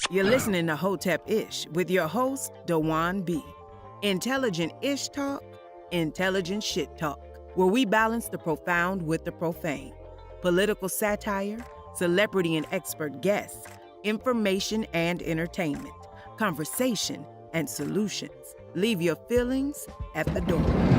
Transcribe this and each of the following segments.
You're listening to Hotepish with your host, Dwan B. Intelligent ish talk, intelligent shit talk, where we balance the profound with the profane. Political satire, celebrity and expert guests, information and entertainment, conversation and solutions. Leave your feelings at the door.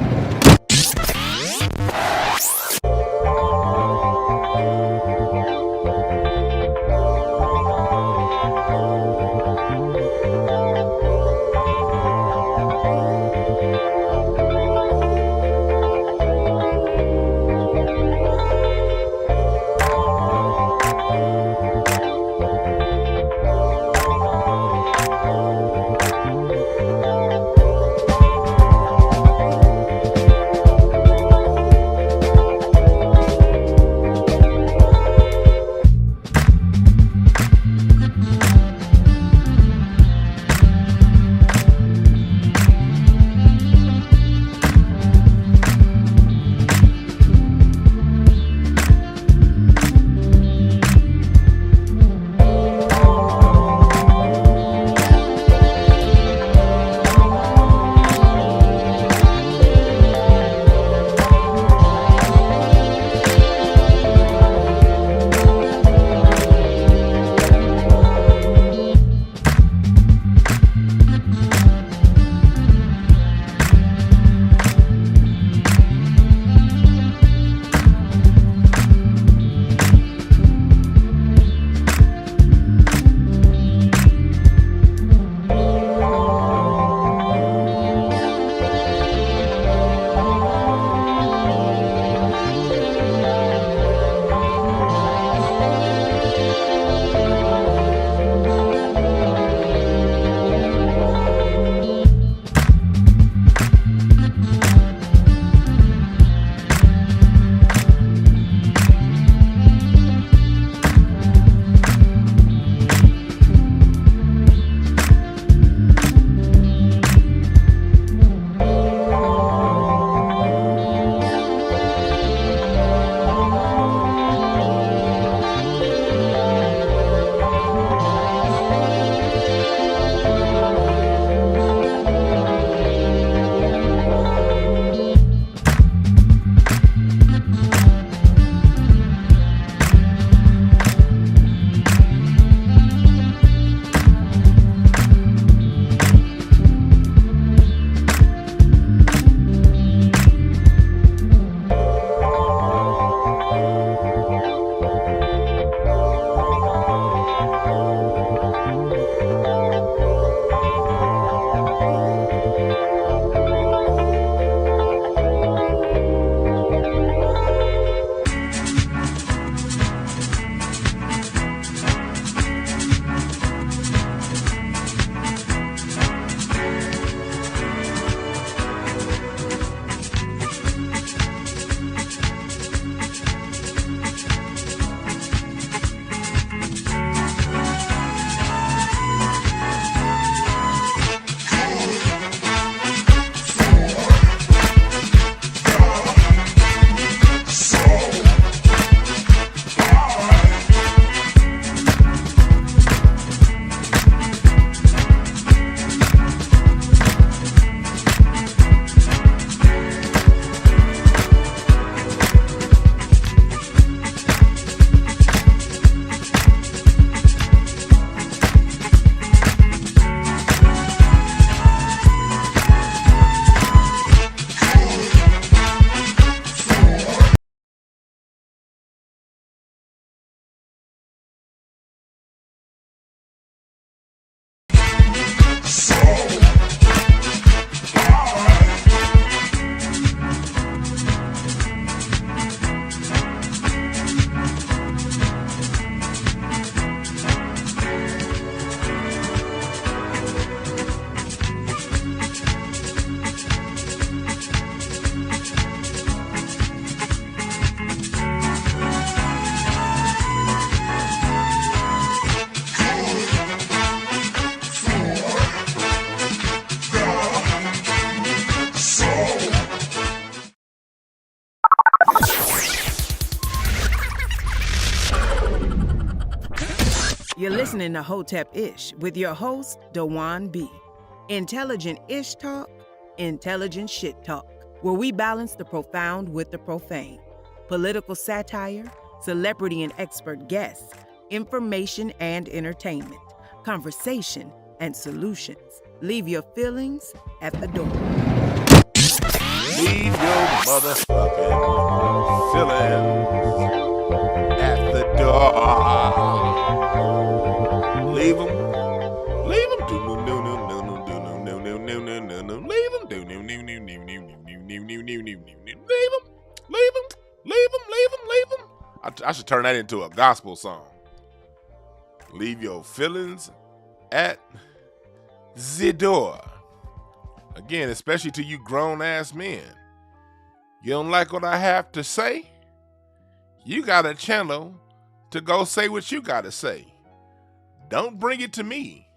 You're listening to Hotepish with your host, Dwan B. Intelligent ish talk, intelligent shit talk, where we balance the profound with the profane. Political satire, celebrity and expert guests, information and entertainment, conversation and solutions. Leave your feelings at the door. Leave your motherfucking feelings at the door. Leave them. Leave them. Leave them. Leave them. I should turn that into a gospel song. Leave your feelings at the door. Again, especially to you grown-ass men. You don't like what I have to say? You got a channel to go say what you got to say. Don't bring it to me.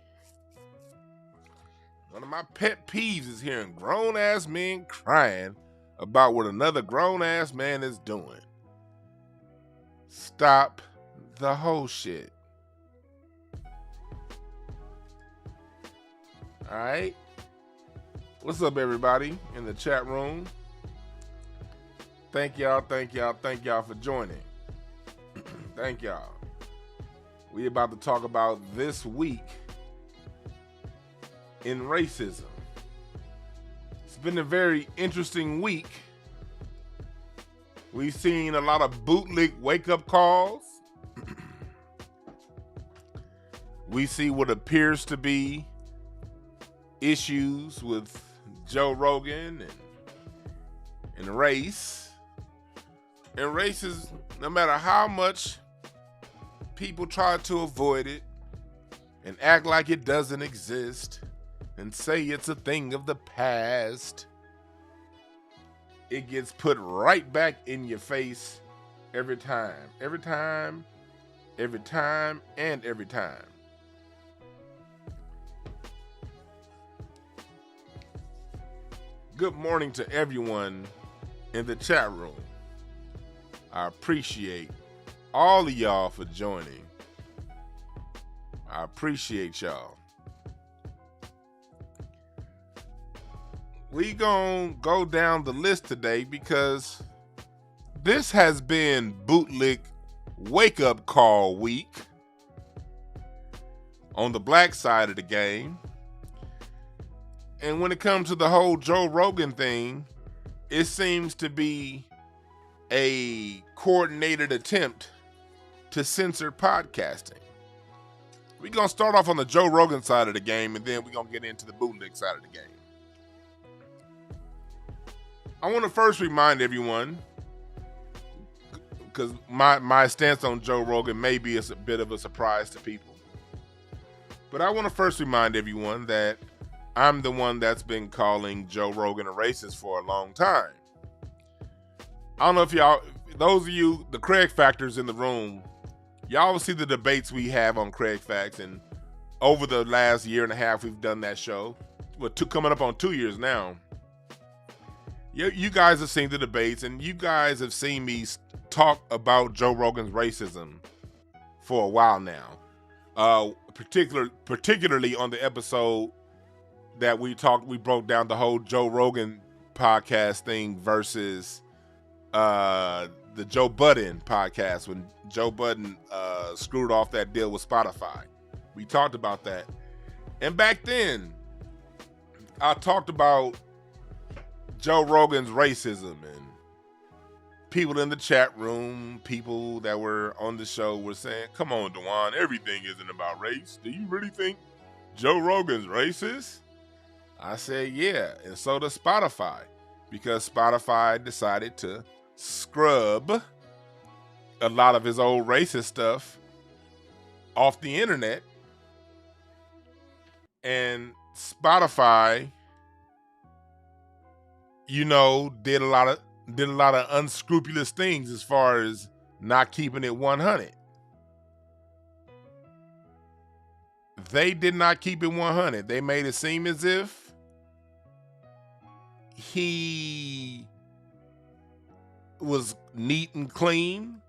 One of my pet peeves is hearing grown-ass men crying about what another grown-ass man is doing. Stop the whole shit. All right? What's up, everybody in the chat room? Thank y'all for joining. Thank y'all. We about to talk about this week in racism. It's been a very interesting week. We've seen a lot of bootleg wake-up calls. We see what appears to be issues with Joe Rogan and race. And race is, no matter how much people try to avoid it and act like it doesn't exist and say it's a thing of the past, it gets put right back in your face every time. Every time. Good morning to everyone in the chat room. I appreciate all of y'all for joining. I appreciate y'all. We gonna go down the list today because this has been bootleg wake-up call week on the black side of the game. And when it comes to the whole Joe Rogan thing, it seems to be a coordinated attempt to censor podcasting. We're going to start off on the Joe Rogan side of the game, and then we're going to get into the bootleg side of the game. I want to first remind everyone, because my stance on Joe Rogan may be a bit of a surprise to people, but I want to first remind everyone that I'm the one that's been calling Joe Rogan a racist for a long time. I don't know if y'all, those of you, the Craig Factors in the room, y'all will see the debates we have on Craig Facts, and over the last year and a half we've done that show. Well, coming up on 2 years now. You guys have seen the debates, and you guys have seen me talk about Joe Rogan's racism for a while now. Particularly on the episode that we broke down the whole Joe Rogan podcast thing versus the Joe Budden podcast, when Joe Budden screwed off that deal with Spotify. We talked about that. And back then, I talked about Joe Rogan's racism, and people in the chat room, people that were on the show were saying, come on, Dwan, everything isn't about race. Do you really think Joe Rogan's racist? I said, yeah, and so does Spotify, because Spotify decided to scrub a lot of his old racist stuff off the internet, and Spotify, did a lot of unscrupulous things as far as not keeping it 100. They did not keep it 100. They made it seem as if he was neat and clean.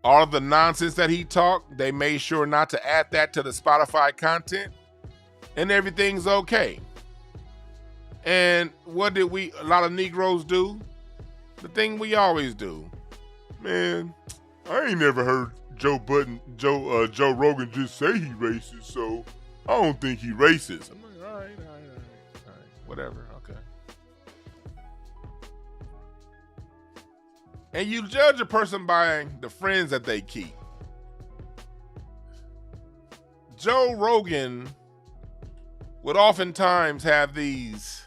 all of the nonsense that he talked, they made sure not to add that to the Spotify content, and everything's okay. And what did a lot of Negroes do? The thing we always do. Man, I ain't never heard Joe Rogan just say he racist, so I don't think he racist. I'm like, all right, whatever, okay. And you judge a person by the friends that they keep. Joe Rogan would oftentimes have these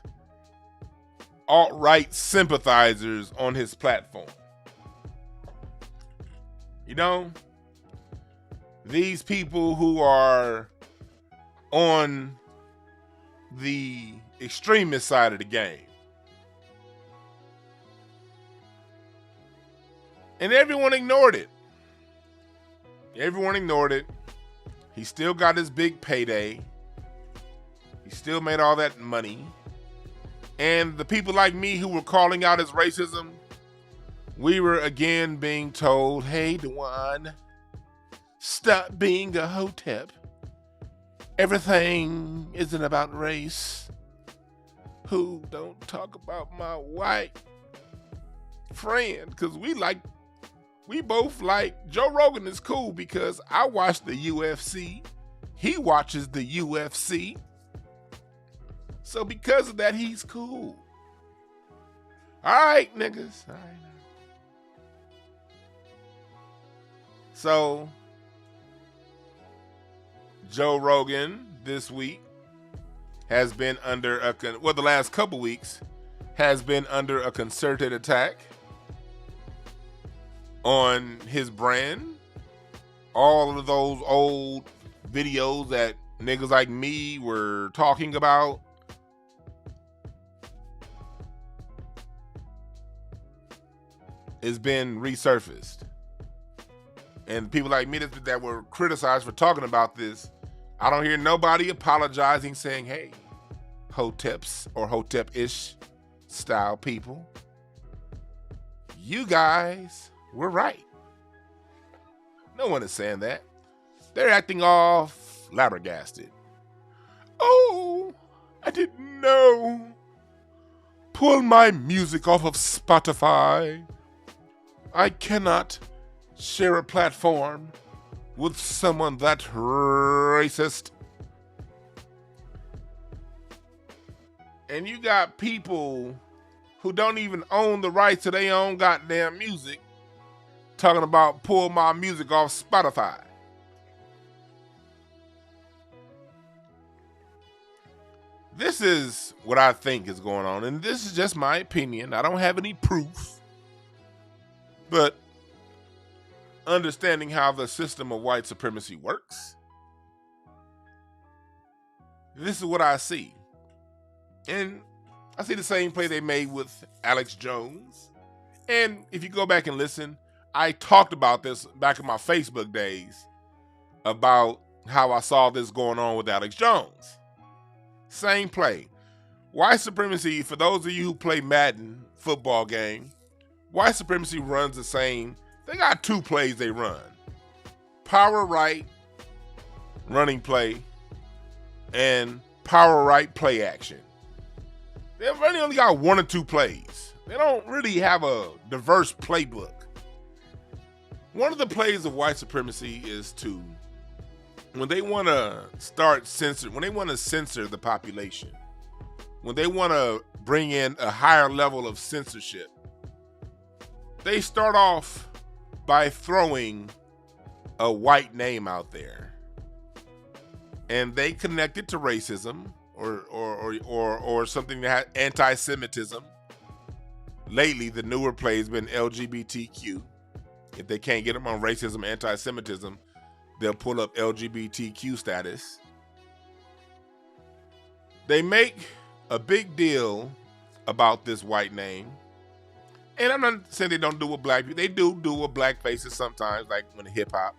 alt-right sympathizers on his platform. You know, these people who are on the extremist side of the game. And everyone ignored it. Everyone ignored it. He still got his big payday. He still made all that money. And the people like me who were calling out his racism, we were again being told, hey, Dwan, stop being a hotep. Everything isn't about race. Who don't talk about my white friend? Because we both like, Joe Rogan is cool because I watch the UFC. He watches the UFC. So because of that, he's cool. All right, niggas. All right. So, Joe Rogan this week has been under the last couple weeks has been under a concerted attack on his brand. All of those old videos that niggas like me were talking about. It's been resurfaced. And people like me that were criticized for talking about this, I don't hear nobody apologizing saying, hey, hoteps or hotep-ish style people, you guys were right. No one is saying that. They're acting all flabbergasted. Oh, I didn't know. Pull my music off of Spotify. I cannot share a platform with someone that racist. And you got people who don't even own the rights to their own goddamn music talking about pull my music off Spotify. This is what I think is going on, and this is just my opinion. I don't have any proof. But understanding how the system of white supremacy works, this is what I see. And I see the same play they made with Alex Jones. And if you go back and listen, I talked about this back in my Facebook days about how I saw this going on with Alex Jones. Same play. White supremacy, for those of you who play Madden football game, white supremacy runs the same. They got two plays they run. Power right, running play, and power right play action. They really only got one or two plays. They don't really have a diverse playbook. One of the plays of white supremacy is to, when they want to censor the population, when they want to bring in a higher level of censorship, they start off by throwing a white name out there, and they connect it to racism or something that has anti-Semitism. Lately, the newer play has been LGBTQ. If they can't get them on racism, anti-Semitism, they'll pull up LGBTQ status. They make a big deal about this white name. And I'm not saying they don't do it with black people. They do with black faces sometimes, like when hip hop.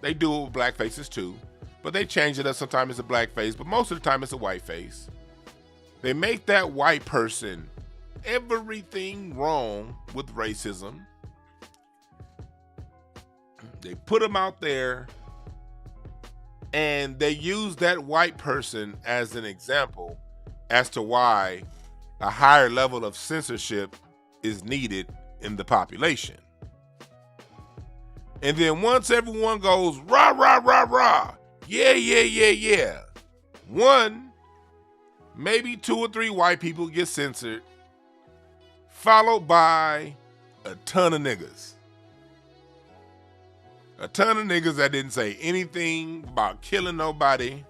They do it with black faces too. But they change it up. Sometimes it's a black face, but most of the time it's a white face. They make that white person everything wrong with racism. They put them out there, and they use that white person as an example as to why a higher level of censorship is needed in the population. And then once everyone goes, rah, rah, rah, rah, yeah, one, maybe 2 or 3 white people get censored, followed by a ton of niggas. A ton of niggas that didn't say anything about killing nobody,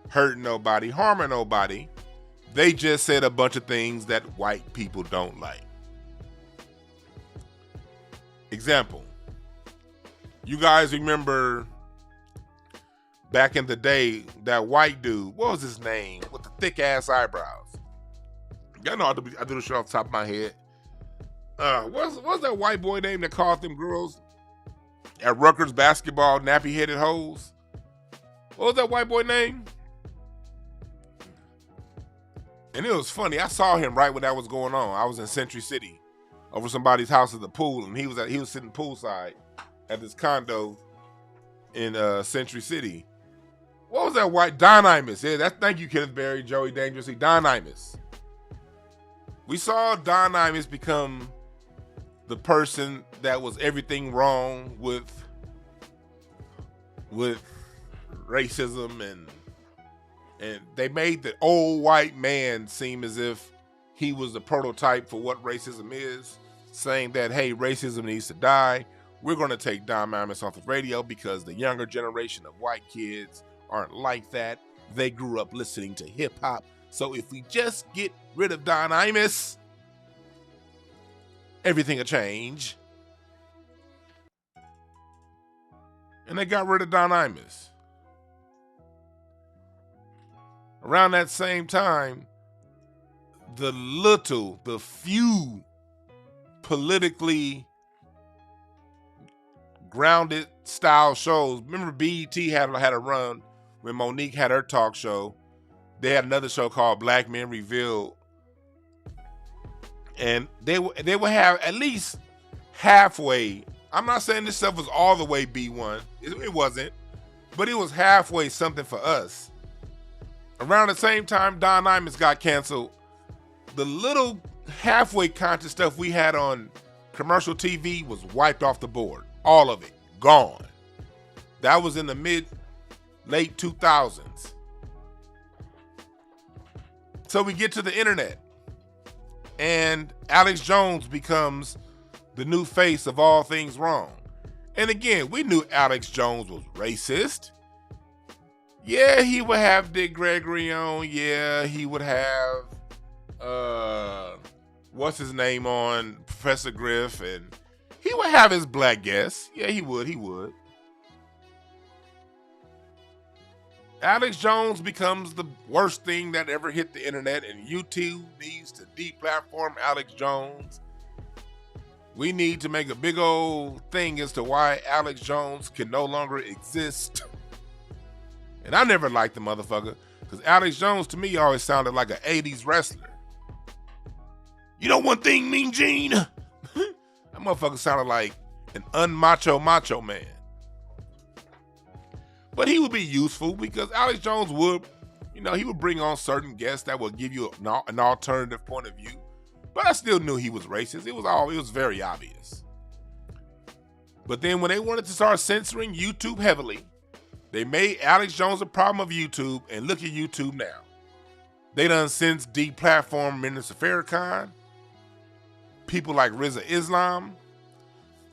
hurting nobody, harming nobody. They just said a bunch of things that white people don't like. Example. You guys remember back in the day, that white dude, what was his name, with the thick ass eyebrows? Y'all know I do the shit off the top of my head. What's that white boy name that called them girls at Rutgers basketball nappy headed hoes? What was that white boy name? And it was funny. I saw him right when that was going on. I was in Century City over somebody's house at the pool, and he was sitting poolside at this condo in Century City. What was that white? Don Imus. Yeah, thank you, Kenneth Berry, Joey Dangerously. Don Imus. We saw Don Imus become the person that was everything wrong with racism, and they made the old white man seem as if he was the prototype for what racism is, saying that, hey, racism needs to die. We're going to take Don Imus off the radio because the younger generation of white kids aren't like that. They grew up listening to hip hop. So if we just get rid of Don Imus, everything will change. And they got rid of Don Imus. Around that same time, the few politically grounded style shows. Remember BET had a run when Monique had her talk show. They had another show called Black Men Revealed. And they would have at least halfway. I'm not saying this stuff was all the way B1. It wasn't. But it was halfway something for us. Around the same time Don Imus got canceled, the little halfway conscious stuff we had on commercial TV was wiped off the board. All of it. Gone. That was in the late 2000s. So we get to the internet, and Alex Jones becomes the new face of all things wrong. And again, we knew Alex Jones was racist. Yeah, he would have Dick Gregory on. Yeah, he would have, what's his name on, Professor Griff, and he would have his black guests. Yeah, he would. Alex Jones becomes the worst thing that ever hit the internet, and YouTube needs to deplatform Alex Jones. We need to make a big old thing as to why Alex Jones can no longer exist. And I never liked the motherfucker, because Alex Jones to me always sounded like an 80s wrestler. You know one thing, Mean Gene? That motherfucker sounded like an unmacho macho man. But he would be useful because Alex Jones would, he would bring on certain guests that would give you an alternative point of view. But I still knew he was racist. It was very obvious. But then when they wanted to start censoring YouTube heavily, they made Alex Jones a problem of YouTube, and look at YouTube now. They done since deplatformed Minister Farrakhan, people like Rizza Islam.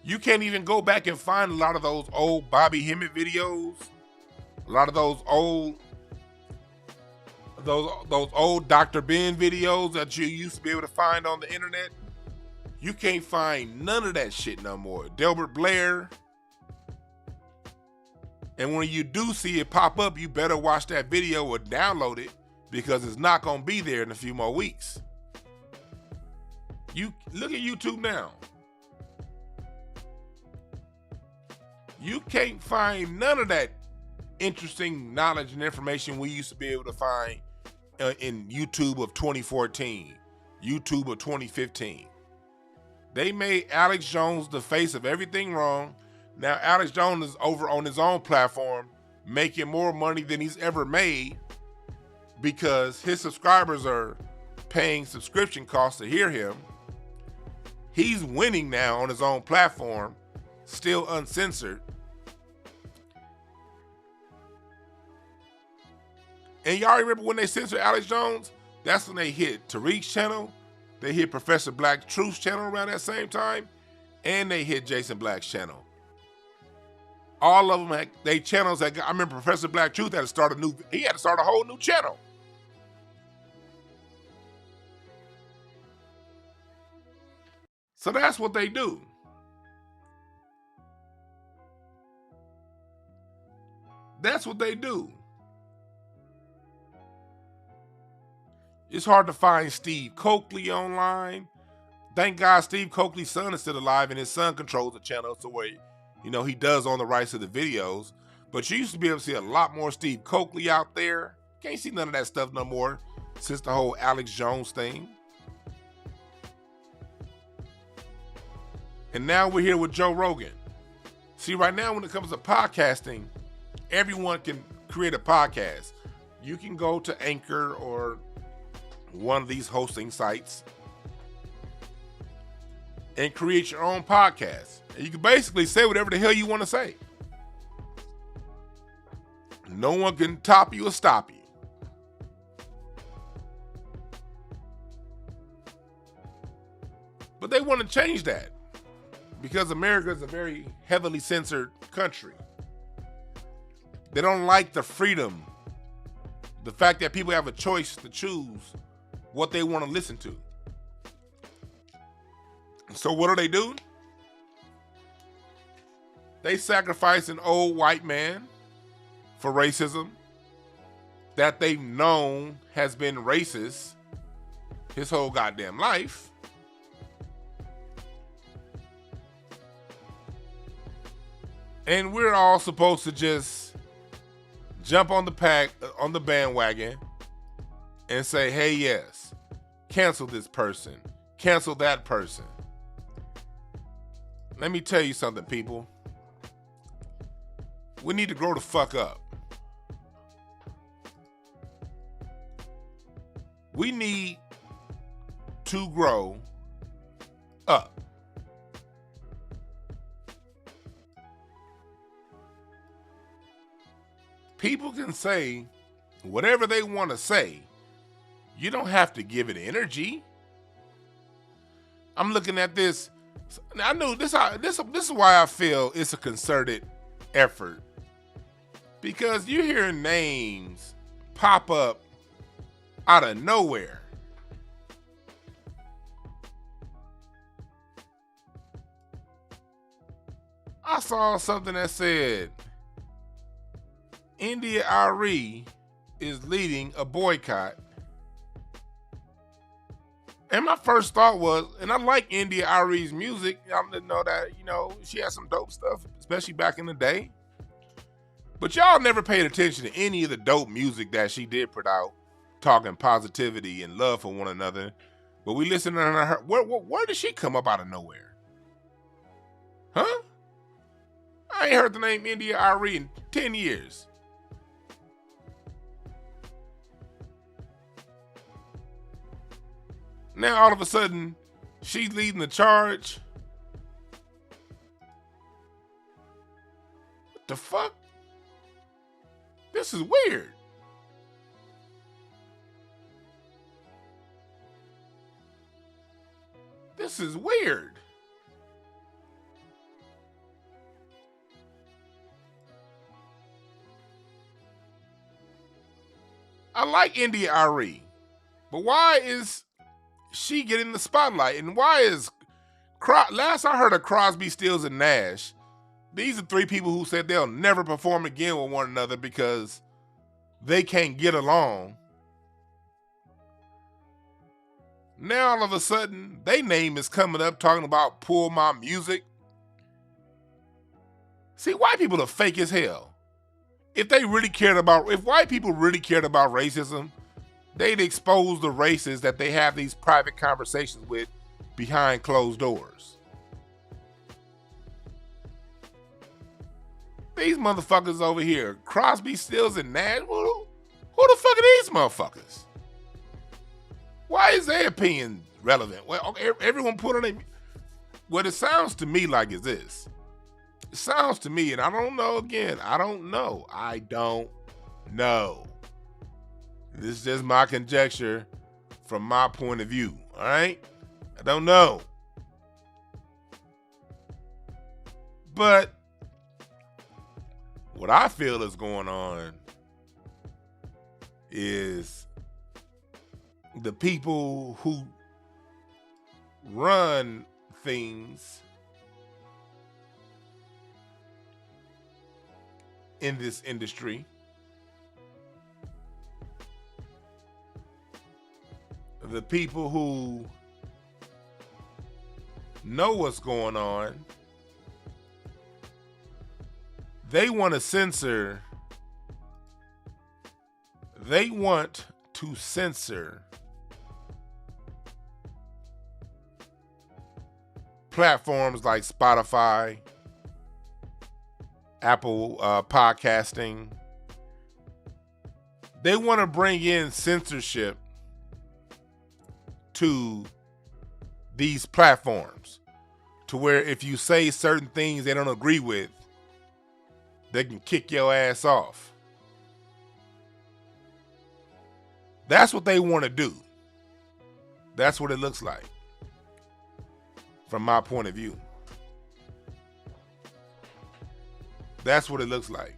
You can't even go back and find a lot of those old Bobby Hemmett videos, a lot of those old Dr. Ben videos that you used to be able to find on the internet. You can't find none of that shit no more. Delbert Blair. And when you do see it pop up, you better watch that video or download it, because it's not going to be there in a few more weeks. You look at YouTube now. You can't find none of that interesting knowledge and information we used to be able to find in YouTube of 2014, YouTube of 2015. They made Alex Jones the face of everything wrong. Now Alex Jones is over on his own platform making more money than he's ever made because his subscribers are paying subscription costs to hear him. He's winning now on his own platform, still uncensored. And y'all remember when they censored Alex Jones? That's when they hit Tariq's channel, they hit Professor Black Truth's channel around that same time, and they hit Jason Black's channel. All of them had they channels that I remember Professor Black Truth had to start a whole new channel. So that's what they do. That's what they do. It's hard to find Steve Coakley online. Thank God Steve Coakley's son is still alive and his son controls the channel, so where, he does own the rights to the videos. But you used to be able to see a lot more Steve Coakley out there. Can't see none of that stuff no more since the whole Alex Jones thing. And now we're here with Joe Rogan. See, right now when it comes to podcasting, everyone can create a podcast. You can go to Anchor or one of these hosting sites and create your own podcast. And you can basically say whatever the hell you want to say. No one can top you or stop you. But they want to change that because America is a very heavily censored country. They don't like the freedom, the fact that people have a choice to choose what they want to listen to. So what do? They sacrifice an old white man for racism that they've known has been racist his whole goddamn life. And we're all supposed to just jump on the bandwagon and say, hey, yes, cancel this person, cancel that person. Let me tell you something, people. We need to grow the fuck up. We need to grow up. People can say whatever they want to say. You don't have to give it energy. I'm looking at this. I know this is why I feel it's a concerted effort. Because you're hearing names pop up out of nowhere. I saw something that said India Ari is leading a boycott. And my first thought was, and I like India Ari's music. I didn't know that, she had some dope stuff, especially back in the day. But y'all never paid attention to any of the dope music that she did put out, talking positivity and love for one another. But we listened to her. Where did she come up out of nowhere? Huh? I ain't heard the name India Ari in 10 years. Now all of a sudden, she's leading the charge. What the fuck? This is weird. This is weird. I like India Ari, but why is she getting the spotlight? And why is last I heard of Crosby, Stills, and Nash, these are three people who said they'll never perform again with one another because they can't get along. Now all of a sudden, their name is coming up talking about pull my music. See, white people are fake as hell. If white people really cared about racism, they'd expose the racists that they have these private conversations with behind closed doors. These motherfuckers over here, Crosby, Stills, and Nash, who the fuck are these motherfuckers? Why is their opinion relevant? Well, okay, everyone put on their... What it sounds to me like is this. It sounds to me, and I don't know again, I don't know. This is just my conjecture from my point of view, all right? I don't know. But what I feel is going on is the people who run things in this industry the people who know what's going on, they want to censor. They want to censor platforms like Spotify, Apple podcasting. They want to bring in censorship to these platforms to where if you say certain things they don't agree with, they can kick your ass off. That's what they want to do. That's what it looks like from my point of view. That's what it looks like.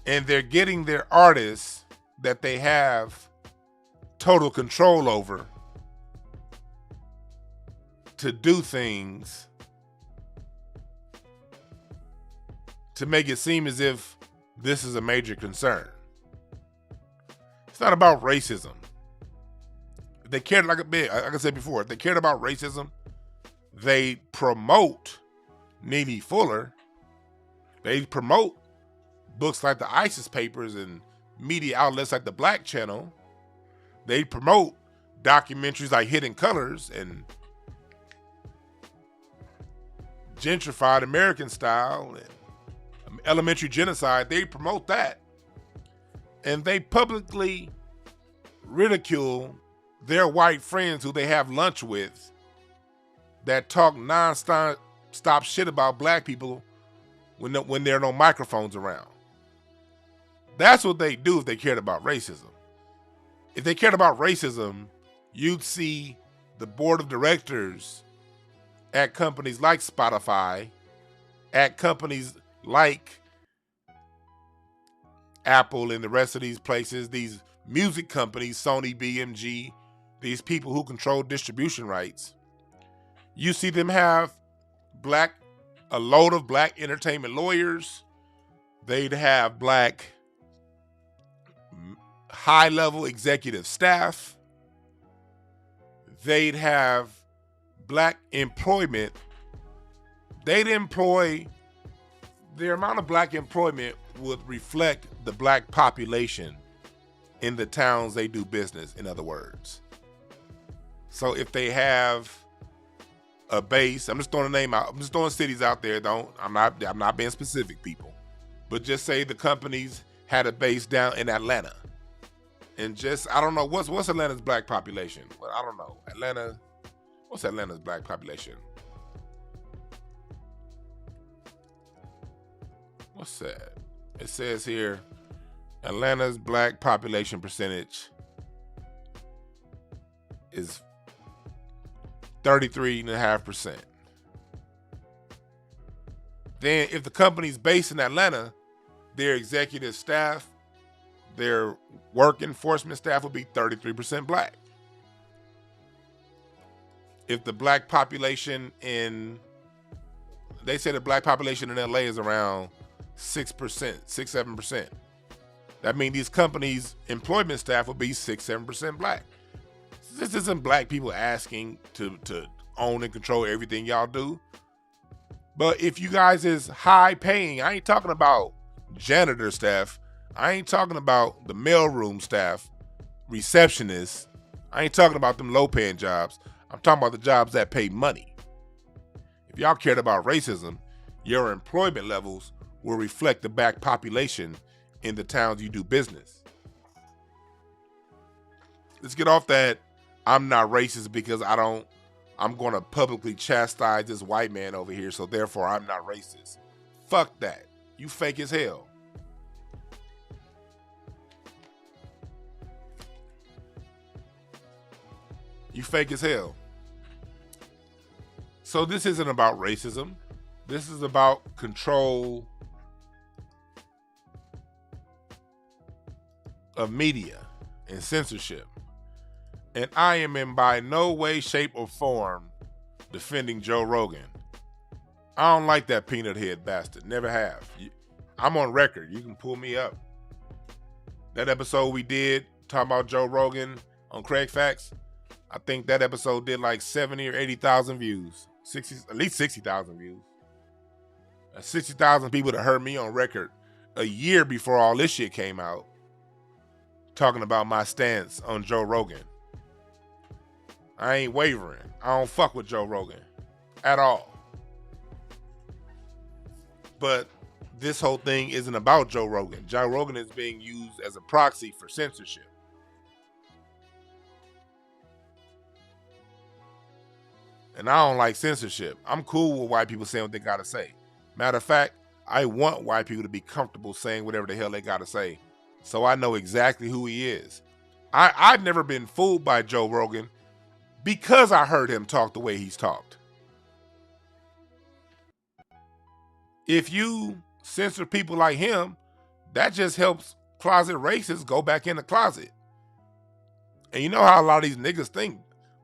And they're getting their artists that they have total control over to do things to make it seem as if this is a major concern. It's not about racism. If they cared, like I said before, if they cared about racism, they promote Nene Fuller. They promote books like the ISIS Papers and media outlets like the Black Channel. They promote documentaries like Hidden Colors and Gentrified American Style and Elementary Genocide. They promote that. And they publicly ridicule their white friends who they have lunch with that talk non-stop shit about black people when there are no microphones around. That's what they do if they cared about racism. If they cared about racism, you'd see the board of directors at companies like Spotify, at companies like Apple and the rest of these places, these music companies, Sony, BMG, these people who control distribution rights. You see them have a load of black entertainment lawyers. They'd have black high-level executive staff. They'd have black employment. They'd employ, their amount of black employment would reflect the black population in the towns they do business, in other words. So if they have a base, I'm just throwing a name out, I'm just throwing cities out there, I'm not being specific, people. But just say the companies had a base down in Atlanta. And just, I don't know, what's Atlanta's black population? Well, I don't know. What's Atlanta's black population? What's that? It says here, Atlanta's black population percentage is 33.5%. Then if the company's based in Atlanta, their executive staff, their work enforcement staff will be 33% black. If the black population they say the black population in LA is around 7%. That means these companies' employment staff will be 7% black. This isn't black people asking to own and control everything y'all do. But if you guys is high paying, I ain't talking about janitor staff. I ain't talking about the mailroom staff, receptionists. I ain't talking about them low paying jobs. I'm talking about the jobs that pay money. If y'all cared about racism, your employment levels will reflect the black population in the towns you do business. Let's get off that I'm not racist because I'm going to publicly chastise this white man over here, so therefore I'm not racist. Fuck that. You fake as hell. You fake as hell. So this isn't about racism. This is about control of media and censorship. And I am in by no way, shape, or form defending Joe Rogan. I don't like that peanut head bastard. Never have. I'm on record. You can pull me up. That episode we did talking about Joe Rogan on Craig Facts, I think that episode did like 70 or 80,000 views. At least 60,000 views. 60,000 people that heard me on record a year before all this shit came out, talking about my stance on Joe Rogan. I ain't wavering. I don't fuck with Joe Rogan at all. But this whole thing isn't about Joe Rogan. Joe Rogan is being used as a proxy for censorship. And I don't like censorship. I'm cool with white people saying what they gotta say. Matter of fact, I want white people to be comfortable saying whatever the hell they gotta say, so I know exactly who he is. I've never been fooled by Joe Rogan because I heard him talk the way he's talked. If you censor people like him, that just helps closet racists go back in the closet. And you know how a lot of these niggas think.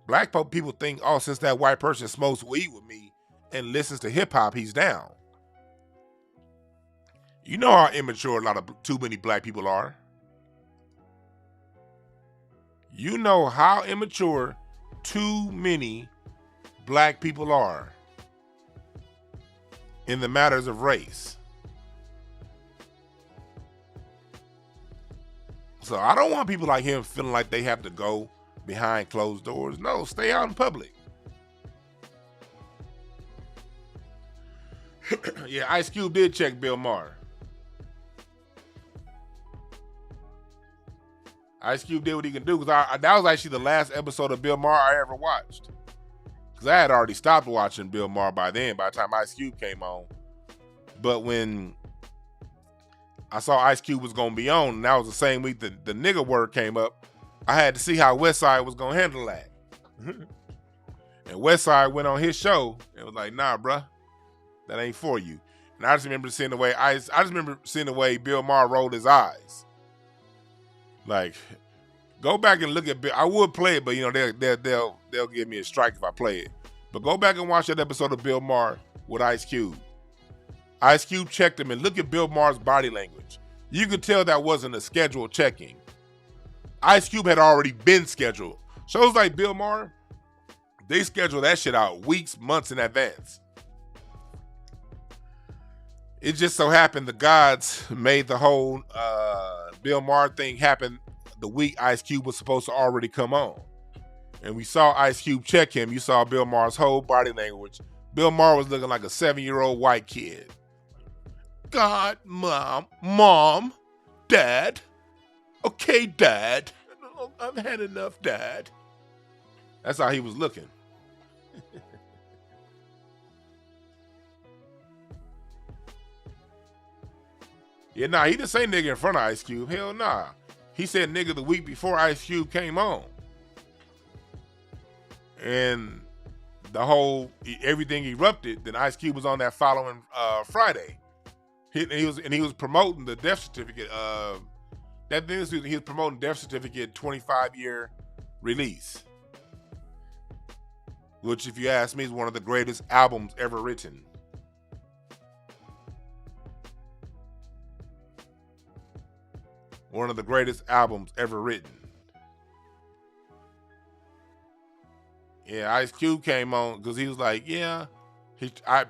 Black people think, oh, since that white person smokes weed with me and listens to hip hop, he's down. You know how immature a lot of too many black people are. You know how immature too many black people are in the matters of race. So I don't want people like him feeling like they have to go behind closed doors. No, stay out in public. Yeah, Ice Cube did check Bill Maher. Ice Cube did what he can do, because that was actually the last episode of Bill Maher I ever watched. Because I had already stopped watching Bill Maher by then, by the time Ice Cube came on. But when I saw Ice Cube was going to be on, and that was the same week the nigga word came up, I had to see how Westside was going to handle that. And Westside went on his show and was like, nah, bruh, that ain't for you. And I just remember seeing the way Bill Maher rolled his eyes. Like, go back and look at Bill. I would play it, but you know they'll give me a strike if I play it. But go back and watch that episode of Bill Maher with Ice Cube. Ice Cube checked him, and look at Bill Maher's body language. You could tell that wasn't a scheduled checking. Ice Cube had already been scheduled. Shows like Bill Maher, they schedule that shit out weeks, months in advance. It just so happened the gods made the whole Bill Maher thing happen the week Ice Cube was supposed to already come on. And we saw Ice Cube check him. You saw Bill Maher's whole body language. Bill Maher was looking like a 7-year-old white kid. God, mom, dad. Okay, dad. I've had enough, dad. That's how he was looking. Yeah, nah, he didn't say nigga in front of Ice Cube. Hell nah. He said nigga the week before Ice Cube came on. And everything erupted. Then Ice Cube was on that following Friday. He was promoting the death certificate. He was promoting death certificate 25-year release, which, if you ask me, is one of the greatest albums ever written. One of the greatest albums ever written. Yeah, Ice Cube came on because he was like, yeah.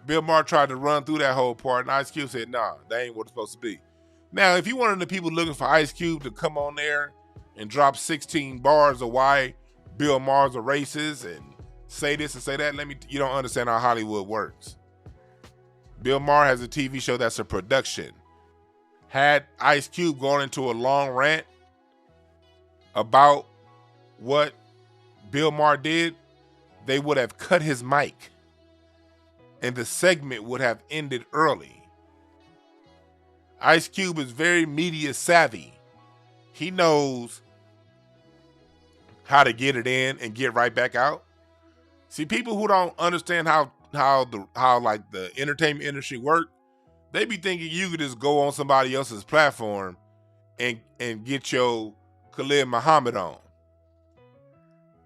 Bill Maher tried to run through that whole part, and Ice Cube said, nah, that ain't what it's supposed to be. Now, if you one of the people looking for Ice Cube to come on there and drop 16 bars of why Bill Maher's a racist and say this and say that. You don't understand how Hollywood works. Bill Maher has a TV show that's a production. Had Ice Cube gone into a long rant about what Bill Maher did, they would have cut his mic and the segment would have ended early. Ice Cube is very media savvy. He knows how to get it in and get right back out. See, people who don't understand how like the entertainment industry work, they be thinking you could just go on somebody else's platform and get your Khalid Muhammad on.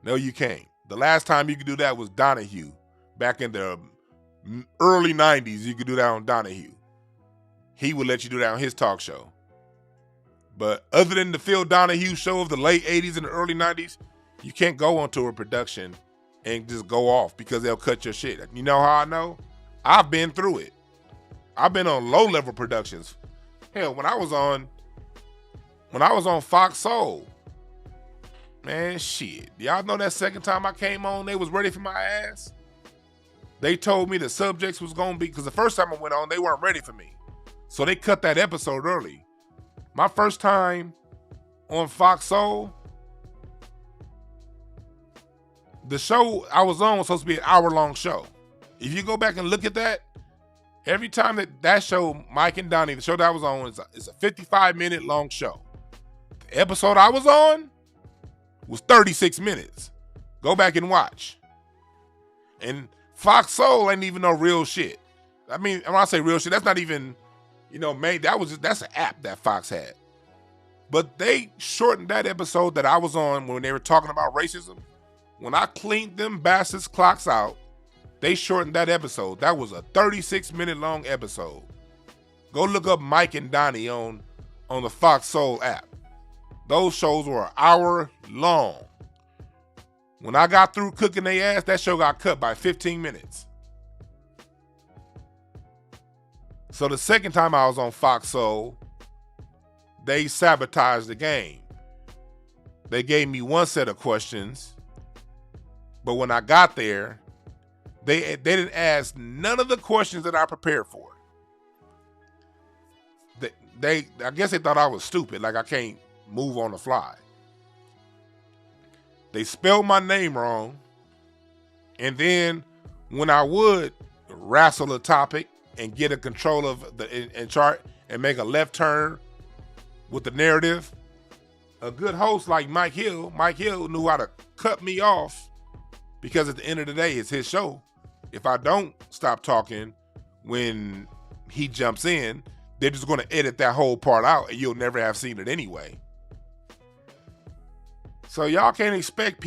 No, you can't. The last time you could do that was Donahue. Back in the early 90s, you could do that on Donahue. He would let you do that on his talk show. But other than the Phil Donahue show of the late 80s and the early 90s, you can't go onto a production and just go off because they'll cut your shit. You know how I know? I've been through it. I've been on low-level productions. Hell, when I was on Fox Soul, man, shit. Y'all know that second time I came on, they was ready for my ass? They told me the subjects was going to be, because the first time I went on, they weren't ready for me. So they cut that episode early. My first time on Fox Soul, the show I was on was supposed to be an hour-long show. If you go back and look at that, every time that show, Mike and Donnie, the show that I was on, is a 55-minute long show. The episode I was on was 36 minutes. Go back and watch. And Fox Soul ain't even no real shit. I mean, when I say real shit, that's not even, that's an app that Fox had. But they shortened that episode that I was on when they were talking about racism. When I cleaned them bastards' clocks out, they shortened that episode. That was a 36-minute long episode. Go look up Mike and Donnie on the Fox Soul app. Those shows were an hour long. When I got through cooking their ass, that show got cut by 15 minutes. So the second time I was on Fox Soul, they sabotaged the game. They gave me one set of questions, but when I got there, they didn't ask none of the questions that I prepared for. I guess they thought I was stupid, like I can't move on the fly. They spelled my name wrong, and then when I would wrestle a topic and get a control of the chart and make a left turn with the narrative, a good host like Mike Hill knew how to cut me off, because at the end of the day, it's his show. If I don't stop talking when he jumps in, they're just going to edit that whole part out and you'll never have seen it anyway. So y'all can't expect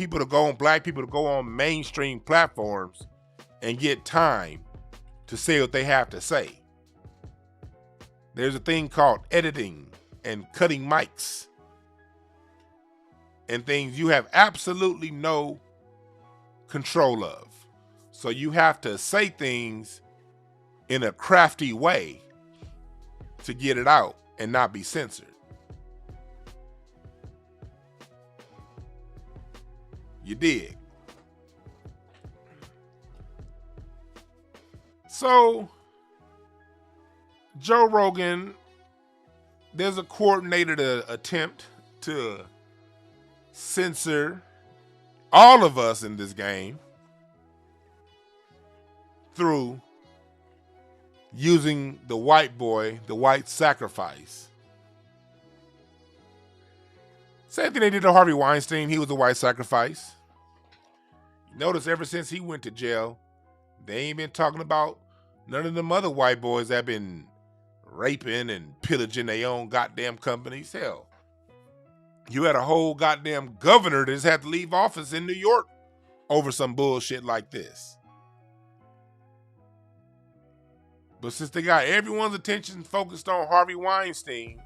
black people to go on mainstream platforms and get time to say what they have to say. There's a thing called editing and cutting mics and things you have absolutely no control of. So you have to say things in a crafty way to get it out and not be censored. You dig? So, Joe Rogan, there's a coordinated attempt to censor all of us in this game through using the white boy, the white sacrifice. Same thing they did to Harvey Weinstein. He was a white sacrifice. Notice ever since he went to jail, they ain't been talking about none of them other white boys that been raping and pillaging their own goddamn companies. Hell, you had a whole goddamn governor that just had to leave office in New York over some bullshit like this. But since they got everyone's attention focused on Harvey Weinstein,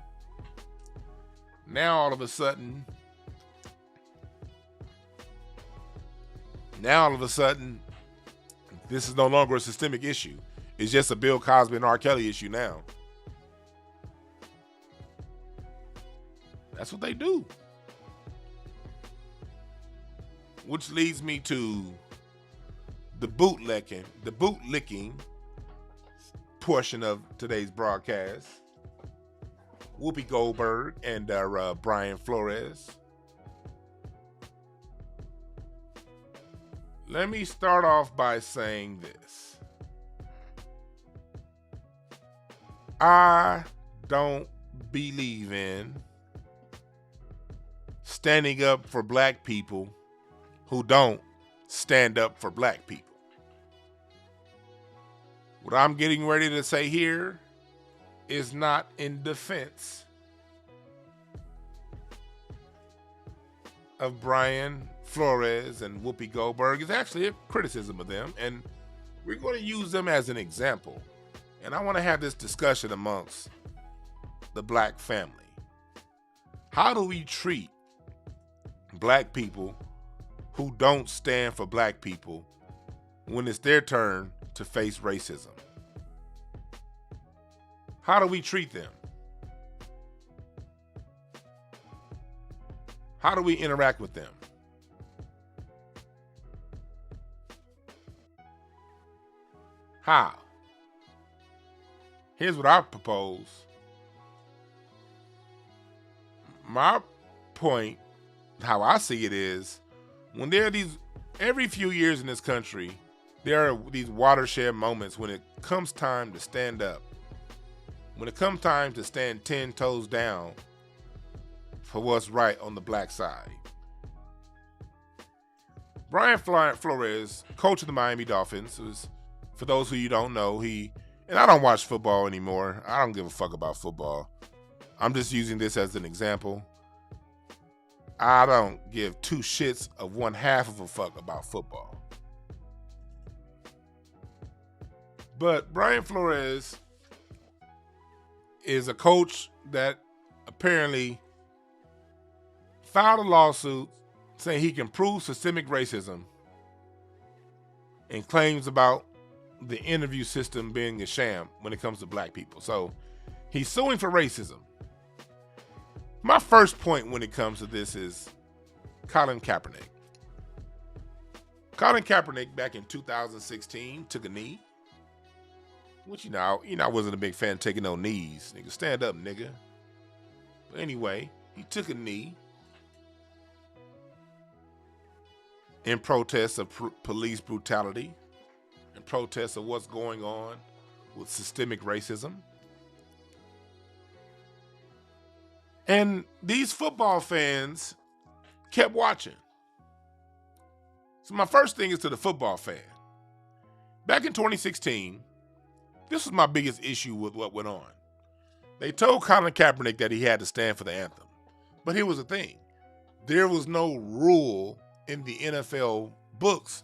now all of a sudden, this is no longer a systemic issue. It's just a Bill Cosby and R. Kelly issue now. That's what they do. Which leads me to the bootlicking portion of today's broadcast, Whoopi Goldberg and Brian Flores. Let me start off by saying this. I don't believe in standing up for black people who don't stand up for black people. What I'm getting ready to say here is not in defense of Brian Flores and Whoopi Goldberg. It's actually a criticism of them, and we're going to use them as an example. And I want to have this discussion amongst the black family. How do we treat black people who don't stand for black people when it's their turn to face racism? How do we treat them? How do we interact with them? How? Here's what I propose. My point, how I see it is, when there are these, every few years in this country, there are these watershed moments when it comes time to stand up. When it comes time to stand 10 toes down for what's right on the black side. Brian Flores, coach of the Miami Dolphins, was, for those who you don't know, and I don't watch football anymore. I don't give a fuck about football. I'm just using this as an example. I don't give two shits of one half of a fuck about football. But Brian Flores is a coach that apparently filed a lawsuit saying he can prove systemic racism and claims about the interview system being a sham when it comes to black people. So he's suing for racism. My first point when it comes to this is Colin Kaepernick. Colin Kaepernick back in 2016 took a knee. Which, I wasn't a big fan of taking no knees. Nigga, stand up, nigga. But anyway, he took a knee in protest of police brutality, in protest of what's going on with systemic racism. And these football fans kept watching. So my first thing is to the football fan. Back in 2016, this was my biggest issue with what went on. They told Colin Kaepernick that he had to stand for the anthem. But here was the thing. There was no rule in the NFL books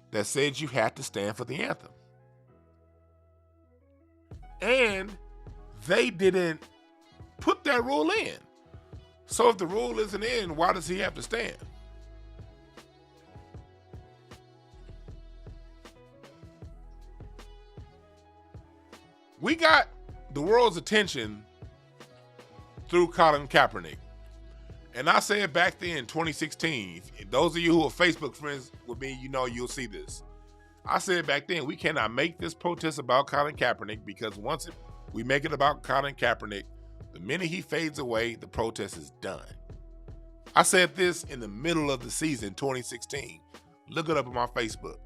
that said you had to stand for the anthem. And they didn't put that rule in. So if the rule isn't in, why does he have to stand? We got the world's attention through Colin Kaepernick. And I said back then, 2016, if those of you who are Facebook friends with me, you'll see this. I said back then, we cannot make this protest about Colin Kaepernick because once we make it about Colin Kaepernick, the minute he fades away, the protest is done. I said this in the middle of the season, 2016. Look it up on my Facebook.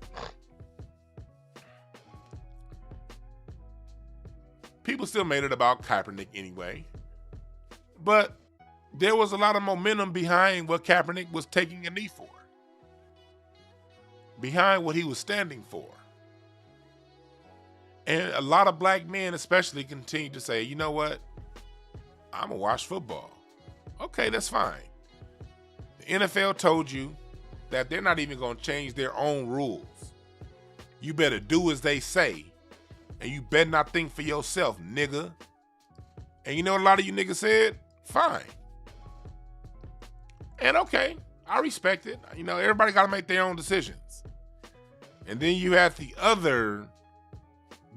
People still made it about Kaepernick anyway. But there was a lot of momentum behind what Kaepernick was taking a knee for. Behind what he was standing for. And a lot of black men especially continue to say, you know what? I'm going to watch football. Okay, that's fine. The NFL told you that they're not even going to change their own rules. You better do as they say. And you better not think for yourself, nigga. And you know what a lot of you niggas said? Fine. And okay, I respect it. Everybody got to make their own decisions. And then you have the other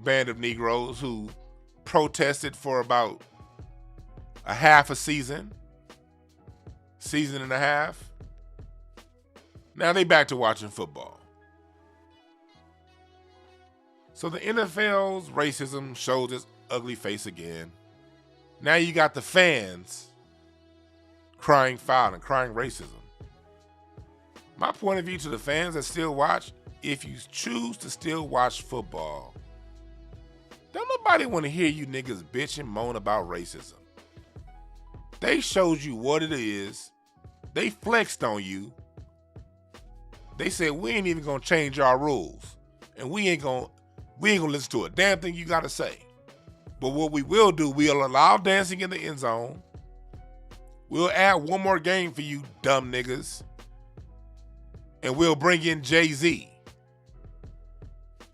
band of Negroes who protested for about a half a season and a half. Now they back to watching football. So the NFL's racism shows its ugly face again. Now you got the fans crying foul and crying racism. My point of view to the fans that still watch, if you choose to still watch football, don't nobody want to hear you niggas bitch and moan about racism. They showed you what it is. They flexed on you. They said, we ain't even gonna change our rules. And we ain't gonna listen to a damn thing you gotta say. But what we will do, we'll allow dancing in the end zone. We'll add one more game for you dumb niggas. And we'll bring in Jay-Z.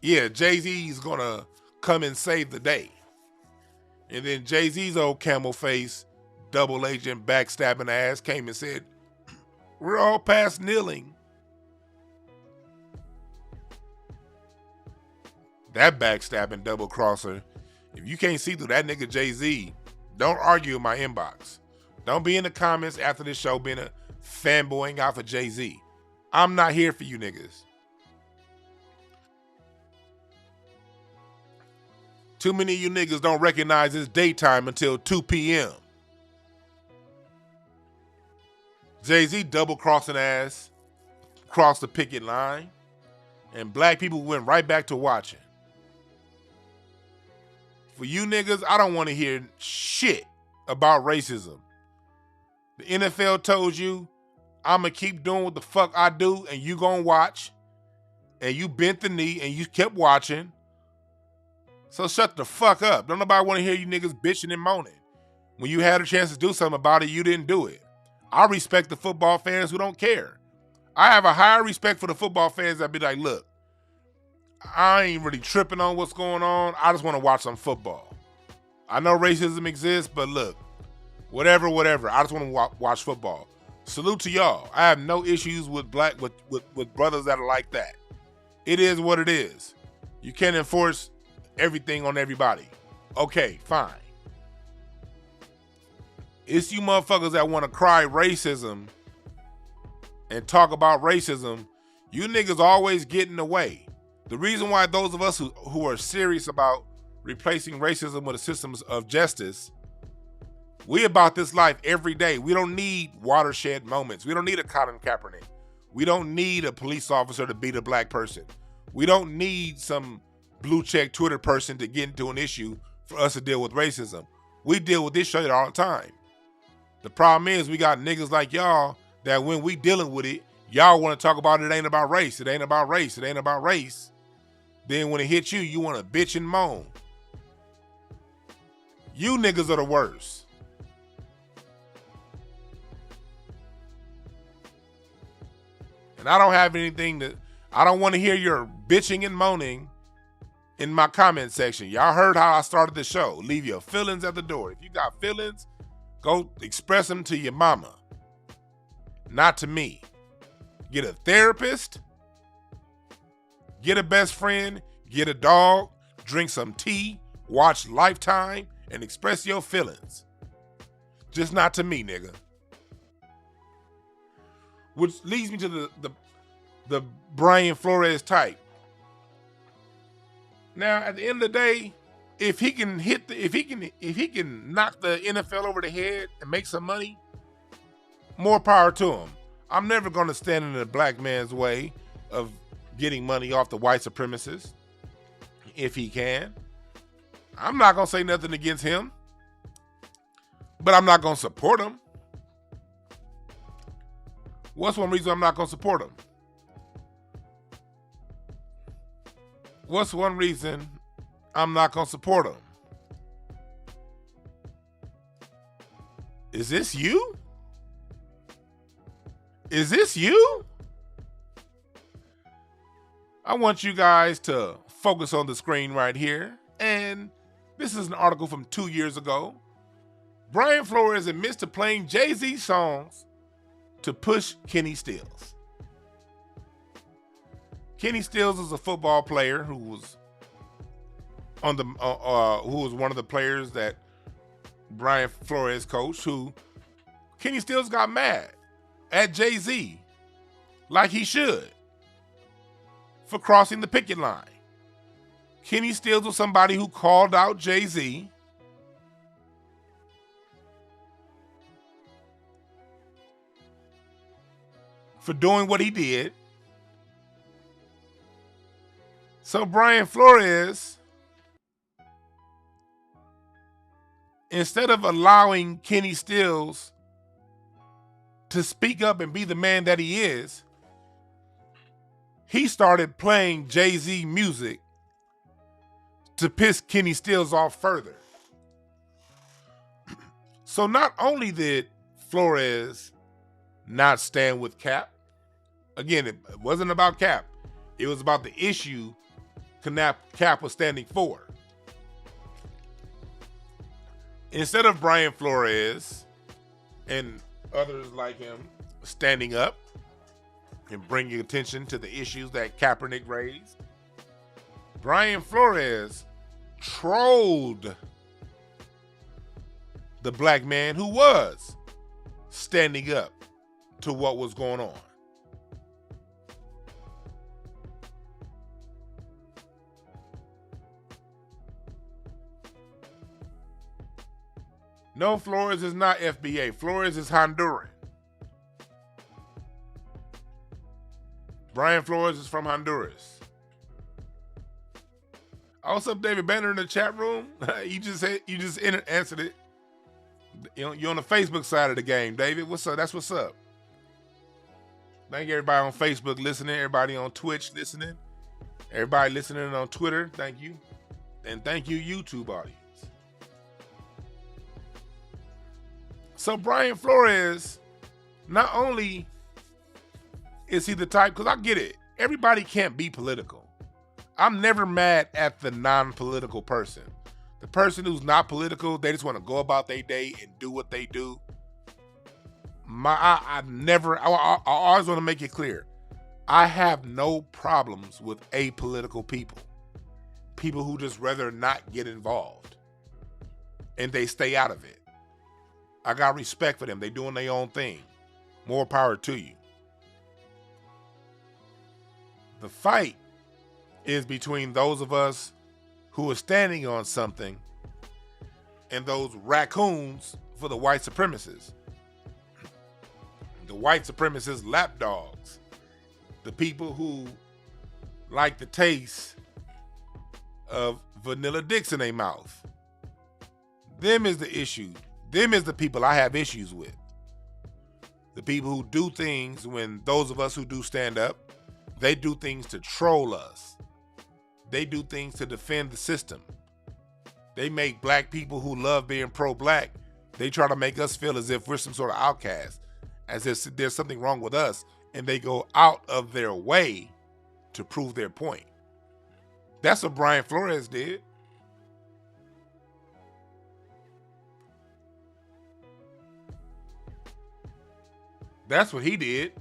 Yeah, Jay-Z's gonna come and save the day. And then Jay-Z's old camel face, double agent, backstabbing ass came and said, we're all past kneeling. That backstabbing double crosser. If you can't see through that nigga Jay-Z, don't argue in my inbox. Don't be in the comments after this show being a fanboying out for Jay-Z. I'm not here for you niggas. Too many of you niggas don't recognize it's daytime until 2 p.m. Jay-Z double-crossing ass crossed the picket line, and black people went right back to watching. For you niggas, I don't want to hear shit about racism. The NFL told you, I'm going to keep doing what the fuck I do, and you going to watch. And you bent the knee, and you kept watching. So shut the fuck up. Don't nobody want to hear you niggas bitching and moaning. When you had a chance to do something about it, you didn't do it. I respect the football fans who don't care. I have a higher respect for the football fans that be like, look, I ain't really tripping on what's going on. I just want to watch some football. I know racism exists, but look, whatever. I just want to watch football. Salute to y'all. I have no issues with with brothers that are like that. It is what it is. You can't enforce everything on everybody. Okay, fine. It's you motherfuckers that want to cry racism and talk about racism. You niggas always get in the way. The reason why those of us who are serious about replacing racism with a system of justice, we about this life every day. We don't need watershed moments. We don't need a Colin Kaepernick. We don't need a police officer to beat a black person. We don't need some blue check Twitter person to get into an issue for us to deal with racism. We deal with this shit all the time. The problem is we got niggas like y'all that when we dealing with it, y'all want to talk about it ain't about race. It ain't about race. It ain't about race. Then when it hits you, you want to bitch and moan. You niggas are the worst. And I don't have anything I don't want to hear your bitching and moaning in my comment section. Y'all heard how I started the show. Leave your feelings at the door. If you got feelings, go express them to your mama. Not to me. Get a therapist. Get a best friend, get a dog, drink some tea, watch Lifetime, and express your feelings. Just not to me, nigga. Which leads me to the Brian Flores type. Now, at the end of the day, if he can knock the NFL over the head and make some money, more power to him. I'm never going to stand in the black man's way of getting money off the white supremacists, if he can. I'm not going to say nothing against him, but I'm not going to support him. What's one reason I'm not going to support him? What's one reason I'm not going to support him? Is this you? Is this you? I want you guys to focus on the screen right here. And this is an article from 2 years ago. Brian Flores admits to playing Jay-Z songs to push Kenny Stills. Kenny Stills is a football player who was on the who was one of the players that Brian Flores coached. Who Kenny Stills got mad at Jay-Z, like he should, for crossing the picket line. Kenny Stills was somebody who called out Jay-Z. For doing what he did. So Brian Flores, instead of allowing Kenny Stills to speak up and be the man that he is, he started playing Jay-Z music to piss Kenny Stills off further. So not only did Flores not stand with Cap, again, it wasn't about Cap. It was about the issue Cap was standing for. Instead of Brian Flores and others like him standing up and bringing attention to the issues that Kaepernick raised, Brian Flores trolled the black man who was standing up to what was going on. No, Flores is not FBA. Flores is Honduran. Brian Flores is from Honduras. What's up, David Banner in the chat room? You just answered it. You're on the Facebook side of the game, David. What's up? That's what's up. Thank everybody on Facebook listening. Everybody on Twitch listening. Everybody listening on Twitter. Thank you. And thank you, YouTube audience. So Brian Flores, not only is he the type, because I get it, everybody can't be political. I'm never mad at the non-political person. The person who's not political, they just want to go about their day and do what they do. I always want to make it clear. I have no problems with apolitical people. People who just rather not get involved. And they stay out of it. I got respect for them. They doing their own thing. More power to you. The fight is between those of us who are standing on something and those raccoons for the white supremacists. The white supremacist lapdogs. The people who like the taste of vanilla dicks in their mouth. Them is the issue. Them is the people I have issues with. The people who do things when those of us who do stand up, they do things to troll us. They do things to defend the system. They make black people who love being pro-black, they try to make us feel as if we're some sort of outcast, as if there's something wrong with us, and they go out of their way to prove their point. That's what Brian Flores did. That's what he did.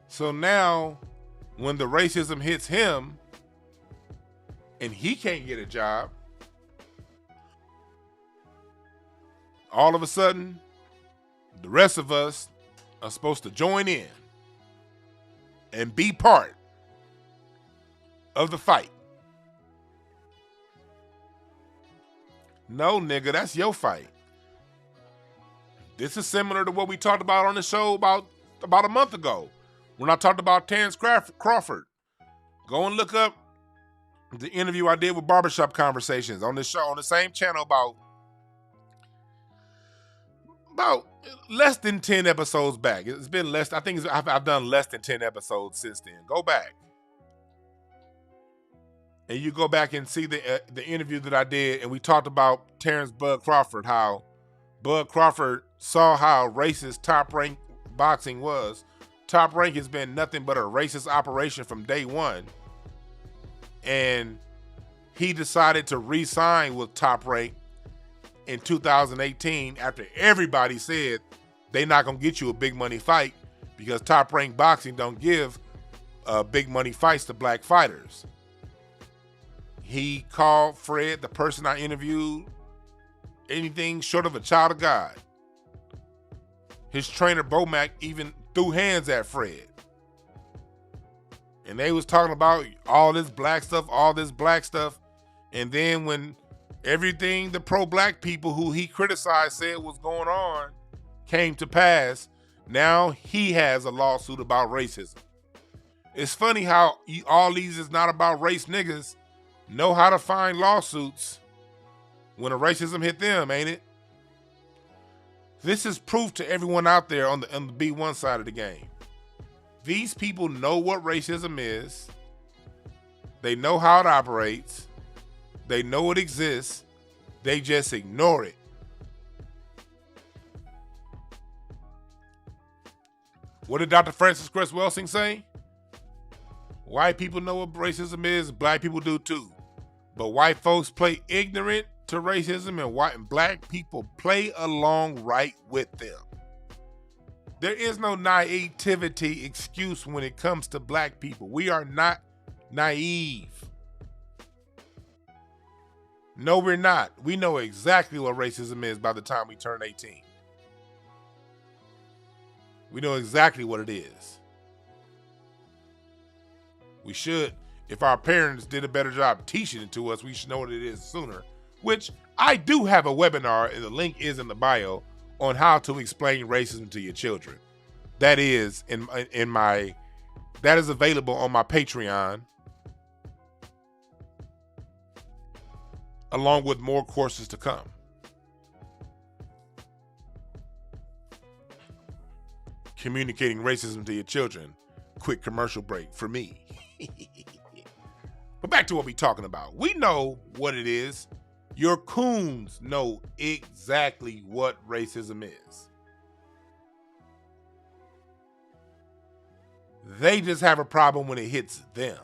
So now, when the racism hits him, and he can't get a job, all of a sudden, the rest of us are supposed to join in and be part of the fight. No, nigga, that's your fight. This is similar to what we talked about on the show about a month ago when I talked about Terrence Crawford. Go and look up the interview I did with Barbershop Conversations on this show, on the same channel, about less than 10 episodes back. It's been less. I think I've done less than 10 episodes since then. Go back. And you go back and see the interview that I did, and we talked about Terrence Bud Crawford, how Bud Crawford saw how racist Top Rank boxing was. Top Rank has been nothing but a racist operation from day one. And he decided to re-sign with Top Rank in 2018 after everybody said they're not going to get you a big money fight because Top Rank Boxing don't give big money fights to black fighters. He called Fred, the person I interviewed, anything short of a child of God. His trainer, Bomac, even threw hands at Fred. And they was talking about all this black stuff, And then when everything the pro-black people who he criticized said was going on came to pass, now he has a lawsuit about racism. It's funny how all these is not about race niggas know how to find lawsuits when a racism hit them, ain't it? This is proof to everyone out there on the B1 side of the game. These people know what racism is. They know how it operates. They know it exists. They just ignore it. What did Dr. Francis Cress Welsing say? White people know what racism is, black people do too. But white folks play ignorant to racism, and black people play along right with them. There is no naivety excuse when it comes to black people. We are not naive. No, we're not. We know exactly what racism is by the time we turn 18. We know exactly what it is. We should, if our parents did a better job teaching it to us, we should know what it is sooner. Which I do have a webinar, and the link is in the bio, on how to explain racism to your children. That is that is available on my Patreon, along with more courses to come. Communicating racism to your children. Quick commercial break for me. But back to what we're talking about. We know what it is. Your coons know exactly what racism is. They just have a problem when it hits them.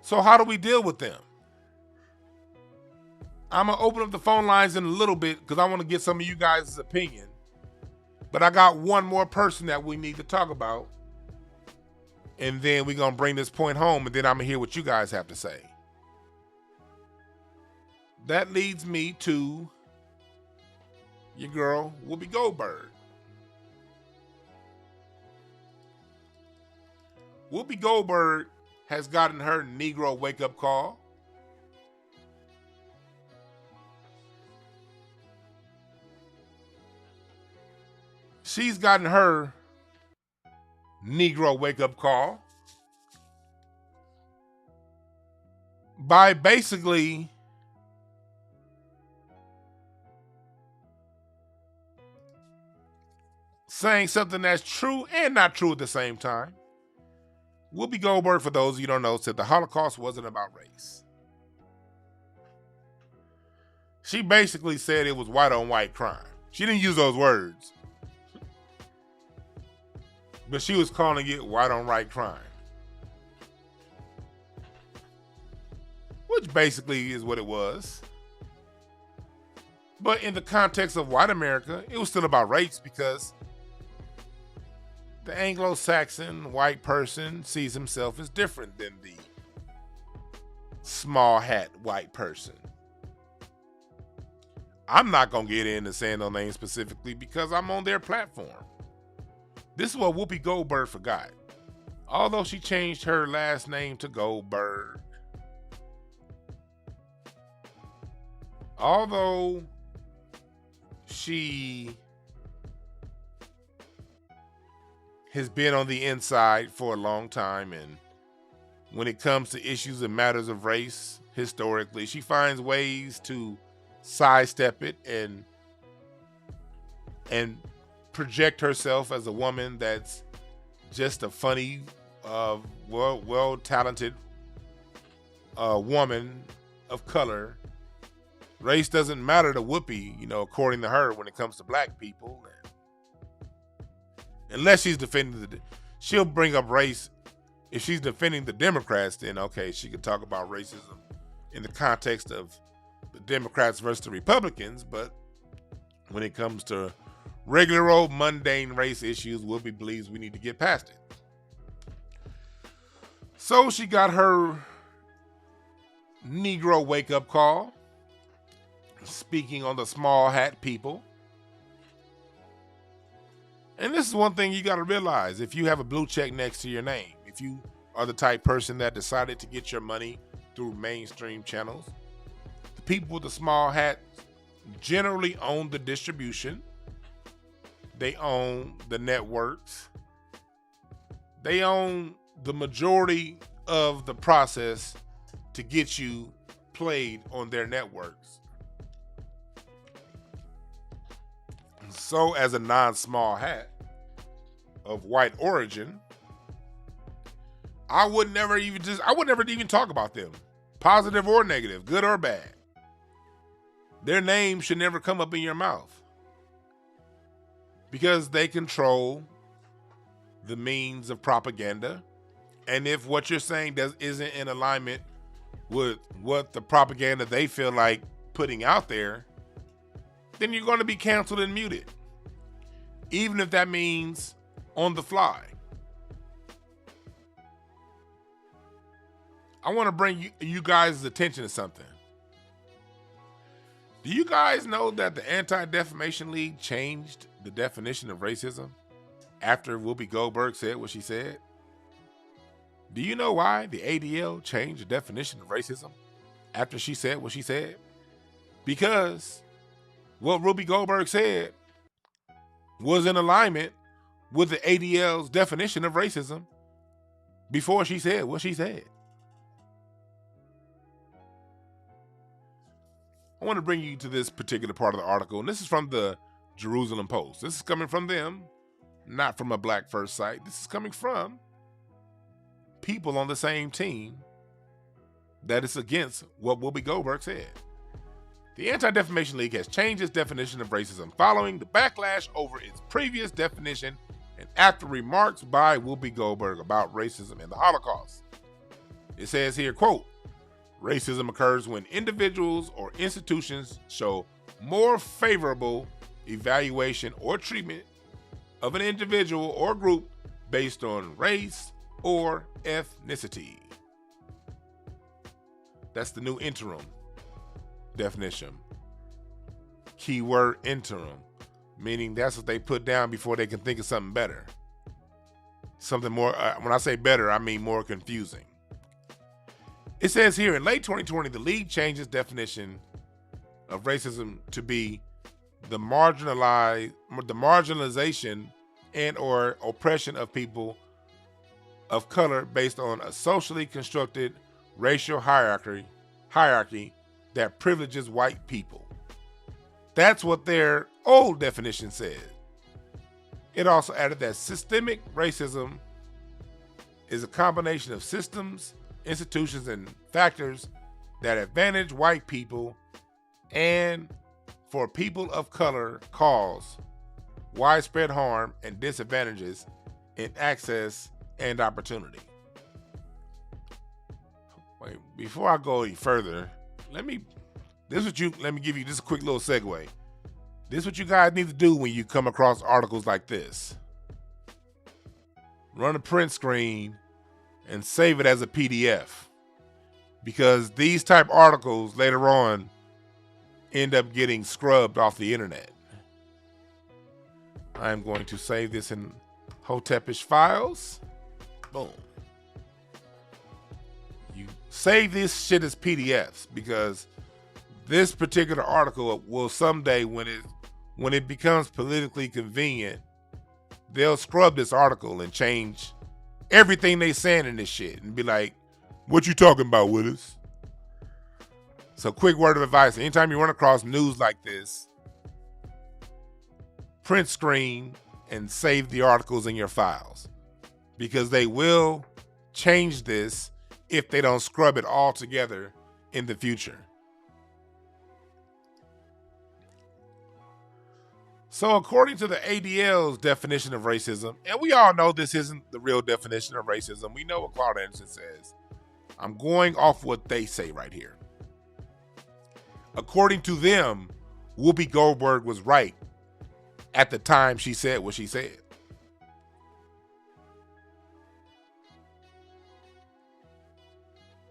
So how do we deal with them? I'm going to open up the phone lines in a little bit because I want to get some of you guys' opinion. But I got one more person that we need to talk about. And then we're going to bring this point home, and then I'm going to hear what you guys have to say. That leads me to your girl, Whoopi Goldberg. Whoopi Goldberg has gotten her Negro wake-up call. She's gotten her Negro wake-up call by basically saying something that's true and not true at the same time. Whoopi Goldberg, for those of you who don't know, said the Holocaust wasn't about race. She basically said it was white on white crime. She didn't use those words, but she was calling it white on white crime, which basically is what it was. But in the context of white America, it was still about race, because the Anglo-Saxon white person sees himself as different than the small hat white person. I'm not going to get into saying no name specifically because I'm on their platform. This is what Whoopi Goldberg forgot. Although she changed her last name to Goldberg, although she has been on the inside for a long time, and when it comes to issues and matters of race, historically, she finds ways to sidestep it and project herself as a woman that's just a funny, well-talented woman of color. Race doesn't matter to Whoopi, according to her, when it comes to black people. Unless she's defending she'll bring up race. If she's defending the Democrats, then okay, she could talk about racism in the context of the Democrats versus the Republicans. But when it comes to regular old mundane race issues, Whoopi believes we need to get past it. So she got her Negro wake-up call, speaking on the small hat people. And this is one thing you got to realize. If you have a blue check next to your name, if you are the type person that decided to get your money through mainstream channels. The people with the small hats generally own the distribution. They own the networks. They own the majority of the process to get you played on their networks. So as a non-small hat of white origin, I would never even talk about them, positive or negative, good or bad. Their name should never come up in your mouth because they control the means of propaganda. And if what you're saying isn't in alignment with what the propaganda they feel like putting out there, then you're going to be canceled and muted, even if that means on the fly. I want to bring you guys' attention to something. Do you guys know that the Anti-Defamation League changed the definition of racism after Whoopi Goldberg said what she said? Do you know why the ADL changed the definition of racism after she said what she said? Because what Whoopi Goldberg said was in alignment with the ADL's definition of racism before she said what she said. I want to bring you to this particular part of the article, and this is from the Jerusalem Post. This is coming from them, not from a Black First site. This is coming from people on the same team that is against what Whoopi Goldberg said. The Anti-Defamation League has changed its definition of racism following the backlash over its previous definition and after remarks by Whoopi Goldberg about racism and the Holocaust. It says here, quote, "Racism occurs when individuals or institutions show more favorable evaluation or treatment of an individual or group based on race or ethnicity." That's the new interim definition. Keyword interim, meaning that's what they put down before they can think of something better. Something more, when I say better, I mean more confusing. It says here, in late 2020, the league changed its definition of racism to be the marginalization and or oppression of people of color based on a socially constructed racial hierarchy that privileges white people. That's what their old definition said. It also added that systemic racism is a combination of systems, institutions, and factors that advantage white people and for people of color cause widespread harm and disadvantages in access and opportunity. Wait, before I go any further, let me give you just a quick little segue. This is what you guys need to do when you come across articles like this. Run a print screen and save it as a PDF, because these type articles later on end up getting scrubbed off the internet. I'm going to save this in Hotepish files. Boom. You save this shit as PDFs, because this particular article will someday, when it becomes politically convenient, they'll scrub this article and change everything they saying in this shit and be like, "What you talking about, Willis?" So quick word of advice: anytime you run across news like this, print screen and save the articles in your files, because they will change this if they don't scrub it all together in the future. So according to the ADL's definition of racism, and we all know this isn't the real definition of racism. We know what Claude Anderson says. I'm going off what they say right here. According to them, Whoopi Goldberg was right at the time she said what she said.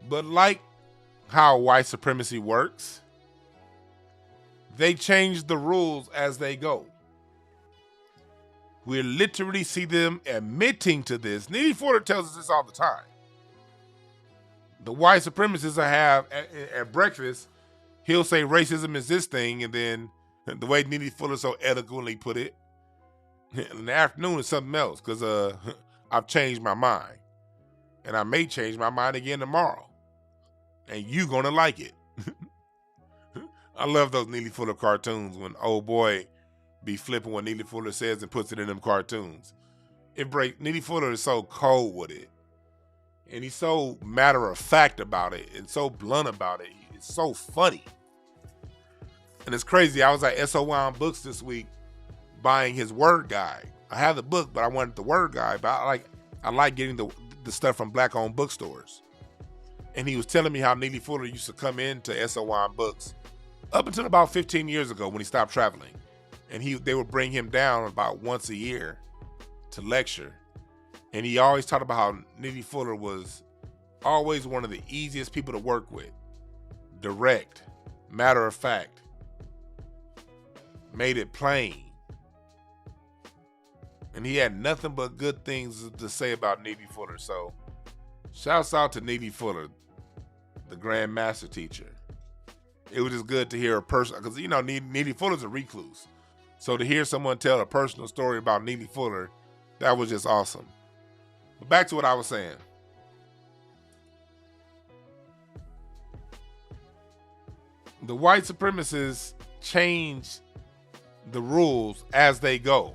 But like how white supremacy works, they change the rules as they go. We literally see them admitting to this. Neely Ford tells us this all the time. The white supremacists I have at breakfast, he'll say racism is this thing, and then the way Neely Fuller so eloquently put it, in the afternoon is something else, because I've changed my mind. And I may change my mind again tomorrow. And you gonna like it. I love those Neely Fuller cartoons when old boy be flipping what Neely Fuller says and puts it in them cartoons. Neely Fuller is so cold with it. And he's so matter of fact about it and so blunt about it. It's so funny. And it's crazy. I was at SOY Books this week buying his word guide. I have the book, but I wanted the word guide. But I like getting the stuff from black-owned bookstores. And he was telling me how Neely Fuller used to come into SOY Books up until about 15 years ago when he stopped traveling. And they would bring him down about once a year to lecture. And he always talked about how Neely Fuller was always one of the easiest people to work with. Direct, matter of fact, made it plain. And he had nothing but good things to say about Neely Fuller. So, shouts out to Neely Fuller, the Grand Master Teacher. It was just good to hear a person, because Neely Fuller's a recluse. So to hear someone tell a personal story about Neely Fuller, that was just awesome. But back to what I was saying. The white supremacists change the rules as they go.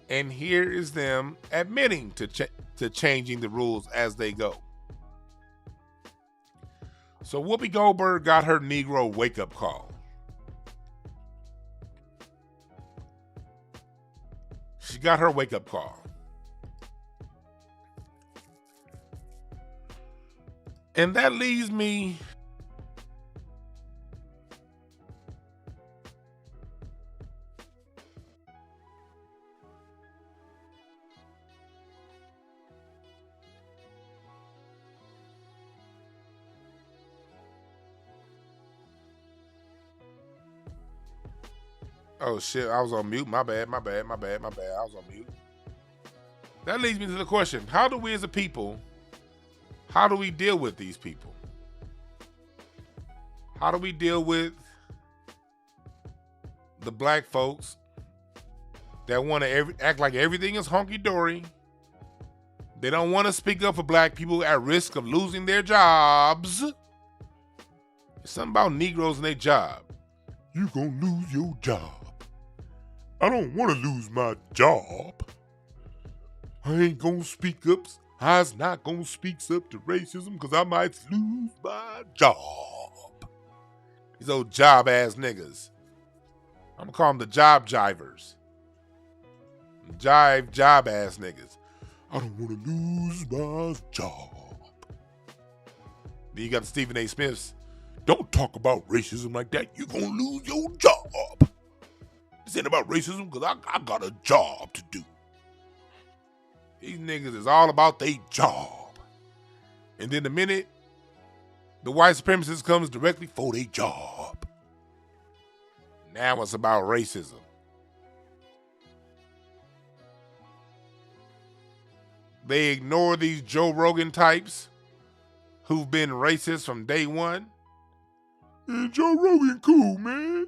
And here is them admitting to changing the rules as they go. So Whoopi Goldberg got her Negro wake-up call. She got her wake-up call. And that leaves me oh shit, I was on mute. My bad. I was on mute. That leads me to the question, how do we as a people, how do we deal with these people? How do we deal with the black folks that want to act like everything is hunky-dory? They don't want to speak up for black people at risk of losing their jobs. It's something about Negroes and their job. You gonna lose your job. I don't want to lose my job. I ain't gonna speak up. I's not gonna speak up to racism because I might lose my job. These old job ass niggas. I'm gonna call them the job jivers. Job ass niggas. I don't want to lose my job. Then you got the Stephen A. Smiths. Don't talk about racism like that. You're gonna lose your job. This ain't about racism because I got a job to do. These niggas is all about their job. And then the minute the white supremacist comes directly for their job, now it's about racism. They ignore these Joe Rogan types who've been racist from day one. Yeah, Joe Rogan cool, man.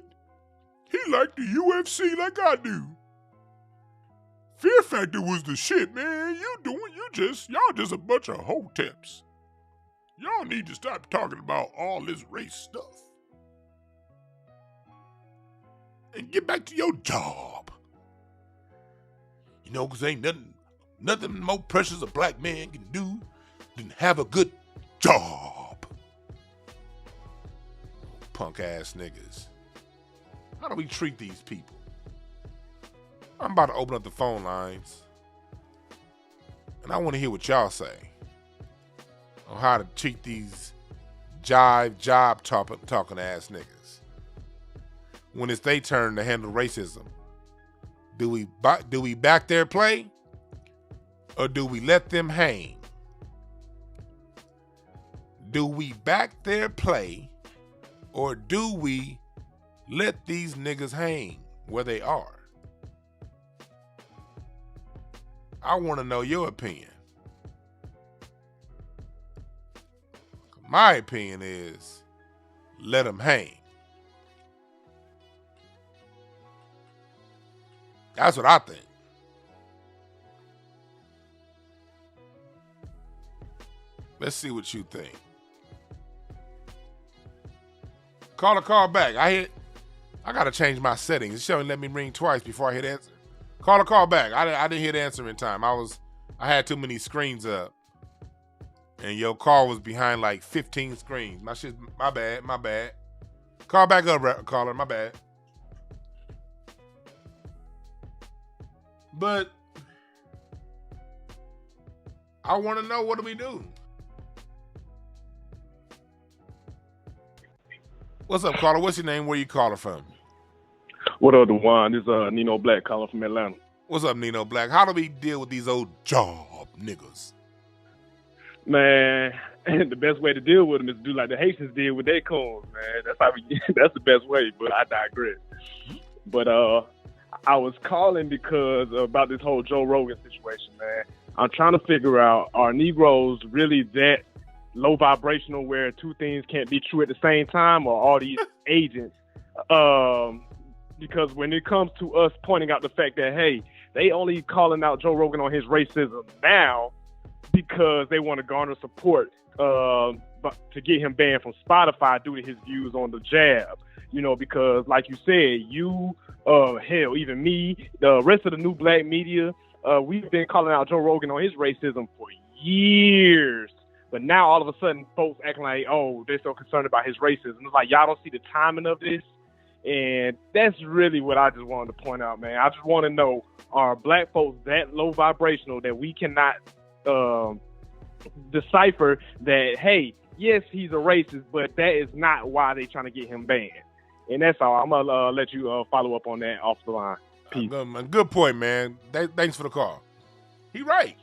He like the UFC like I do. Fear Factor was the shit, man. Y'all just a bunch of hoteps. Y'all need to stop talking about all this race stuff. And get back to your job. You know, cause ain't nothing more precious a black man can do than have a good job. Punk ass niggas. How do we treat these people? I'm about to open up the phone lines. And I want to hear what y'all say on how to treat these job talking ass niggas. When it's their turn to handle racism, do we back their play? Or do we let them hang? Do we back their play? Or do we let these niggas hang where they are? I want to know your opinion. My opinion is let them hang. That's what I think. Let's see what you think. Call back. I gotta change my settings. It shouldn't let me ring twice before I hit answer. Call back. I didn't hit answer in time. I had too many screens up. And your call was behind like 15 screens. My bad. Call back up, caller, my bad. But I want to know, what do we do? What's up, caller? What's your name? Where you calling from? What up, Dwan? This is Nino Black calling from Atlanta. What's up, Nino Black? How do we deal with these old job niggas? Man, the best way to deal with them is to do like the Haitians did with their coons, man. That's the best way, but I digress. But I was calling because about this whole Joe Rogan situation, man. I'm trying to figure out, are Negroes really that low vibrational where two things can't be true at the same time, or all these agents? Because when it comes to us pointing out the fact that, hey, they only calling out Joe Rogan on his racism now because they want to garner support but to get him banned from Spotify due to his views on the jab. You know, because like you said, hell, even me, the rest of the new black media, we've been calling out Joe Rogan on his racism for years. But now all of a sudden, folks acting like, oh, they're so concerned about his racism. It's like, y'all don't see the timing of this. And that's really what I just wanted to point out, man. I just want to know, are black folks that low vibrational that we cannot decipher that, hey, yes, he's a racist, but that is not why they're trying to get him banned. And that's all. I'm going to let you follow up on that off the line. Peace. Good point, man. Thanks for the call. He right.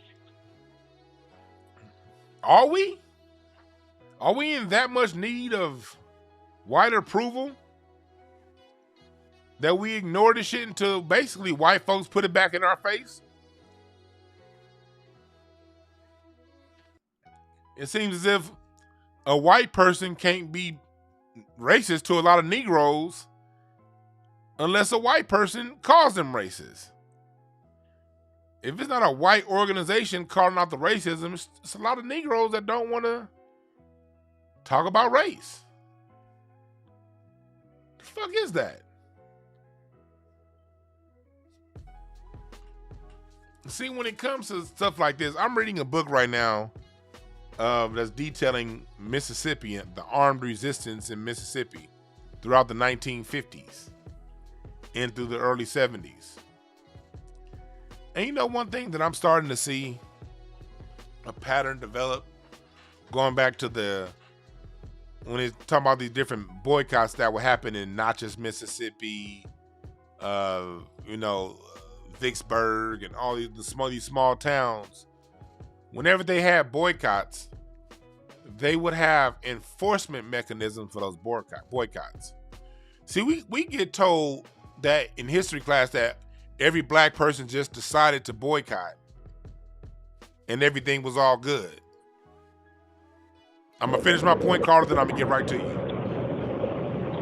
Are we? Are we in that much need of white approval that we ignore the shit until basically white folks put it back in our face? It seems as if a white person can't be racist to a lot of Negroes unless a white person calls them racist. If it's not a white organization calling out the racism, it's a lot of Negroes that don't want to talk about race. The fuck is that? See, when it comes to stuff like this, I'm reading a book right now that's detailing Mississippi and the armed resistance in Mississippi throughout the 1950s and through the early 70s. And you know, one thing that I'm starting to see a pattern develop, going back to when they talk about these different boycotts that would happen in not just Mississippi, Vicksburg and all these small towns. Whenever they had boycotts, they would have enforcement mechanisms for those boycotts. See, we get told that in history class that every black person just decided to boycott and everything was all good. I'm gonna finish my point, Carter, then I'm gonna get right to you.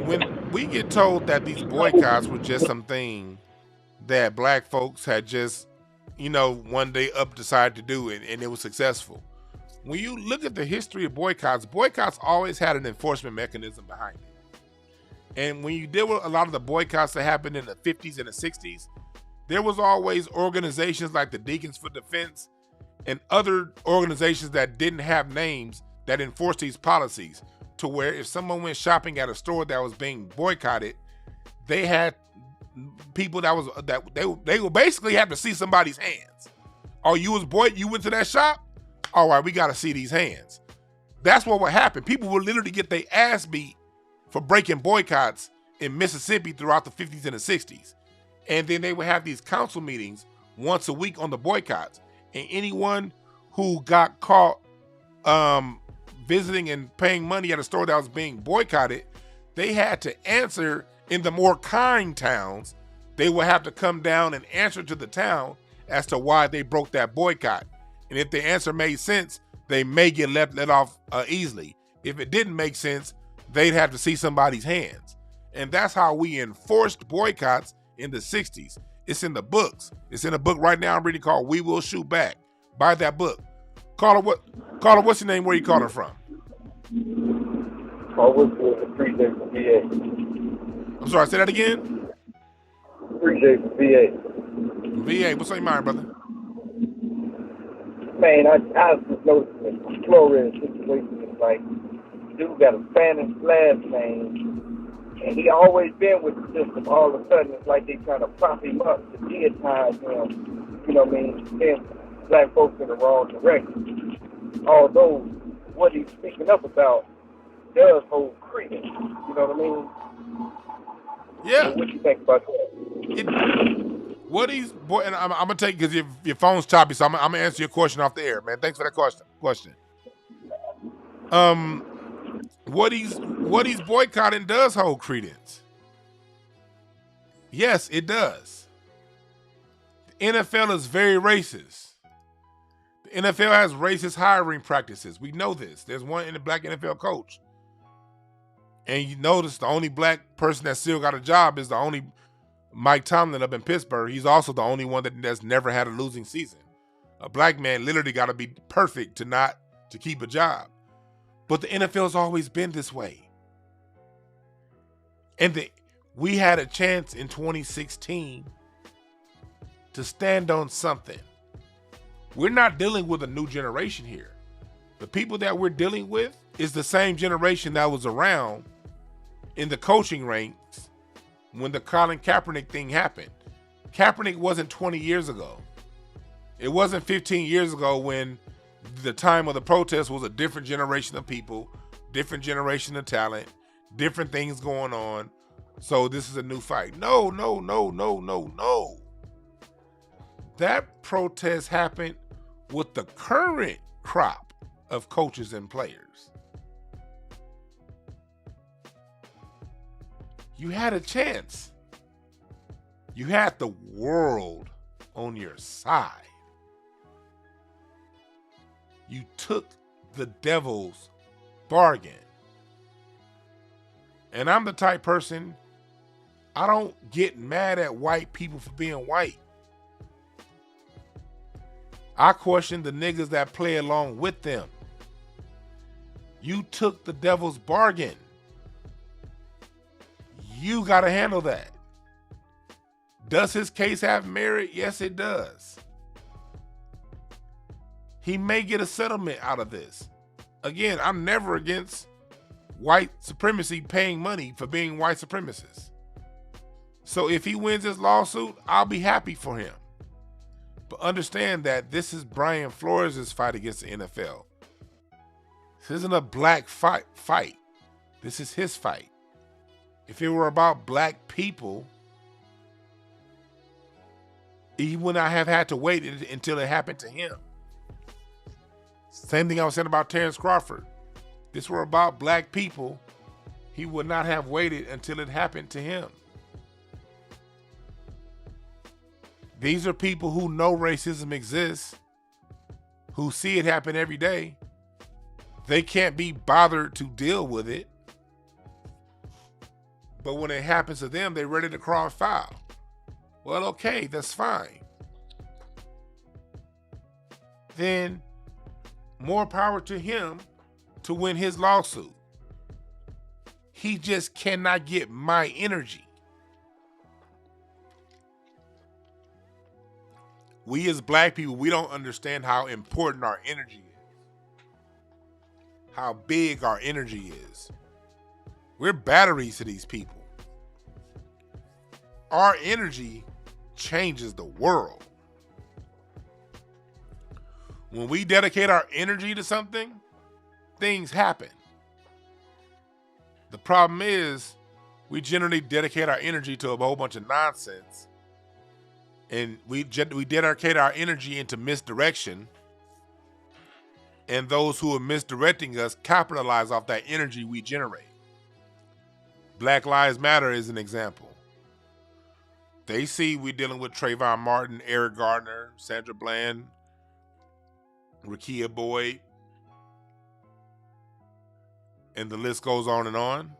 When we get told that these boycotts were just something that black folks had just, one day up decided to do it and it was successful. When you look at the history of boycotts always had an enforcement mechanism behind it. And when you deal with a lot of the boycotts that happened in the 50s and the 60s, there was always organizations like the Deacons for Defense and other organizations that didn't have names that enforced these policies, to where if someone went shopping at a store that was being boycotted, they had people they would basically have to see somebody's hands. Oh, you went to that shop? All right, we got to see these hands. That's what would happen. People would literally get their ass beat for breaking boycotts in Mississippi throughout the 50s and the 60s. And then they would have these council meetings once a week on the boycotts. And anyone who got caught visiting and paying money at a store that was being boycotted, they had to answer. In the more kind towns, they would have to come down and answer to the town as to why they broke that boycott. And if the answer made sense, they may get let off easily. If it didn't make sense, they'd have to see somebody's hands. And that's how we enforced boycotts in the 60s. It's in the books. It's in a book right now I'm reading called We Will Shoot Back. Buy that book. Caller, what's your name? Where you calling from? Appreciate for VA. I'm sorry, say that again? Appreciate for VA. VA, what's on your mind, brother? Man, I was just noticing the Flores situation is like, dude got a Spanish last name, and he always been with the system. All of a sudden, it's like they trying to prop him up to deitize him, you know what I mean, send black folks in the wrong direction. Although what he's speaking up about does hold credence, you know what I mean? Yeah. So what you think about that? And I'm gonna take, because your phone's choppy, so I'm gonna answer your question off the air, man. Thanks for that question. What he's boycotting does hold credence. Yes, it does. The NFL is very racist. The NFL has racist hiring practices. We know this. There's one in the black NFL coach. And you notice the only black person that still got a job is the only Mike Tomlin up in Pittsburgh. He's also the only one that's never had a losing season. A black man literally got to be perfect to keep a job. But the NFL's always been this way. And we had a chance in 2016 to stand on something. We're not dealing with a new generation here. The people that we're dealing with is the same generation that was around in the coaching ranks when the Colin Kaepernick thing happened. Kaepernick wasn't 20 years ago. It wasn't 15 years ago when the time of the protest was a different generation of people, different generation of talent, different things going on. So this is a new fight. No. That protest happened with the current crop of coaches and players. You had a chance. You had the world on your side. You took the devil's bargain. And I'm the type person, I don't get mad at white people for being white. I question the niggas that play along with them. You took the devil's bargain. You got to handle that. Does his case have merit? Yes, it does. He may get a settlement out of this. Again, I'm never against white supremacy paying money for being white supremacists. So if he wins this lawsuit, I'll be happy for him. But understand that this is Brian Flores' fight against the NFL. This isn't a black fight. This is his fight. If it were about black people, he would not have had to wait until it happened to him. Same thing I was saying about Terrence Crawford. If this were about black people, he would not have waited until it happened to him. These are people who know racism exists, who see it happen every day. They can't be bothered to deal with it. But when it happens to them, they're ready to crawl foul. Well, okay, that's fine. Then more power to him to win his lawsuit. He just cannot get my energy. We as black people, we don't understand how important our energy is. How big our energy is. We're batteries to these people. Our energy changes the world. When we dedicate our energy to something, things happen. The problem is, we generally dedicate our energy to a whole bunch of nonsense. And we dedicate our energy into misdirection. And those who are misdirecting us capitalize off that energy we generate. Black Lives Matter is an example. They see we're dealing with Trayvon Martin, Eric Gardner, Sandra Bland, Rekia Boyd. And the list goes on and on.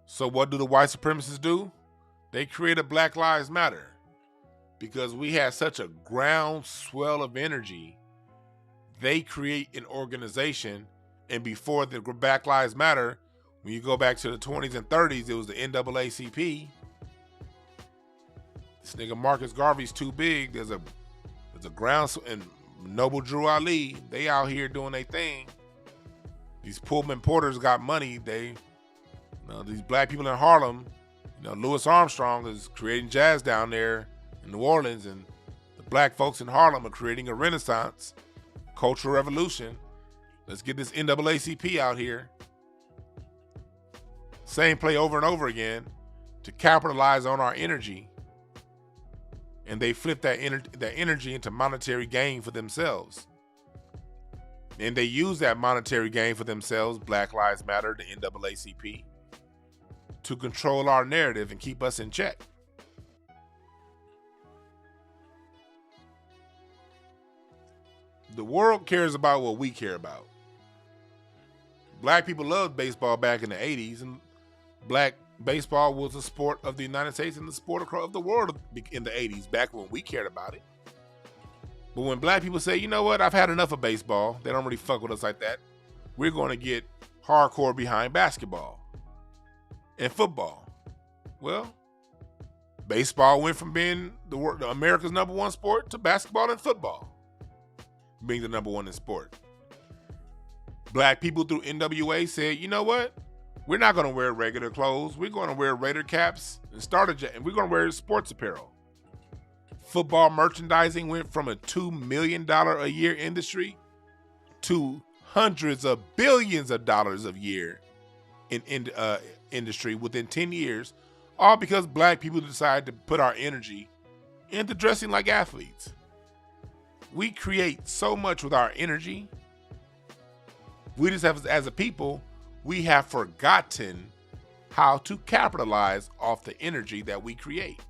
So what do the white supremacists do? They create a Black Lives Matter because we had such a groundswell of energy. They create an organization, and before the Black Lives Matter, when you go back to the 20s and 30s, it was the NAACP. This nigga Marcus Garvey's too big. There's a ground, and Noble Drew Ali, they out here doing their thing. These Pullman porters got money. These black people in Harlem, Louis Armstrong is creating jazz down there in New Orleans, and the black folks in Harlem are creating a renaissance, cultural revolution. Let's get this NAACP out here. Same play over and over again to capitalize on our energy. And they flip that energy into monetary gain for themselves. And they use that monetary gain for themselves, Black Lives Matter, the NAACP, to control our narrative and keep us in check. The world cares about what we care about. Black people loved baseball back in the 80s, and black baseball was a sport of the United States and the sport of the world in the 80s, back when we cared about it. But when black people say, you know what, I've had enough of baseball, they don't really fuck with us like that, we're going to get hardcore behind basketball and football. Well, baseball went from being America's number one sport to basketball and football being the number one in sport. Black people through NWA said, you know what? We're not going to wear regular clothes. We're going to wear Raider caps and and we're going to wear sports apparel. Football merchandising went from a $2 million a year industry to hundreds of billions of dollars a year in industry within 10 years, all because black people decided to put our energy into dressing like athletes. We create so much with our energy. We just have, as a people, we have forgotten how to capitalize off the energy that we create.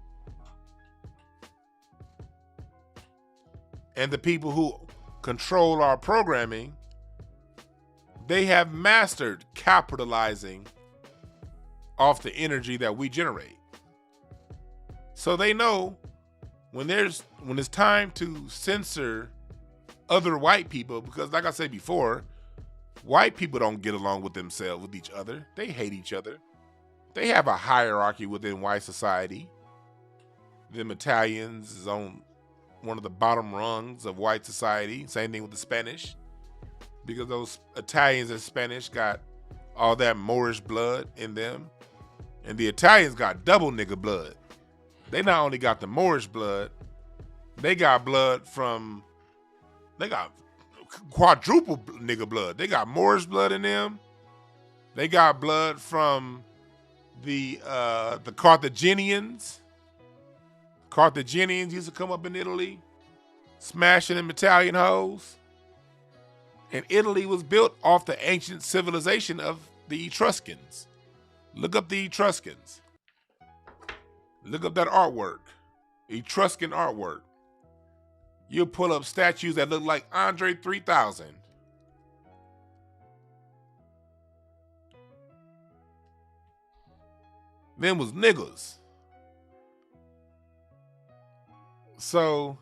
And the people who control our programming, they have mastered capitalizing off the energy that we generate. So they know when it's time to censor other white people, because like I said before, white people don't get along with themselves, with each other. They hate each other. They have a hierarchy within white society. Them Italians is on one of the bottom rungs of white society. Same thing with the Spanish, because those Italians and Spanish got all that Moorish blood in them. And the Italians got double nigga blood. They not only got the Moorish blood, they got quadruple nigga blood. They got Moorish blood in them. They got blood from the Carthaginians. Carthaginians used to come up in Italy, smashing them Italian hoes. And Italy was built off the ancient civilization of the Etruscans. Look up the Etruscans. Look up that artwork, Etruscan artwork. You'll pull up statues that look like Andre 3000. Them was niggas. So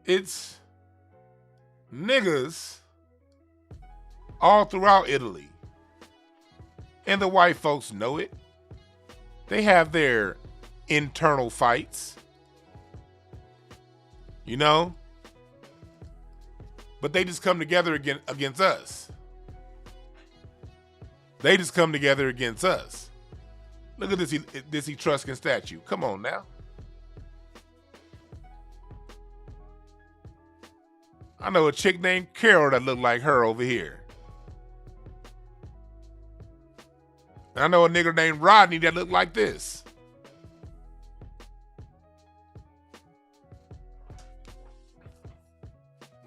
it's niggas all throughout Italy. And the white folks know it. They have their internal fights, but they just come together against us. They just come together against us. Look at this Etruscan statue. Come on now. I know a chick named Carol that looked like her over here. And I know a nigga named Rodney that looked like this.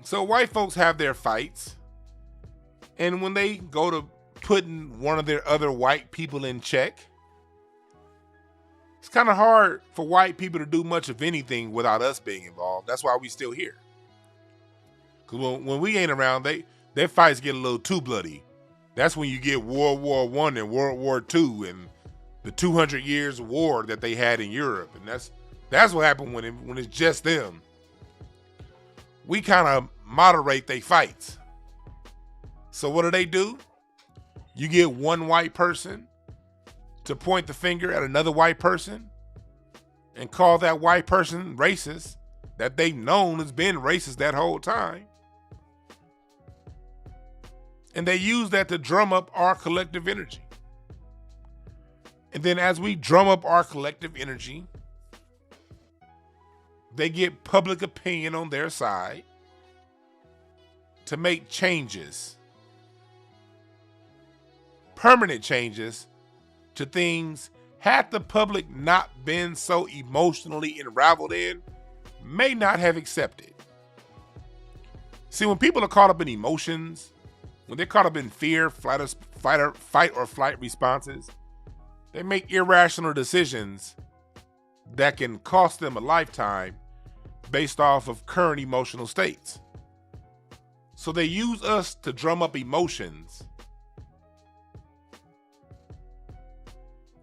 So white folks have their fights. And when they go to putting one of their other white people in check, it's kind of hard for white people to do much of anything without us being involved. That's why we still here. Because when we ain't around, their fights get a little too bloody. That's when you get World War I and World War II and the 200 years of war that they had in Europe. And that's what happened when it's just them. We kind of moderate their fights. So what do? You get one white person to point the finger at another white person and call that white person racist that they've known has been racist that whole time. And they use that to drum up our collective energy. And then as we drum up our collective energy, they get public opinion on their side to make changes, permanent changes to things had the public not been so emotionally enraveled in, may not have accepted. See, when people are caught up in emotions, when they're caught up in fear, fight or flight responses, they make irrational decisions that can cost them a lifetime based off of current emotional states. So they use us to drum up emotions.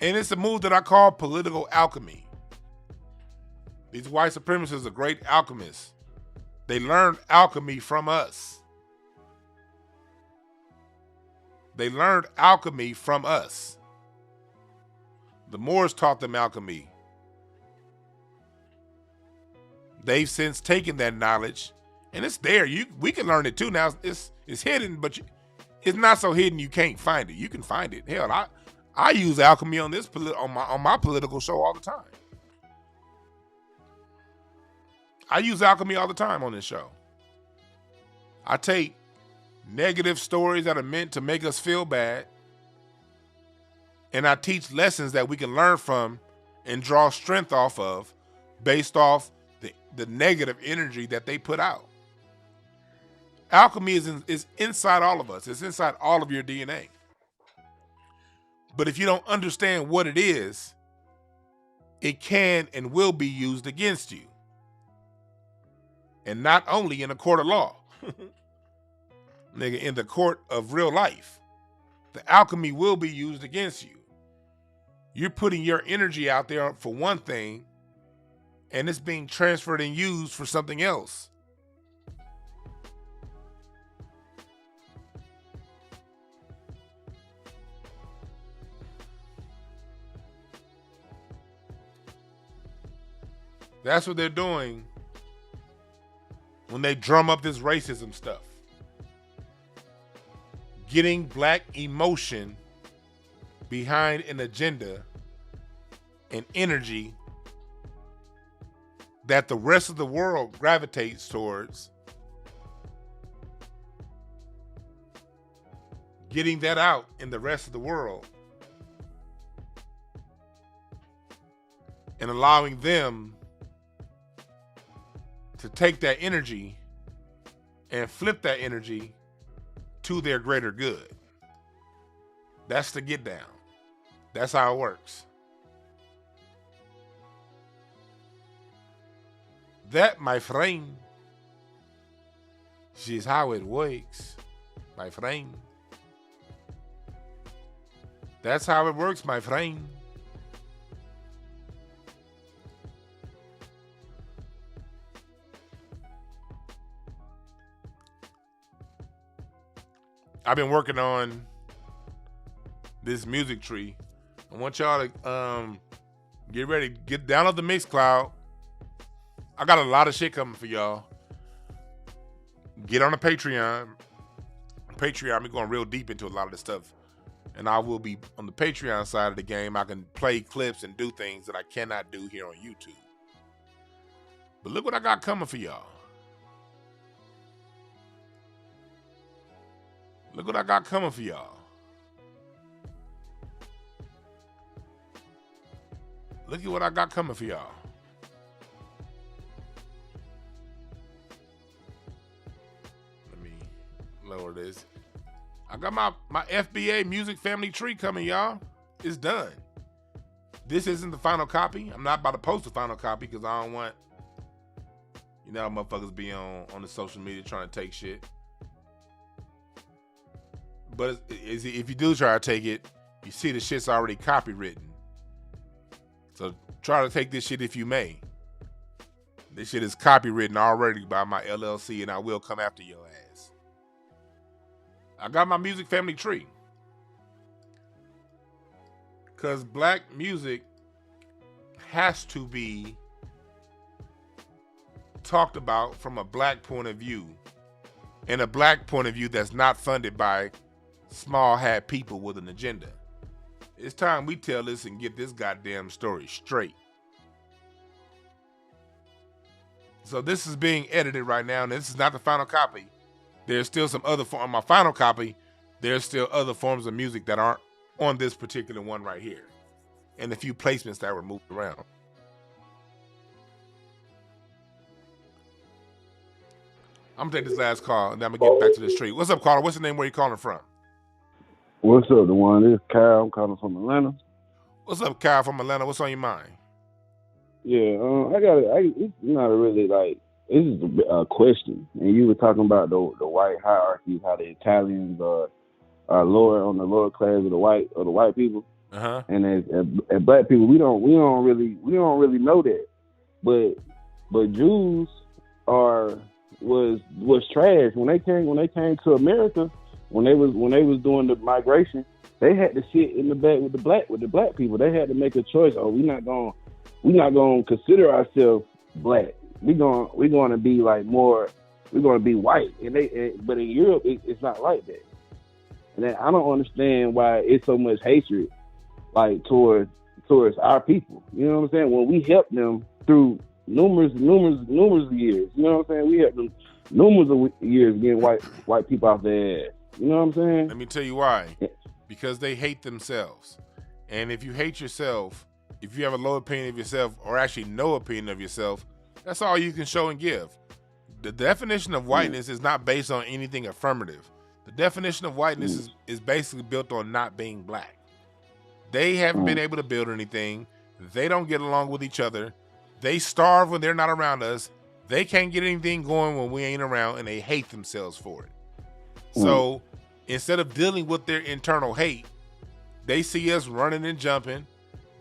And it's a move that I call political alchemy. These white supremacists are great alchemists. They learned alchemy from us. They learned alchemy from us. The Moors taught them alchemy. They've since taken that knowledge, and it's there. We can learn it too now. It's hidden, but it's not so hidden you can't find it. You can find it. Hell, I use alchemy on my political show all the time. I use alchemy all the time on this show. I take negative stories that are meant to make us feel bad, and I teach lessons that we can learn from and draw strength off of based off the negative energy that they put out. Alchemy is inside all of us. It's inside all of your DNA. But if you don't understand what it is, it can and will be used against you. And not only in a court of law. Nigga, in the court of real life. The alchemy will be used against you. You're putting your energy out there for one thing, and it's being transferred and used for something else. That's what they're doing when they drum up this racism stuff. Getting black emotion behind an agenda and energy that the rest of the world gravitates towards. Getting that out in the rest of the world and allowing them to take that energy and flip that energy to their greater good. That's the get down. That's how it works. That, my friend, is how it works, my friend. That's how it works, my friend. I've been working on this music tree. I want y'all to get ready, download the Mixcloud. I got a lot of shit coming for y'all. Get on the Patreon. We're going real deep into a lot of this stuff. And I will be on the Patreon side of the game. I can play clips and do things that I cannot do here on YouTube. But look what I got coming for y'all. Look what I got coming for y'all. Look at what I got coming for y'all. Let me lower this. I got my FBA music family tree coming, y'all. It's done. This isn't the final copy. I'm not about to post the final copy because I don't want, motherfuckers be on the social media trying to take shit. But if you do try to take it, you see the shit's already copywritten. So try to take this shit if you may. This shit is copywritten already by my LLC, and I will come after your ass. I got my music family tree. Because black music has to be talked about from a black point of view, and a black point of view that's not funded by small hat people with an agenda. It's time we tell this and get this goddamn story straight. So this is being edited right now, and this is not the final copy. There's still some other on my final copy. There's still other forms of music that aren't on this particular one right here, and a few placements that were moved around. I'm gonna take this last call, and then I'm gonna get back to the street. What's up, caller? What's the name? Where you calling from? What's up, Dwan? This is Kyle. I'm calling from Atlanta. What's up, Kyle from Atlanta? What's on your mind? Yeah, it's not a really like. This is a question, and you were talking about the white hierarchy, how the Italians are lower on the lower class of the white people, and as black people, we don't really know that, but Jews was trash when they came to America. When they was doing the migration, they had to sit in the back with the black people. They had to make a choice. Oh, we're not gonna consider ourselves black. We're gonna be like more. We're gonna be white. But in Europe, it's not like that. And then I don't understand why it's so much hatred, like towards our people. You know what I'm saying? When we helped them through numerous years. You know what I'm saying? We helped them numerous of years getting white people off their ass. You know what I'm saying? Let me tell you why. Because they hate themselves. And if you hate yourself, if you have a low opinion of yourself, or actually no opinion of yourself, that's all you can show and give. The definition of whiteness is not based on anything affirmative. The definition of whiteness is basically built on not being black. They haven't been able to build anything. They don't get along with each other. They starve when they're not around us. They can't get anything going when we ain't around, and they hate themselves for it. So instead of dealing with their internal hate, they see us running and jumping.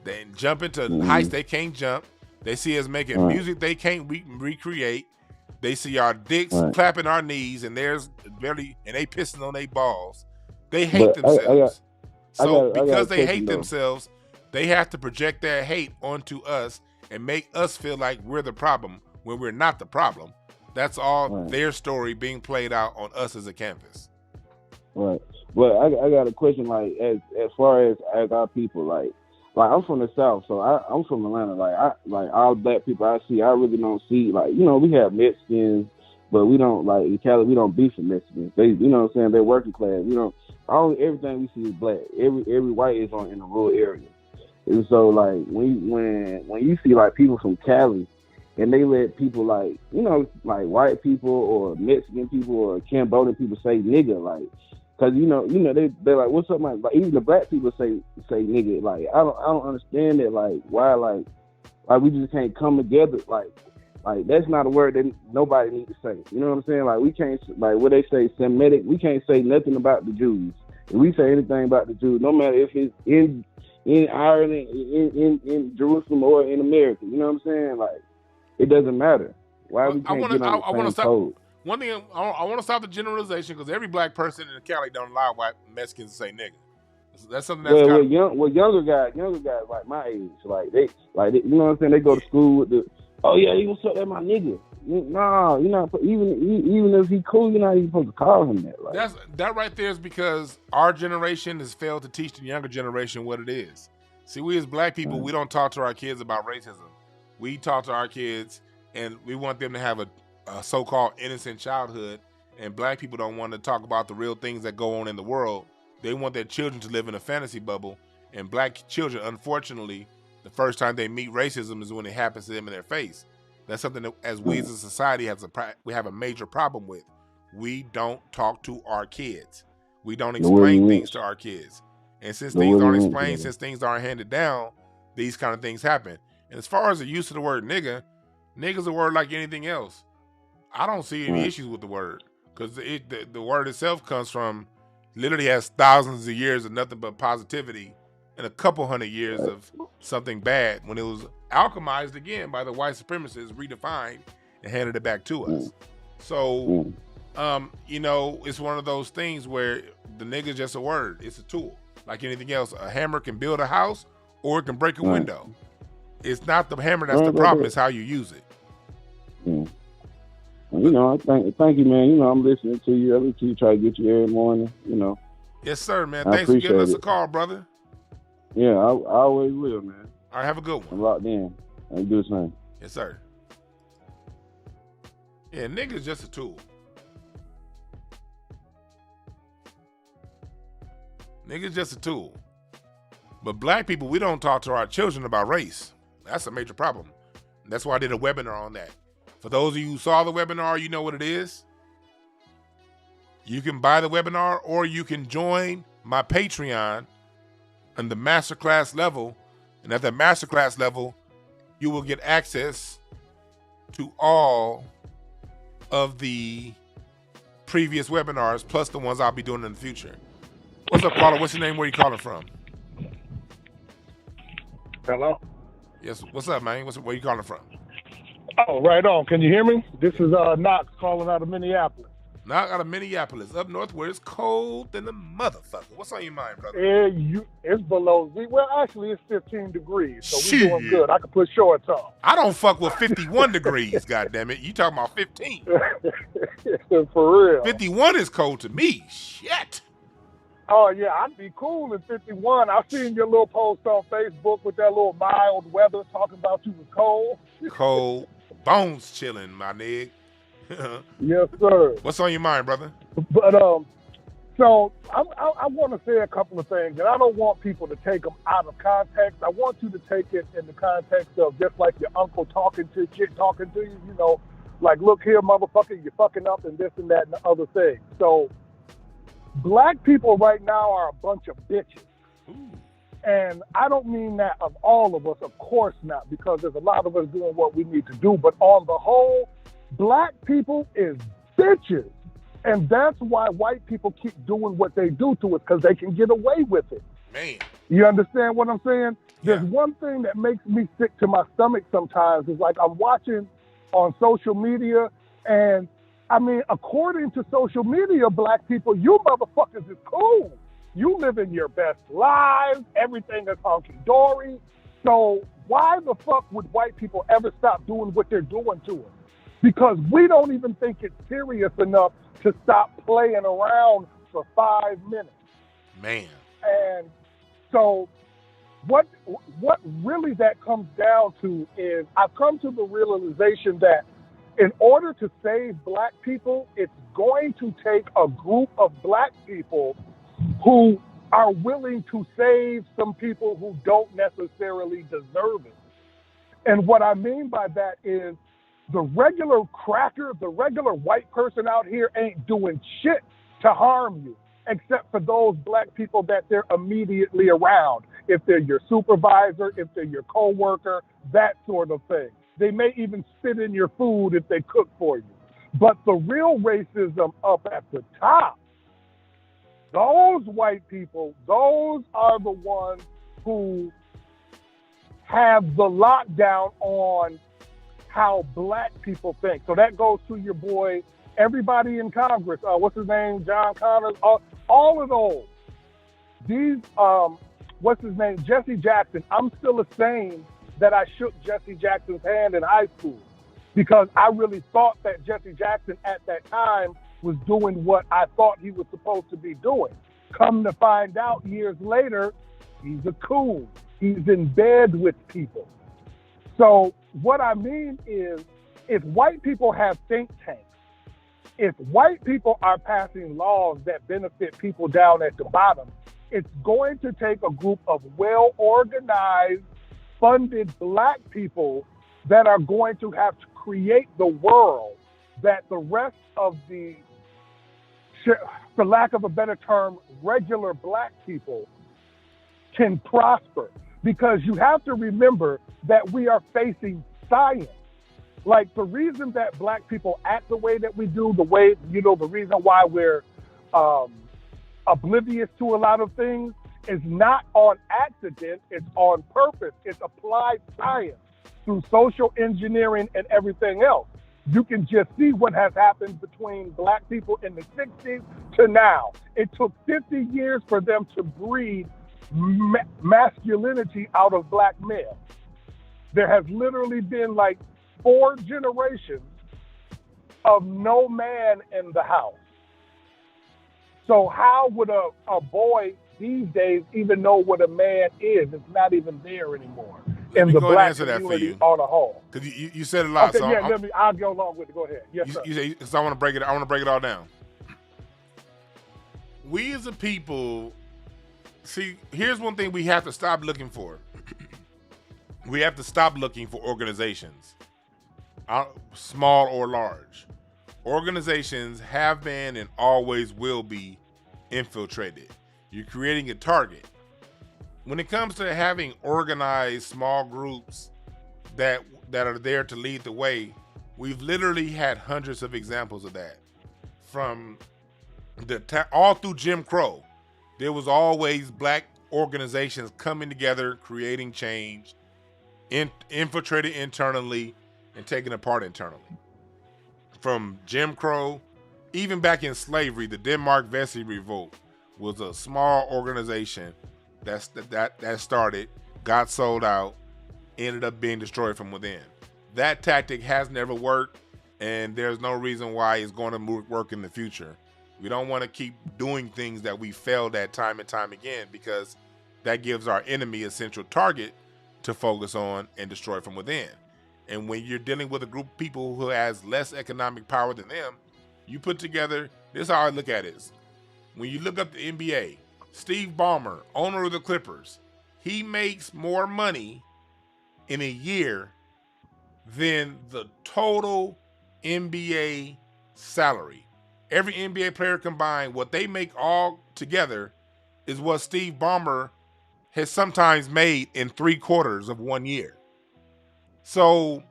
They jump into heights they can't jump. They see us making music they can't recreate. They see our dicks clapping our knees, and they pissing on their balls. They hate themselves. Because they hate themselves, they have to project their hate onto us and make us feel like we're the problem when we're not the problem. That's all their story being played out on us as a canvas. Right. But I got a question, like as far as our people, like I'm from the South, so I'm from Atlanta. Like all black people I see, I really don't see, like, you know, we have Mexicans, but we don't, like in Cali, we don't beef with Mexicans. They, you know what I'm saying, they're working class. We don't, everything we see is black. Every white is in the rural area. And so like when you see like people from Cali, and they let people like, you know, like white people or Mexican people or Cambodian people say nigga, like, cause you know they're like, what's up, man? Like even the black people say nigga. Like I don't understand that. Like why we just can't come together. Like that's not a word that nobody needs to say. You know what I'm saying? Like we can't, like what they say, Semitic. We can't say nothing about the Jews. If we say anything about the Jews, no matter if it's in Ireland, in Jerusalem, or in America, you know what I'm saying? Like it doesn't matter. Why we can't get on the same code? One thing, I want to stop the generalization, because every black person in Cali don't allow white Mexicans to say nigga. That's something that's younger guys like my age, like they, you know what I'm saying? They go to school with the, oh yeah, you gonna say that my nigga? No, you're not. Even if he cool, you're not even supposed to call him that. Like that right there is because our generation has failed to teach the younger generation what it is. See, we as black people, we don't talk to our kids about racism. We talk to our kids, and we want them to have a so-called innocent childhood, and black people don't want to talk about the real things that go on in the world. They want their children to live in a fantasy bubble, and black children, unfortunately, the first time they meet racism is when it happens to them in their face. That's something that, as we as a society, we have a major problem with. We don't talk to our kids. We don't explain things to our kids. And since things aren't explained, since things aren't handed down, these kind of things happen. And as far as the use of the word nigga's a word like anything else. I don't see any issues with the word, because the word itself comes from literally has thousands of years of nothing but positivity and a couple hundred years of something bad when it was alchemized again by the white supremacists, redefined, and handed it back to us. So, you know, it's one of those things where the nigga's just a word. It's a tool. Like anything else, a hammer can build a house or it can break a window. It's not the hammer that's the problem, it's how you use it. You know, thank you, man. You know, I'm listening to you. I listen to you, try to get you every morning, you know. Yes, sir, man. Thanks for giving us a call, brother. Yeah, I always will, man. All right, have a good one. I'm locked in. And do the same. Yes, sir. Yeah, nigga's just a tool. Nigga's just a tool. But black people, we don't talk to our children about race. That's a major problem. That's why I did a webinar on that. For those of you who saw the webinar, you know what it is. You can buy the webinar or you can join my Patreon on the masterclass level. And at the masterclass level, you will get access to all of the previous webinars, plus the ones I'll be doing in the future. What's up, caller? What's your name? Where you calling from? Hello? Yes, what's up, man? Where you calling from? Oh, right on. Can you hear me? This is Knox calling out of Minneapolis. Knox out of Minneapolis, up north where it's cold than the motherfucker. What's on your mind, brother? It's below Z. Well, actually, it's 15 degrees, so we're doing good. I can put shorts on. I don't fuck with 51 degrees, goddammit. You talking about 15. For real. 51 is cold to me. Shit. Oh, yeah, I'd be cool in 51. I seen your little post on Facebook with that little mild weather talking about you was cold. Cold. Bones chilling, my nigga. Yes, sir. What's on your mind, brother? But so I want to say a couple of things, and I don't want people to take them out of context. I want you to take it in the context of just like your uncle talking to you, you know, like, look here, motherfucker, you're fucking up and this and that and the other thing. So black people right now are a bunch of bitches. Ooh. And I don't mean that of all of us, of course not, because there's a lot of us doing what we need to do. But on the whole, black people is bitches. And that's why white people keep doing what they do to us, because they can get away with it. Man. You understand what I'm saying? Yeah. There's one thing that makes me sick to my stomach sometimes is like I'm watching on social media, and I mean, according to social media, black people, you motherfuckers is cool. You living your best lives. Everything is hunky-dory. So why the fuck would white people ever stop doing what they're doing to us? Because we don't even think it's serious enough to stop playing around for 5 minutes. Man. And so what really that comes down to is I've come to the realization that in order to save black people, it's going to take a group of black people who are willing to save some people who don't necessarily deserve it. And what I mean by that is the regular cracker, the regular white person out here ain't doing shit to harm you, except for those black people that they're immediately around. If they're your supervisor, if they're your coworker, that sort of thing. They may even spit in your food if they cook for you. But the real racism up at the top, those white people, those are the ones who have the lockdown on how black people think. So that goes to your boy, everybody in Congress. What's his name? John Connors. All of those. These, what's his name? Jesse Jackson. I'm still ashamed that I shook Jesse Jackson's hand in high school because I really thought that Jesse Jackson at that time was doing what I thought he was supposed to be doing. Come to find out years later, he's a coon. He's in bed with people. So what I mean is, if white people have think tanks, if white people are passing laws that benefit people down at the bottom, it's going to take a group of well-organized, funded black people that are going to have to create the world that the rest of the, for lack of a better term, regular black people can prosper. Because you have to remember that we are facing science. Like the reason that black people act the way that we do, the way, you know, the reason why we're oblivious to a lot of things is not on accident, it's on purpose. It's applied science through social engineering and everything else. You can just see what has happened between black people in the 60s to now. It took 50 years for them to breed masculinity out of black men. There has literally been like 4 generations of no man in the house. So how would a boy these days even know what a man is? It's not even there anymore in the black community on a whole. Because you said a lot. Okay, so yeah, I'll go along with it. Go ahead. Yes, sir. You say, because I want to break it all down. We as a people, see, here's one thing we have to stop looking for. We have to stop looking for organizations, small or large. Organizations have been and always will be infiltrated. You're creating a target. When it comes to having organized small groups that are there to lead the way, we've literally had hundreds of examples of that. From all through Jim Crow, there was always black organizations coming together, creating change, infiltrated internally, and taken apart internally. From Jim Crow, even back in slavery, the Denmark Vesey Revolt was a small organization that started, got sold out, ended up being destroyed from within. That tactic has never worked, and there's no reason why it's going to work in the future. We don't want to keep doing things that we failed at time and time again, because that gives our enemy a central target to focus on and destroy from within. And when you're dealing with a group of people who has less economic power than them, you put together, this is how I look at it. When you look up the NBA, Steve Ballmer, owner of the Clippers, he makes more money in a year than the total NBA salary. Every NBA player combined, what they make all together is what Steve Ballmer has sometimes made in 3 quarters of 1 year. So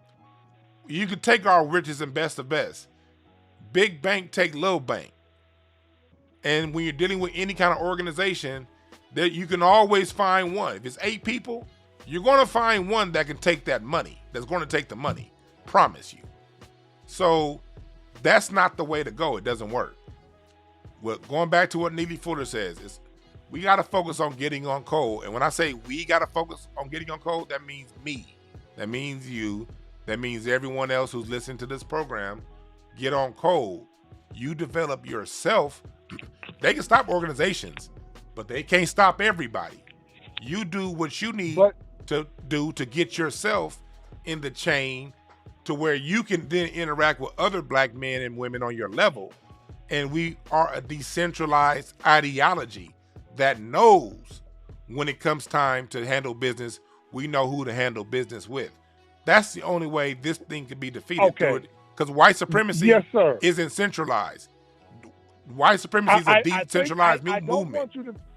you could take our richest and best of best. Big bank take little bank. And when you're dealing with any kind of organization, that you can always find one. If it's 8 people, you're going to find one that can take that money, that's going to take the money. Promise you. So that's not the way to go. It doesn't work. Well, going back to what Neely Fuller says, is we got to focus on getting on code. And when I say we got to focus on getting on code, that means me. That means you. That means everyone else who's listening to this program. Get on code. You develop yourself. They can stop organizations, but they can't stop everybody. You do what you need to do to get yourself in the chain to where you can then interact with other black men and women on your level. And we are a decentralized ideology that knows when it comes time to handle business, we know who to handle business with. That's the only way this thing can be defeated. Okay. Because white supremacy isn't centralized. White supremacy is a decentralized movement.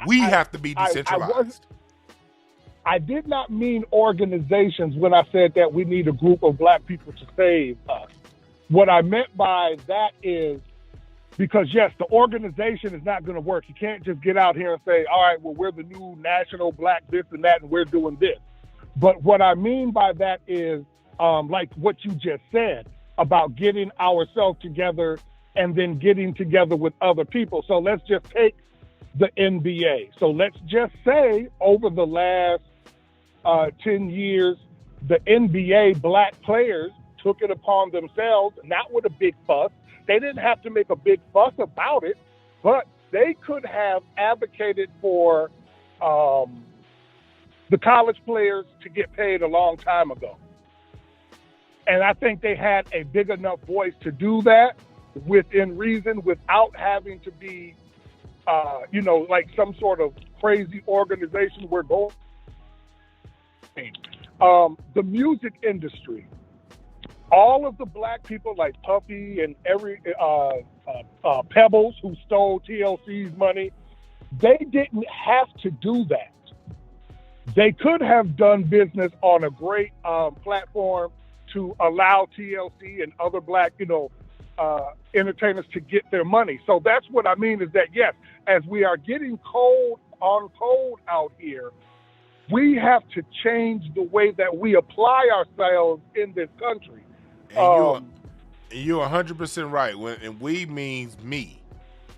We have to be decentralized. I did not mean organizations when I said that we need a group of black people to save us. What I meant by that is, because yes, the organization is not going to work. You can't just get out here and say, all right, well, we're the new national black this and that, and we're doing this. But what I mean by that is, like what you just said about getting ourselves together and then getting together with other people. So let's just take the NBA. So let's just say over the last 10 years, the NBA black players took it upon themselves, not with a big fuss. They didn't have to make a big fuss about it, but they could have advocated for the college players to get paid a long time ago. And I think they had a big enough voice to do that within reason, without having to be, like some sort of crazy organization we're going. The music industry, all of the black people like Puffy and every Pebbles who stole TLC's money, they didn't have to do that. They could have done business on a great platform to allow TLC and other black, entertainers to get their money. So that's what I mean is that, yes, as we are getting cold out here, we have to change the way that we apply ourselves in this country. And you're 100% right. And we means me.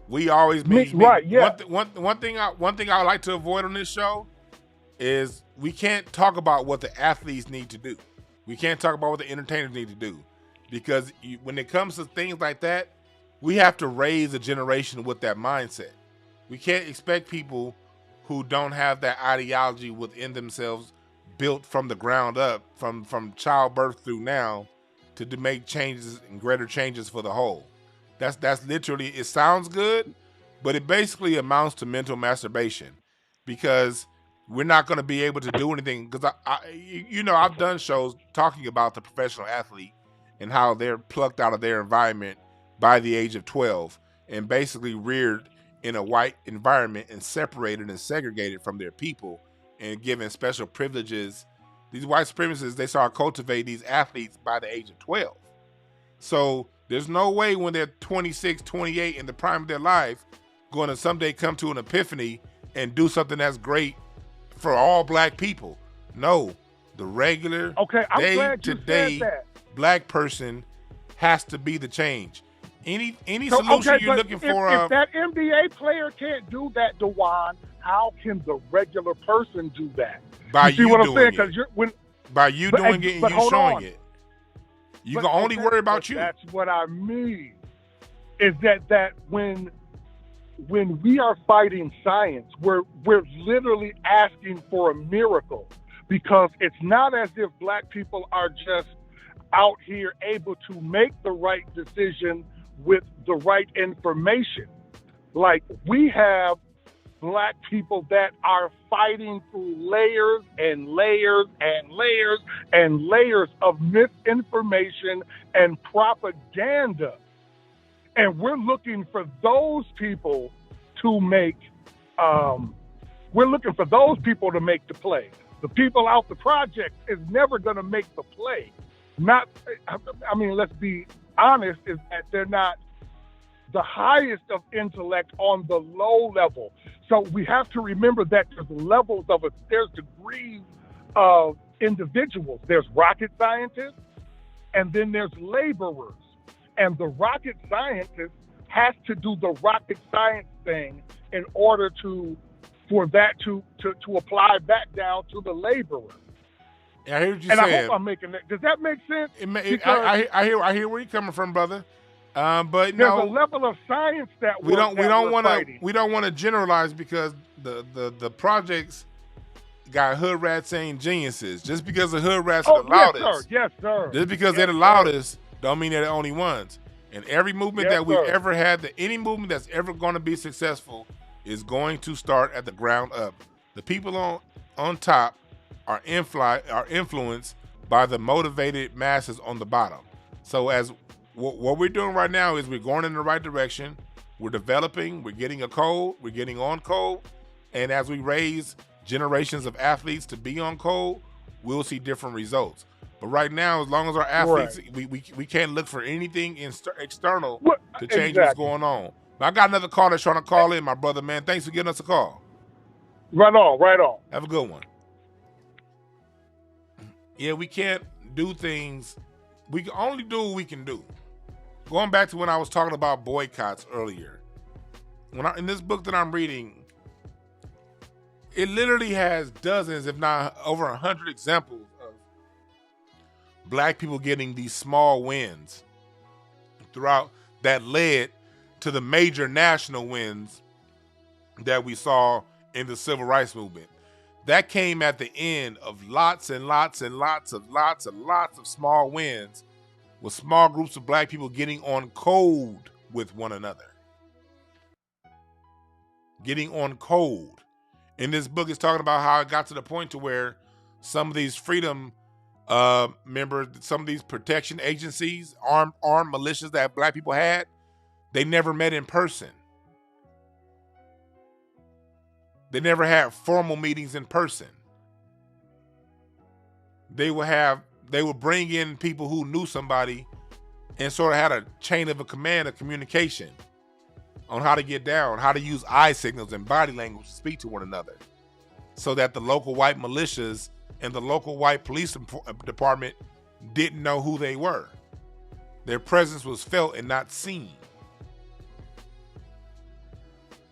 We always means me. Right, yeah. One thing I like to avoid on this show is we can't talk about what the athletes need to do. We can't talk about what the entertainers need to do. Because when it comes to things like that, we have to raise a generation with that mindset. We can't expect people who don't have that ideology within themselves built from the ground up, from childbirth through now, to make changes and greater changes for the whole. That's literally, it sounds good, but it basically amounts to mental masturbation, because we're not going to be able to do anything. Because I've done shows talking about the professional athlete and how they're plucked out of their environment by the age of 12 and basically reared in a white environment and separated and segregated from their people and given special privileges. These white supremacists, they start cultivating these athletes by the age of 12. So there's no way when they're 26, 28 in the prime of their life going to someday come to an epiphany and do something that's great for all black people. No, the regular day-to-day black person has to be the change. Any solution you're looking for. If that NBA player can't do that, Dwan, how can the regular person do that? By you see what I'm saying? Because by you doing it and you showing it. You can only worry about you. That's what I mean. Is that when we are fighting science, we're literally asking for a miracle, because it's not as if black people are just out here able to make the right decision with the right information. Like, we have black people that are fighting through layers and layers and layers and layers of misinformation and propaganda. And we're looking for those people to make, the play. The people out the project is never going to make the play. Let's be honest, is that they're not the highest of intellect on the low level. So we have to remember that there's levels of it. There's degrees of individuals. There's rocket scientists, and then there's laborers. And the rocket scientist has to do the rocket science thing in order for that to apply back down to the laborer. Yeah, I hear what you're saying. I hope I'm making that. Does that make sense? I hear where you're coming from, brother. But there's a level of science that we don't want to generalize, because the projects got hood rats saying geniuses. Just because the hood rats are the loudest, yes, sir. Just because they're the loudest, don't mean they're the only ones. And every movement that we've ever had, any movement that's ever going to be successful, is going to start at the ground up. The people on top are influenced by the motivated masses on the bottom. So as what we're doing right now is we're going in the right direction. We're developing, we're getting a code, we're getting on code. And as we raise generations of athletes to be on code, we'll see different results. But right now, as long as our athletes, we can't look for anything external to change what's going on. But I got another call that's trying to call in, my brother, man. Thanks for giving us a call. Right on. Have a good one. Yeah, we can't do things. We can only do what we can do. Going back to when I was talking about boycotts earlier. In this book that I'm reading, it literally has dozens, if not over 100 examples of black people getting these small wins throughout that led to the major national wins that we saw in the civil rights movement. That came at the end of lots and lots and lots of small wins, with small groups of black people getting on code with one another. Getting on code. In this book, it's talking about how it got to the point to where some of these freedom members, some of these protection agencies, armed militias that black people had, they never met in person. They never had formal meetings in person. They would bring in people who knew somebody and sort of had a chain of a command of communication on how to get down, how to use eye signals and body language to speak to one another, so that the local white militias and the local white police department didn't know who they were. Their presence was felt and not seen.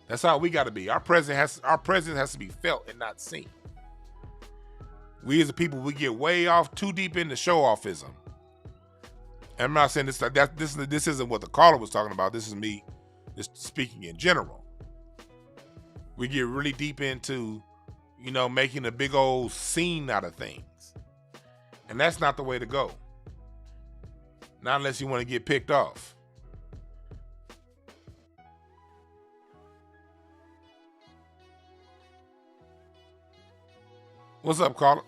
That's how we got to be. Our presence has to be felt and not seen. We as a people, we get way off too deep into show-offism. And I'm not saying this isn't what the caller was talking about. This is me just speaking in general. We get really deep into, making a big old scene out of things. And that's not the way to go. Not unless you want to get picked off. What's up, caller?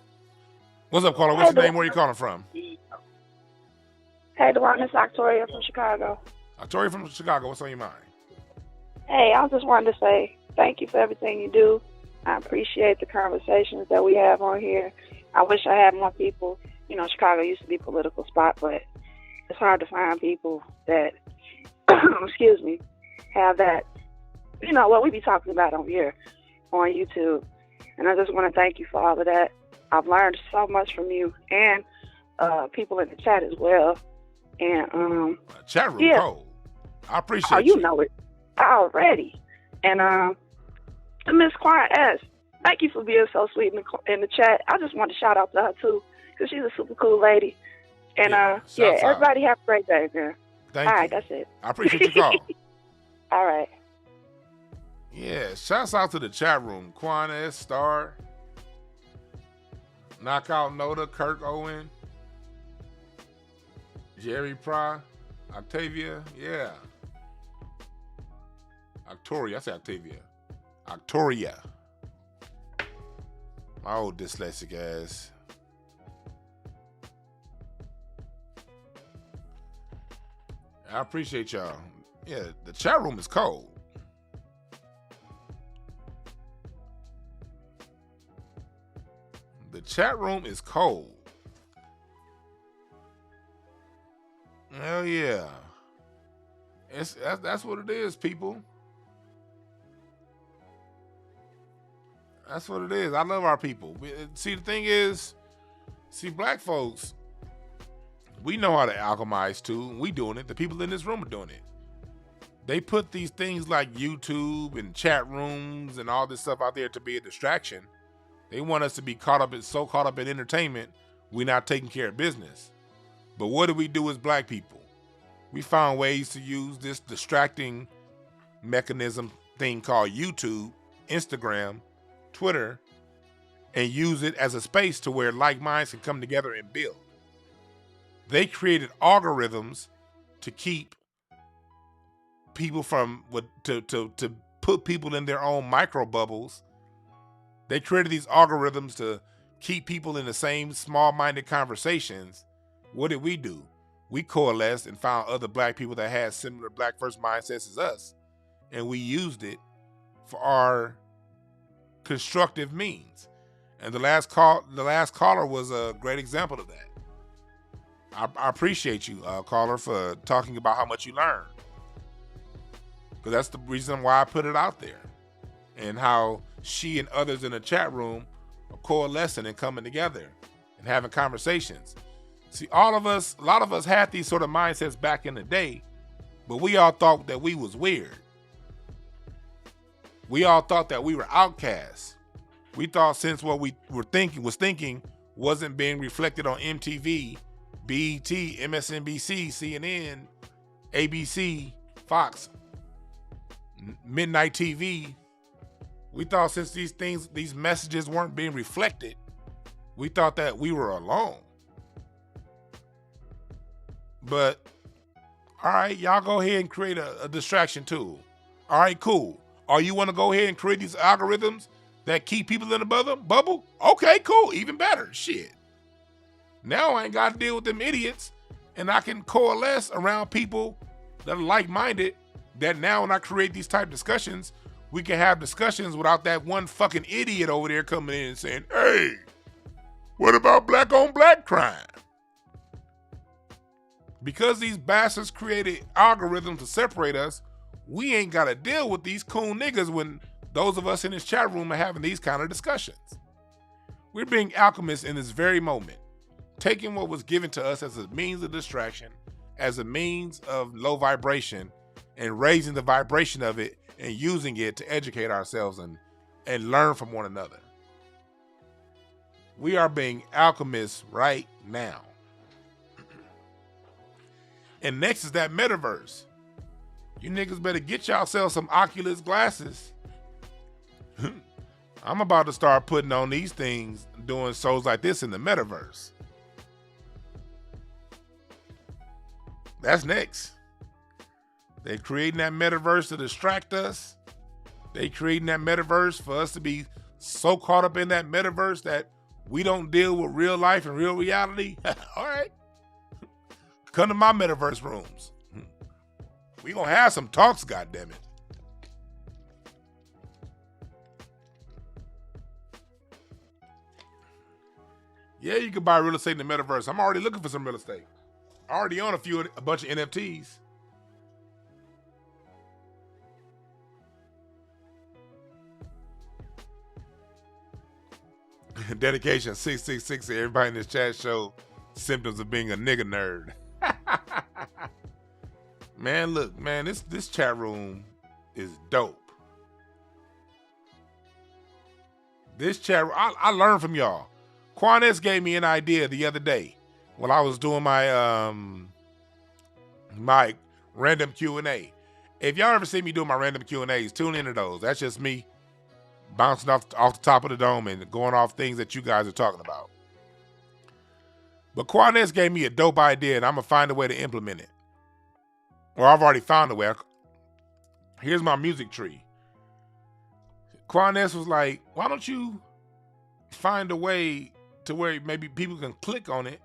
What's your name? Where are you calling from? Hey, Dwan, it's Victoria from Chicago. Victoria from Chicago, what's on your mind? Hey, I just wanted to say thank you for everything you do. I appreciate the conversations that we have on here. I wish I had more people. Chicago used to be a political spot, but it's hard to find people that, excuse me, have that, what we be talking about on here, on YouTube. And I just want to thank you for all of that. I've learned so much from you and people in the chat as well. And chat room cold. I appreciate you. Know it already. And Miss Quiet S, thank you for being so sweet in the chat. I just want to shout out to her too, because she's a super cool lady. And everybody have a great day, girl. Thank you. All right, that's it. I appreciate your call. All right. Yeah, shouts out to the chat room. Quan S, Star, Knockout Noda, Kirk Owen, Jerry Pry, Octavia, yeah. Octoria, I say Octavia. Octoria. My old dyslexic ass. I appreciate y'all. Yeah, the chat room is cold. The chat room is cold. Hell yeah. That's what it is, people. That's what it is. I love our people. See, the thing is, black folks, we know how to alchemize too. We doing it. The people in this room are doing it. They put these things like YouTube and chat rooms and all this stuff out there to be a distraction. They want us to be caught up in entertainment, we're not taking care of business. But what do we do as black people? We found ways to use this distracting mechanism thing called YouTube, Instagram, Twitter, and use it as a space to where like minds can come together and build. They created algorithms to keep people to put people in their own micro bubbles. They created these algorithms to keep people in the same small-minded conversations. What did we do? We coalesced and found other black people that had similar black first mindsets as us, and we used it for our constructive means. And the last caller was a great example of that. I appreciate you, caller, for talking about how much you learned, because that's the reason why I put it out there, and how she and others in the chat room are coalescing and coming together and having conversations. See, a lot of us had these sort of mindsets back in the day, but we all thought that we was weird. We all thought that we were outcasts. We thought since what we were thinking wasn't being reflected on MTV, BET, MSNBC, CNN, ABC, Fox, Midnight TV, we thought since these messages weren't being reflected, we thought that we were alone. But, all right, y'all go ahead and create a distraction tool. All right, cool. Or you want to go ahead and create these algorithms that keep people in the bubble? Okay, cool. Even better. Shit. Now I ain't got to deal with them idiots, and I can coalesce around people that are like-minded, that now when I create these type discussions, we can have discussions without that one fucking idiot over there coming in and saying, hey, what about black on black crime? Because these bastards created algorithms to separate us, we ain't got to deal with these coon niggas when those of us in this chat room are having these kind of discussions. We're being alchemists in this very moment, taking what was given to us as a means of distraction, as a means of low vibration, and raising the vibration of it and using it to educate ourselves and learn from one another. We are being alchemists right now. And next is that metaverse. You niggas better get yourselves some Oculus glasses. I'm about to start putting on these things, doing shows like this in the metaverse. That's next. They're creating that metaverse to distract us. They creating that metaverse for us to be so caught up in that metaverse that we don't deal with real life and real reality. All right. Come to my metaverse rooms. We gonna have some talks, goddammit. Yeah, you can buy real estate in the metaverse. I'm already looking for some real estate. I already own a bunch of NFTs. Dedication 666. Everybody in this chat show symptoms of being a nigga nerd. Man, look, man, this chat room is dope. This chat, I learned from y'all. Quanez gave me an idea the other day while I was doing my my random Q&A. If y'all ever see me doing my random Q&As, tune into those. That's just me bouncing off the top of the dome and going off things that you guys are talking about. But Quanez gave me a dope idea, and I'm going to find a way to implement it. Or I've already found a way. Here's my music tree. Quanez was like, why don't you find a way to where maybe people can click on it?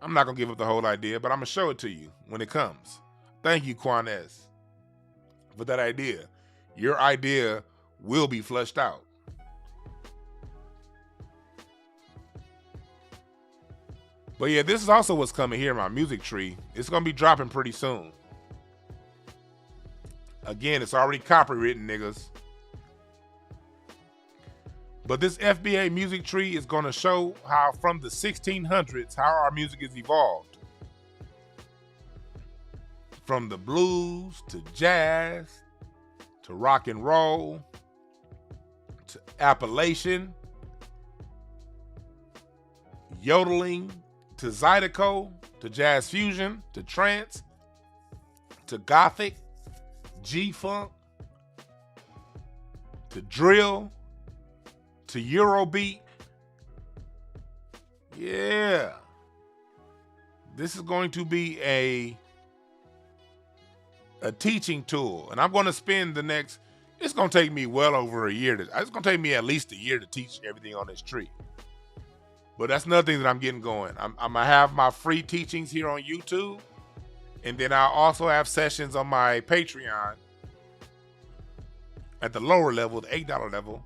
I'm not going to give up the whole idea, but I'm going to show it to you when it comes. Thank you, Quanez, for that idea. Your idea will be flushed out. But yeah, this is also what's coming here in my music tree. It's going to be dropping pretty soon. Again, it's already copywritten, niggas. But this FBA music tree is going to show how from the 1600s, how our music has evolved. From the blues to jazz to rock and roll to Appalachian, yodeling to Zydeco to jazz fusion to trance to gothic, G-funk to drill to Eurobeat. Yeah. This is going to be a teaching tool. And I'm going to spend it's going to take me well over a year. It's going to take me at least a year to teach everything on this tree. But that's another thing that I'm getting going. I'm going to have my free teachings here on YouTube. And then I'll also have sessions on my Patreon at the lower level, the $8 level.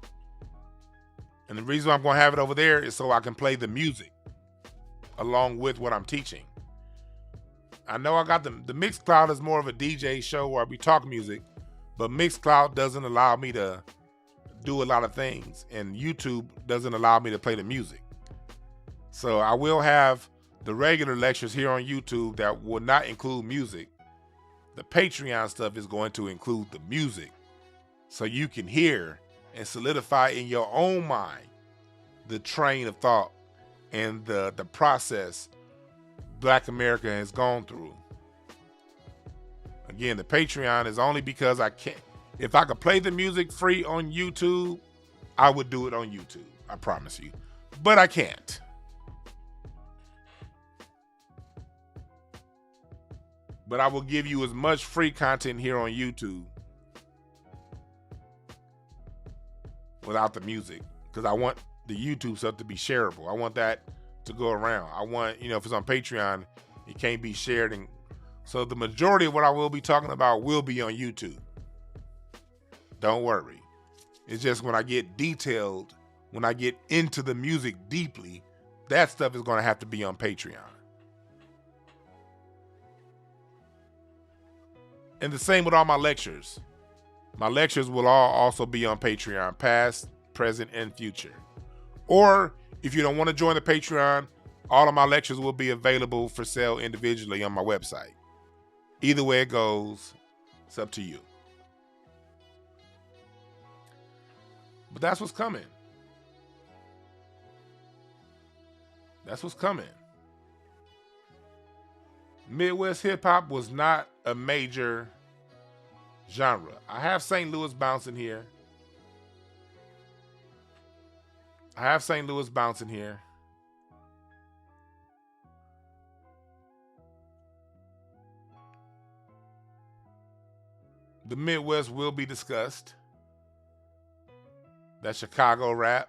And the reason I'm going to have it over there is so I can play the music along with what I'm teaching. I know I got the Mixcloud is more of a DJ show where we talk music, but Mixcloud doesn't allow me to do a lot of things, and YouTube doesn't allow me to play the music. So I will have the regular lectures here on YouTube that will not include music. The Patreon stuff is going to include the music so you can hear and solidify in your own mind the train of thought and the process Black America has gone through. Again, the Patreon is only because I can't. If I could play the music free on YouTube, I would do it on YouTube. I promise you. But I can't. But I will give you as much free content here on YouTube without the music, because I want the YouTube stuff to be shareable. I want that to go around. I want, if it's on Patreon, it can't be shared. And so the majority of what I will be talking about will be on YouTube. Don't worry. It's just when I get detailed, when I get into the music deeply, that stuff is going to have to be on Patreon. And the same with all my lectures. My lectures will all also be on Patreon, past, present, and future. Or if you don't want to join the Patreon, all of my lectures will be available for sale individually on my website. Either way it goes, it's up to you. But that's what's coming. That's what's coming. Midwest hip hop was not a major genre. I have St. Louis bouncing here. The Midwest will be discussed. That Chicago rap.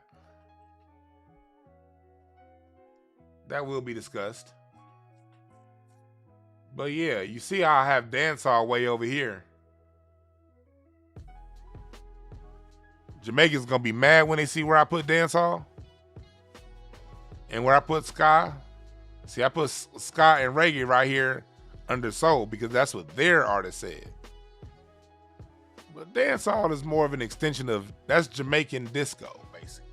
That will be discussed. But yeah, you see how I have dancehall way over here. Jamaicans gonna be mad when they see where I put dancehall and where I put ska. See, I put ska and reggae right here under soul because that's what their artist said. But dancehall is more of an extension of, that's Jamaican disco, basically.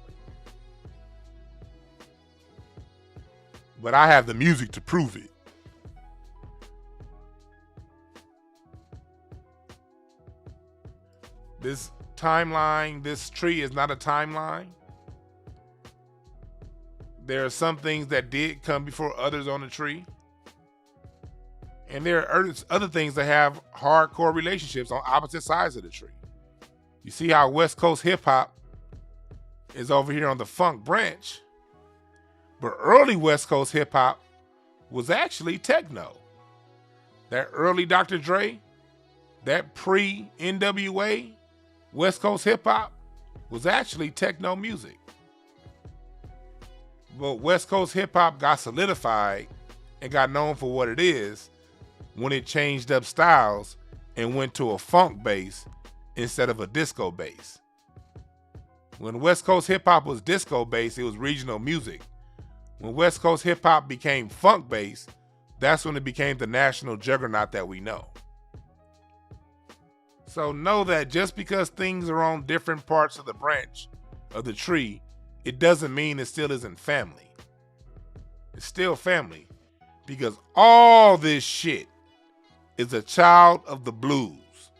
But I have the music to prove it. This timeline, this tree is not a timeline. There are some things that did come before others on the tree. And there are other things that have hardcore relationships on opposite sides of the tree. You see how West Coast hip hop is over here on the funk branch. But early West Coast hip hop was actually techno. That early Dr. Dre, that pre-NWA West Coast hip hop was actually techno music. But West Coast hip hop got solidified and got known for what it is when it changed up styles and went to a funk bass instead of a disco bass. When West Coast hip hop was disco bass, it was regional music. When West Coast hip hop became funk bass, that's when it became the national juggernaut that we know. So know that just because things are on different parts of the branch of the tree, it doesn't mean it still isn't family. It's still family because all this shit is a child of the blues.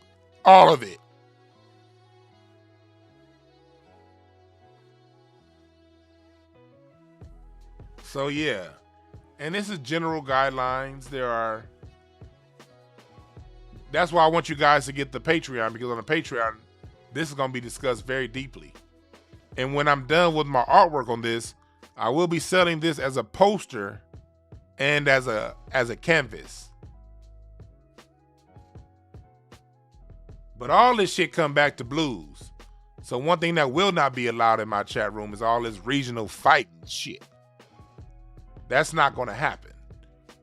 All of it. So yeah, and this is general guidelines. That's why I want you guys to get the Patreon, because on the Patreon, this is going to be discussed very deeply. And when I'm done with my artwork on this, I will be selling this as a poster and as a canvas. But all this shit come back to blues. So one thing that will not be allowed in my chat room is all this regional fighting shit. That's not going to happen.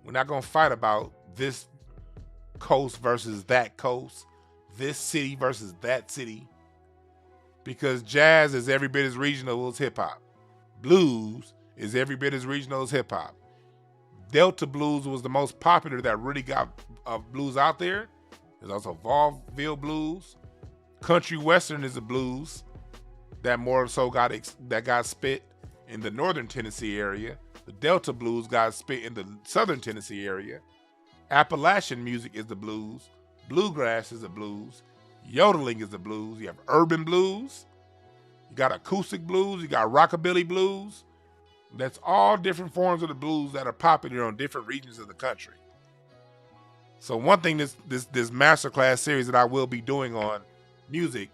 We're not going to fight about this coast versus that coast, this city versus that city, because jazz is every bit as regional as hip hop. Blues is every bit as regional as hip hop. Delta blues was the most popular that really got blues out there. There's also vaudeville blues. Country western is a blues that more so got spit in the northern Tennessee area. The Delta blues got spit in the southern Tennessee area. Appalachian music is the blues. Bluegrass is the blues. Yodeling is the blues. You have urban blues. You got acoustic blues. You got rockabilly blues. That's all different forms of the blues that are popular on different regions of the country. So one thing this masterclass series that I will be doing on music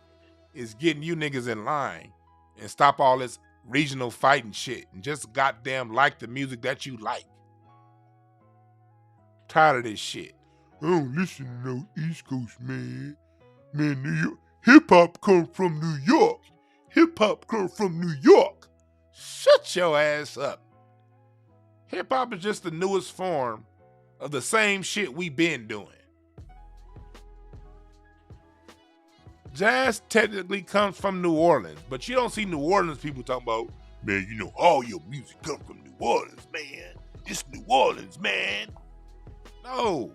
is getting you niggas in line and stop all this regional fighting shit and just goddamn like the music that you like. Tired of this shit. I don't listen to no East Coast, man. Man, New York. Hip-hop comes from New York. Hip-hop comes from New York. Shut your ass up. Hip-hop is just the newest form of the same shit we been doing. Jazz technically comes from New Orleans, but you don't see New Orleans people talking about, man, you know, all your music comes from New Orleans, man. It's New Orleans, man. No.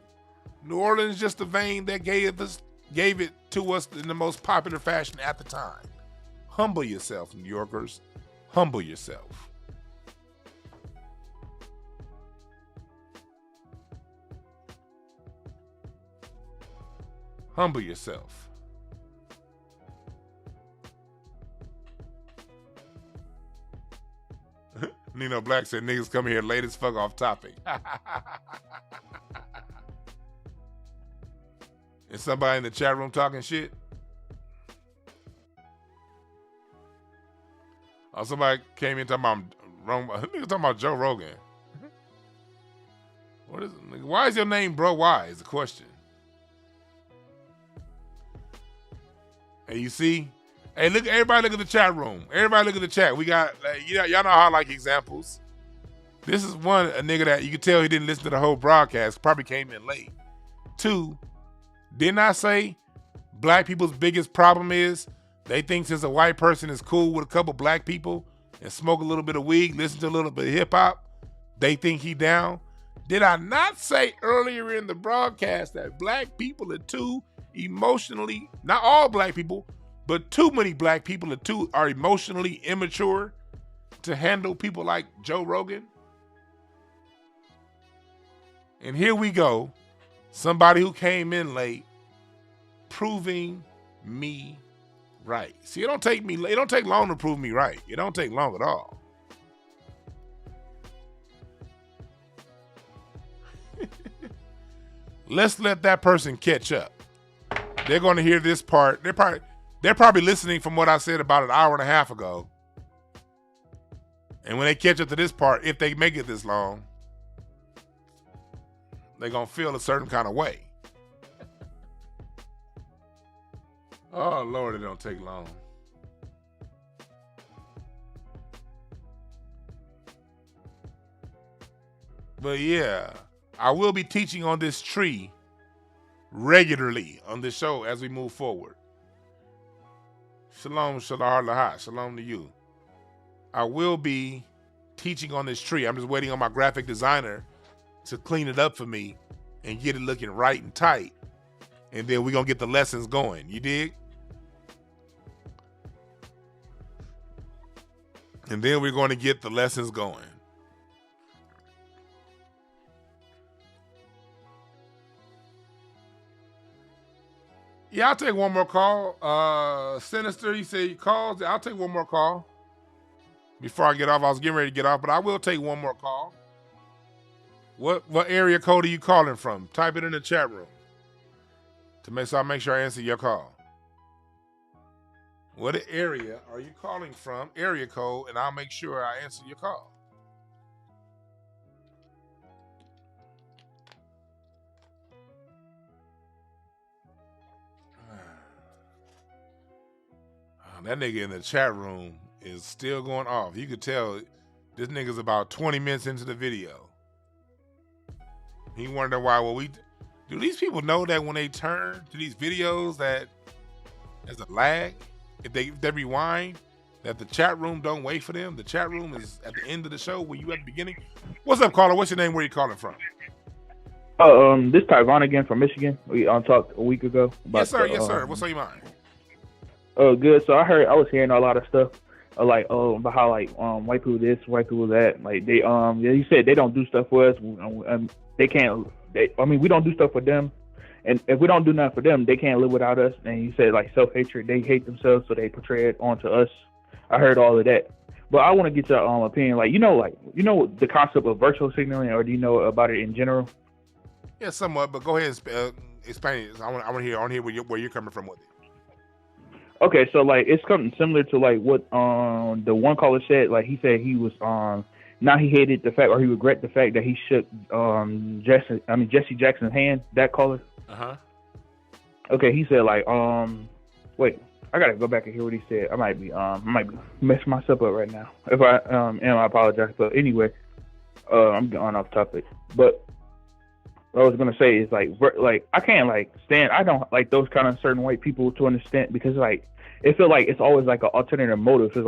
New Orleans is just the vein that gave it to us in the most popular fashion at the time. Humble yourself, New Yorkers. Humble yourself. Humble yourself. Nino Black said niggas come here late as fuck off topic. Is somebody in the chat room talking shit? Oh, somebody came in talking about Joe Rogan. What is it? Why is your name Bro Why is the question. Hey, you see? Hey, look! Everybody look at the chat room. Everybody look at the chat. We got, y'all know how I like examples. This is one, a nigga that you can tell he didn't listen to the whole broadcast. Probably came in late. 2, didn't I say black people's biggest problem is they think since a white person is cool with a couple black people and smoke a little bit of weed, listen to a little bit of hip hop, they think he down? Did I not say earlier in the broadcast that black people are too emotionally, not all black people, but too many black people are emotionally immature to handle people like Joe Rogan? And here we go, somebody who came in late, proving me right. See, it don't take long to prove me right. It don't take long at all. Let's let that person catch up. They're going to hear this part. They're probably listening from what I said about an hour and a half ago. And when they catch up to this part, if they make it this long, they're going to feel a certain kind of way. Oh, Lord, it don't take long. But yeah, I will be teaching on this tree regularly on this show as we move forward. Shalom, shalom, laha. Shalom to you. I will be teaching on this tree. I'm just waiting on my graphic designer to clean it up for me and get it looking right and tight. And then we're going to get the lessons going. You dig? And then we're going to get the lessons going. Yeah, I'll take one more call. Sinister, you say he calls. I'll take one more call. Before I get off, I was getting ready to get off, but I will take one more call. What area code are you calling from? Type it in the chat room. So I'll make sure I answer your call. What area are you calling from? Area code, and I'll make sure I answer your call. That nigga in the chat room is still going off. You could tell this nigga's about 20 minutes into the video. He wondered why. Do these people know that when they turn to these videos that there's a lag? If they rewind, that the chat room don't wait for them? The chat room is at the end of the show when you at the beginning. What's up, caller? What's your name? Where you calling from? This Tyvon again from Michigan. We talked a week ago. Yes, sir. Yes, sir. What's on your mind? Oh, good. So I was hearing a lot of stuff, about how white people this, white people that. Like they you said they don't do stuff for us, and they can't. We don't do stuff for them, and if we don't do nothing for them, they can't live without us. And you said self-hatred, they hate themselves, so they portray it onto us. I heard all of that, but I want to get your opinion. You know the concept of virtual signaling, or do you know about it in general? Yeah, somewhat, but go ahead and explain it. I want to hear where you're coming from with it. Okay, so it's something similar to what the one caller said. He said he was now he hated the fact, or he regret the fact that he shook Jesse Jackson's hand. That caller. Okay, he said wait, I gotta go back and hear what he said. I might be messing myself up right now. If I I apologize. But anyway, I'm going off topic. But what I was gonna say is I can't stand. I don't like those kind of certain white people to an extent, because it feels like it's always an alternative motive. It's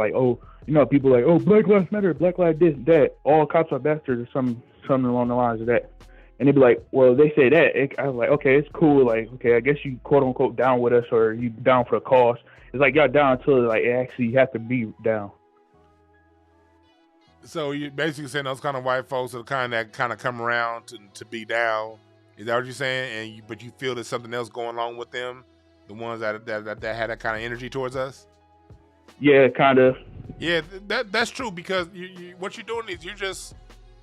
people Black Lives Matter, Black Lives this, that, all cops are bastards, or something along the lines of that. And they'd be like, well, they say that. I was like, okay, it's cool. Like, okay, I guess you quote unquote down with us, or you down for a cause. It's like y'all down until like it actually have to be down. So you're basically saying those kind of white folks are the kind that kind of come around to be down. Is that what you're saying? But you feel there's something else going on with them, the ones that had that kind of energy towards us. Yeah, kind of. Yeah, that's true, because what you're doing is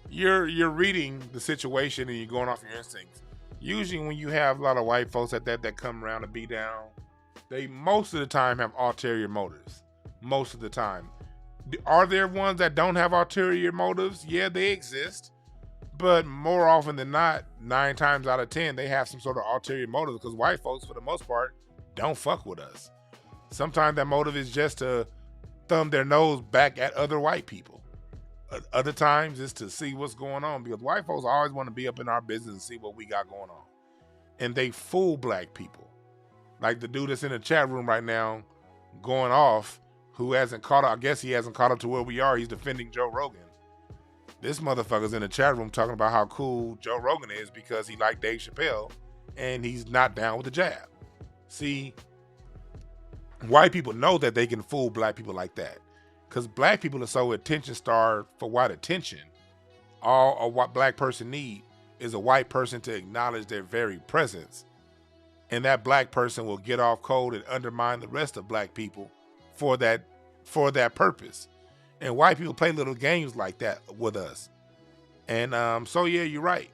you're reading the situation and you're going off your instincts. Usually when you have a lot of white folks that come around to be down, they most of the time have ulterior motives. Most of the time. Are there ones that don't have ulterior motives? Yeah, they exist. But more often than not, 9 times out of 10, they have some sort of ulterior motive, because white folks, for the most part, don't fuck with us. Sometimes that motive is just to thumb their nose back at other white people. Other times it's to see what's going on, because white folks always want to be up in our business and see what we got going on. And they fool black people. Like the dude that's in the chat room right now going off, who hasn't caught up. I guess he hasn't caught up to where we are. He's defending Joe Rogan. This motherfucker's in the chat room talking about how cool Joe Rogan is because he liked Dave Chappelle and he's not down with the jab. See, white people know that they can fool black people like that, because black people are so attention-starved for white attention. All a white black person need is a white person to acknowledge their very presence. And that black person will get off cold and undermine the rest of black people for that purpose. And white people play little games like that with us. And so yeah, you're right.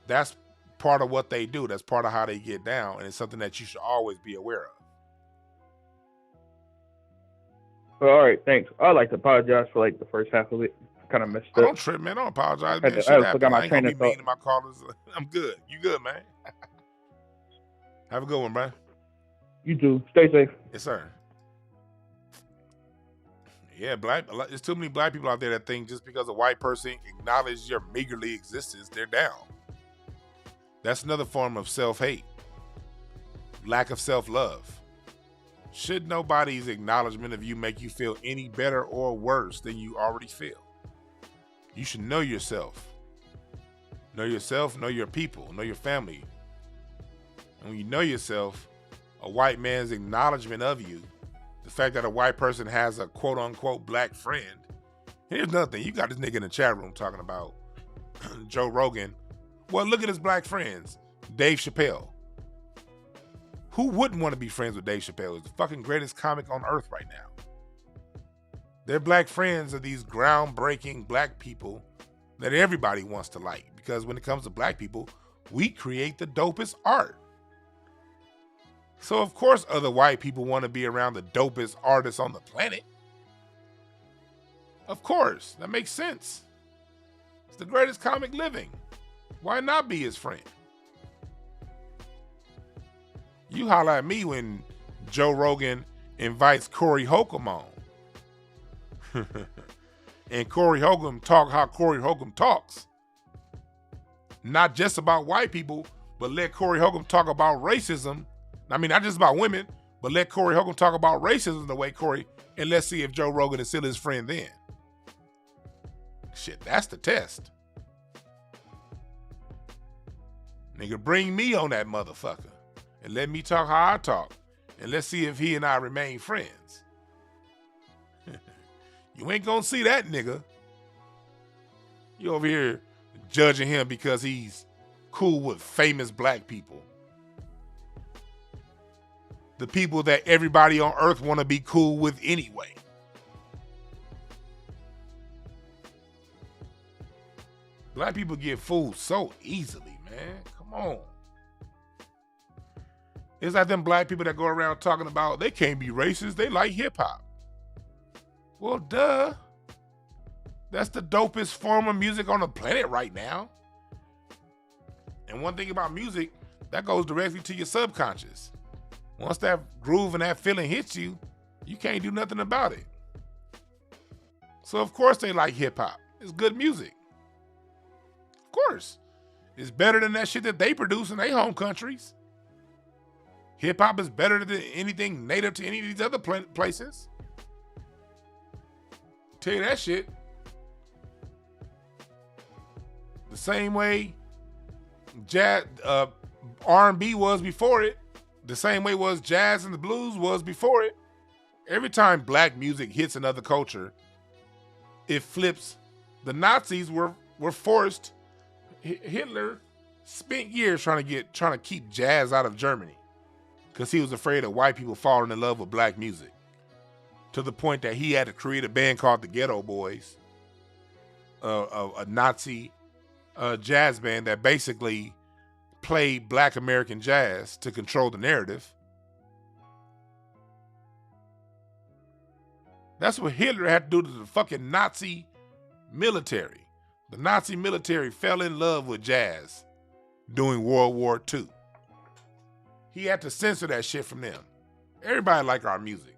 That's part of what they do. That's part of how they get down, and it's something that you should always be aware of. Well, all right, thanks. I'd like to apologize for like the first half of it. Kind of messed up. Don't trip, man. Don't apologize, man. I forgot my train of thought. Mean to my callers. I'm good. You good, man? Have a good one, man. You too. Stay safe. Yes, sir. Yeah, there's too many black people out there that think just because a white person acknowledges your meagerly existence, they're down. That's another form of self-hate. Lack of self-love. Should nobody's acknowledgement of you make you feel any better or worse than you already feel? You should know yourself. Know yourself, know your people, know your family. And when you know yourself, a white man's acknowledgement of you, the fact that a white person has a quote-unquote black friend. Here's another thing. You got this nigga in the chat room talking about Joe Rogan. Well, look at his black friends. Dave Chappelle. Who wouldn't want to be friends with Dave Chappelle? He's the fucking greatest comic on earth right now. Their black friends are these groundbreaking black people that everybody wants to like. Because when it comes to black people, we create the dopest art. So of course other white people want to be around the dopest artists on the planet. Of course, that makes sense. It's the greatest comic living. Why not be his friend? You holler at me when Joe Rogan invites Corey Holcomb on. And Corey Holcomb talk how Corey Holcomb talks. Not just about white people, but let Corey Holcomb talk about racism. I mean, not just about women, but let Corey Holcomb talk about racism the way Corey, and let's see if Joe Rogan is still his friend then. Shit, that's the test. Nigga, bring me on that motherfucker and let me talk how I talk, and let's see if he and I remain friends. You ain't gonna see that nigga. You over here judging him because he's cool with famous black people. The people that everybody on earth want to be cool with anyway. Black people get fooled so easily, man. Come on. It's like them black people that go around talking about they can't be racist, they like hip hop. Well, duh. That's the dopest form of music on the planet right now. And one thing about music, that goes directly to your subconscious. Once that groove and that feeling hits you, you can't do nothing about it. So of course they like hip hop. It's good music. Of course. It's better than that shit that they produce in their home countries. Hip hop is better than anything native to any of these other places. Tell you that shit. The same way jazz, R&B was before it, the same way was jazz and the blues was before it. Every time black music hits another culture, it flips. The Nazis were forced. Hitler spent years trying to keep jazz out of Germany because he was afraid of white people falling in love with black music, to the point that he had to create a band called the Ghetto Boys, a Nazi jazz band that basically played black American jazz to control the narrative. That's what Hitler had to do to the fucking Nazi military. The Nazi military fell in love with jazz during World War II. He had to censor that shit from them. Everybody like our music.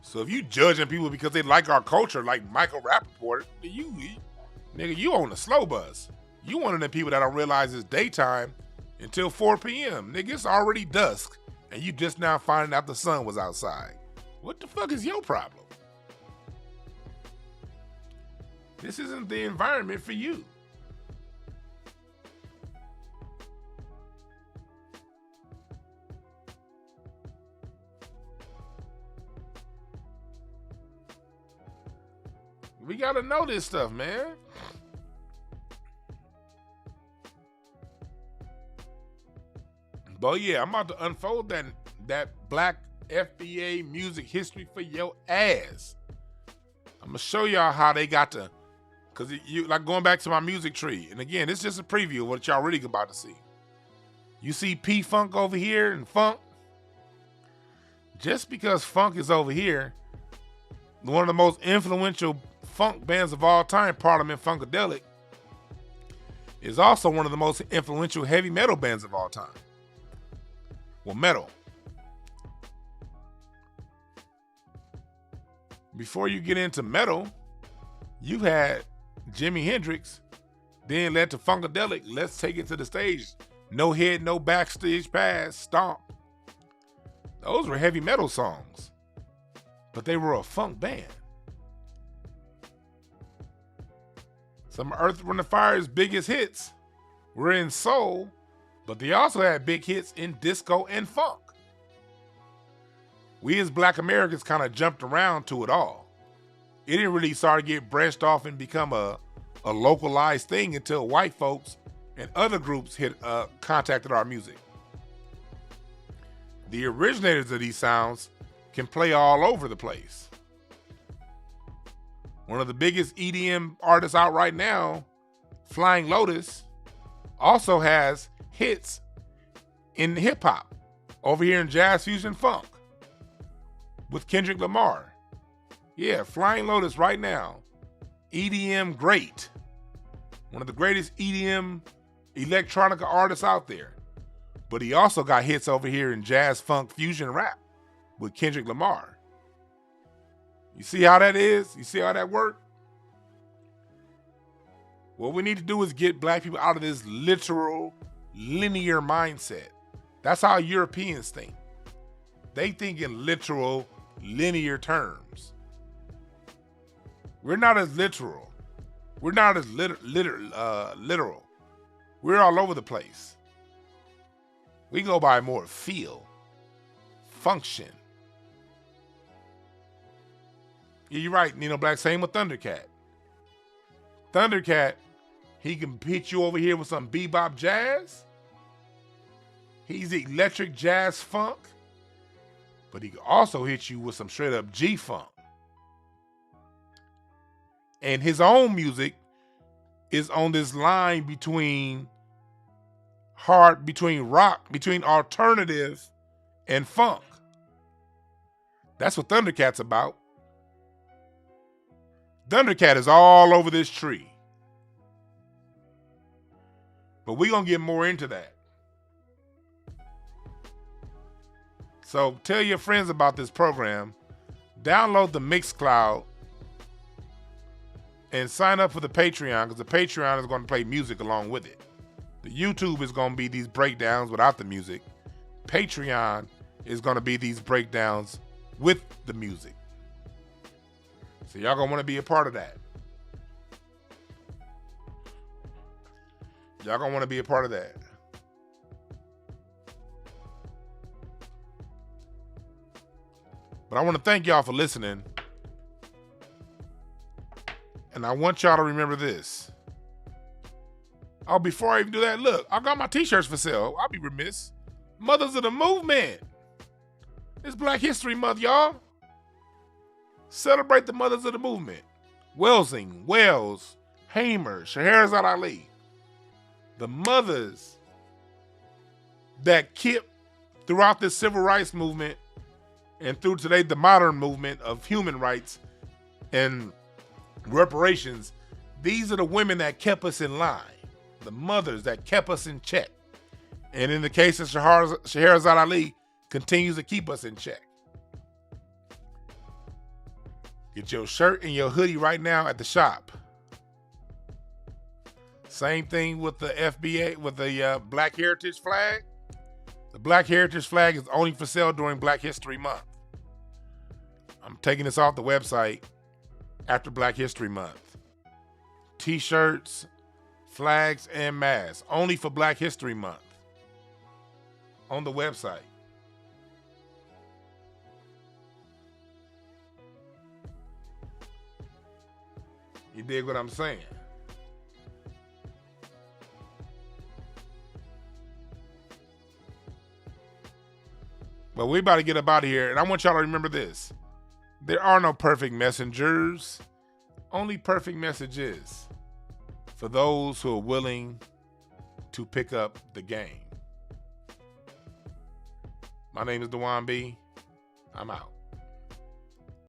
So if you judging people because they like our culture, like Michael Rappaport, you on the slow bus. You one of the people that don't realize it's daytime until 4 p.m. Nigga, it's already dusk, and you just now finding out the sun was outside. What the fuck is your problem? This isn't the environment for you. We gotta know this stuff, man. But yeah, I'm about to unfold that black FBA music history for your ass. I'm gonna show y'all how they got to, cause you like going back to my music tree. And again, it's just a preview of what y'all really about to see. You see P-Funk over here and funk. Just because funk is over here, one of the most influential funk bands of all time, Parliament Funkadelic, is also one of the most influential heavy metal bands of all time. Well, metal. Before you get into metal, you had Jimi Hendrix, then led to Funkadelic, Let's Take It to the Stage, No Head, No Backstage Pass, Stomp. Those were heavy metal songs, but they were a funk band. Some of Earth, Wind & Fire's biggest hits were in soul, but they also had big hits in disco and funk. We as black Americans kind of jumped around to it all. It didn't really start to get branched off and become a localized thing until white folks and other groups contacted our music. The originators of these sounds can play all over the place. One of the biggest EDM artists out right now, Flying Lotus, also has hits in hip hop over here in jazz fusion funk with Kendrick Lamar. Yeah, Flying Lotus right now, EDM great. One of the greatest EDM electronica artists out there. But he also got hits over here in jazz funk fusion rap with Kendrick Lamar. You see how that is? You see how that works? What we need to do is get black people out of this literal, linear mindset. That's how Europeans think. They think in literal, linear terms. We're not as literal. We're not as literal. We're all over the place. We go by more feel, function. Yeah, you're right, Nino Black. Same with Thundercat. Thundercat, he can hit you over here with some bebop jazz. He's electric jazz funk. But he can also hit you with some straight up G-funk. And his own music is on this line between rock, between alternative and funk. That's what Thundercat's about. Thundercat is all over this tree. But we're going to get more into that. So tell your friends about this program. Download the Mixcloud and sign up for the Patreon, because the Patreon is going to play music along with it. The YouTube is going to be these breakdowns without the music. Patreon is going to be these breakdowns with the music. So y'all going to want to be a part of that. Y'all gonna want to be a part of that. But I want to thank y'all for listening. And I want y'all to remember this. Oh, before I even do that, look, I got my t-shirts for sale. I'll be remiss. Mothers of the Movement. It's Black History Month, y'all. Celebrate the mothers of the movement. Welsing, Wells, Hamer, Scheherazade Ali. The mothers that kept throughout this civil rights movement and through today the modern movement of human rights and reparations. These are the women that kept us in line. The mothers that kept us in check. And in the case of Scheherazade Ali, continues to keep us in check. Get your shirt and your hoodie right now at the shop. Same thing with the FBA, with the Black Heritage flag. The Black Heritage flag is only for sale during Black History Month. I'm taking this off the website after Black History Month. T-shirts, flags, and masks, only for Black History Month on the website. You dig what I'm saying? But we about to get up out of here, and I want y'all to remember this. There are no perfect messengers, only perfect messages for those who are willing to pick up the game. My name is Dwan B. I'm out.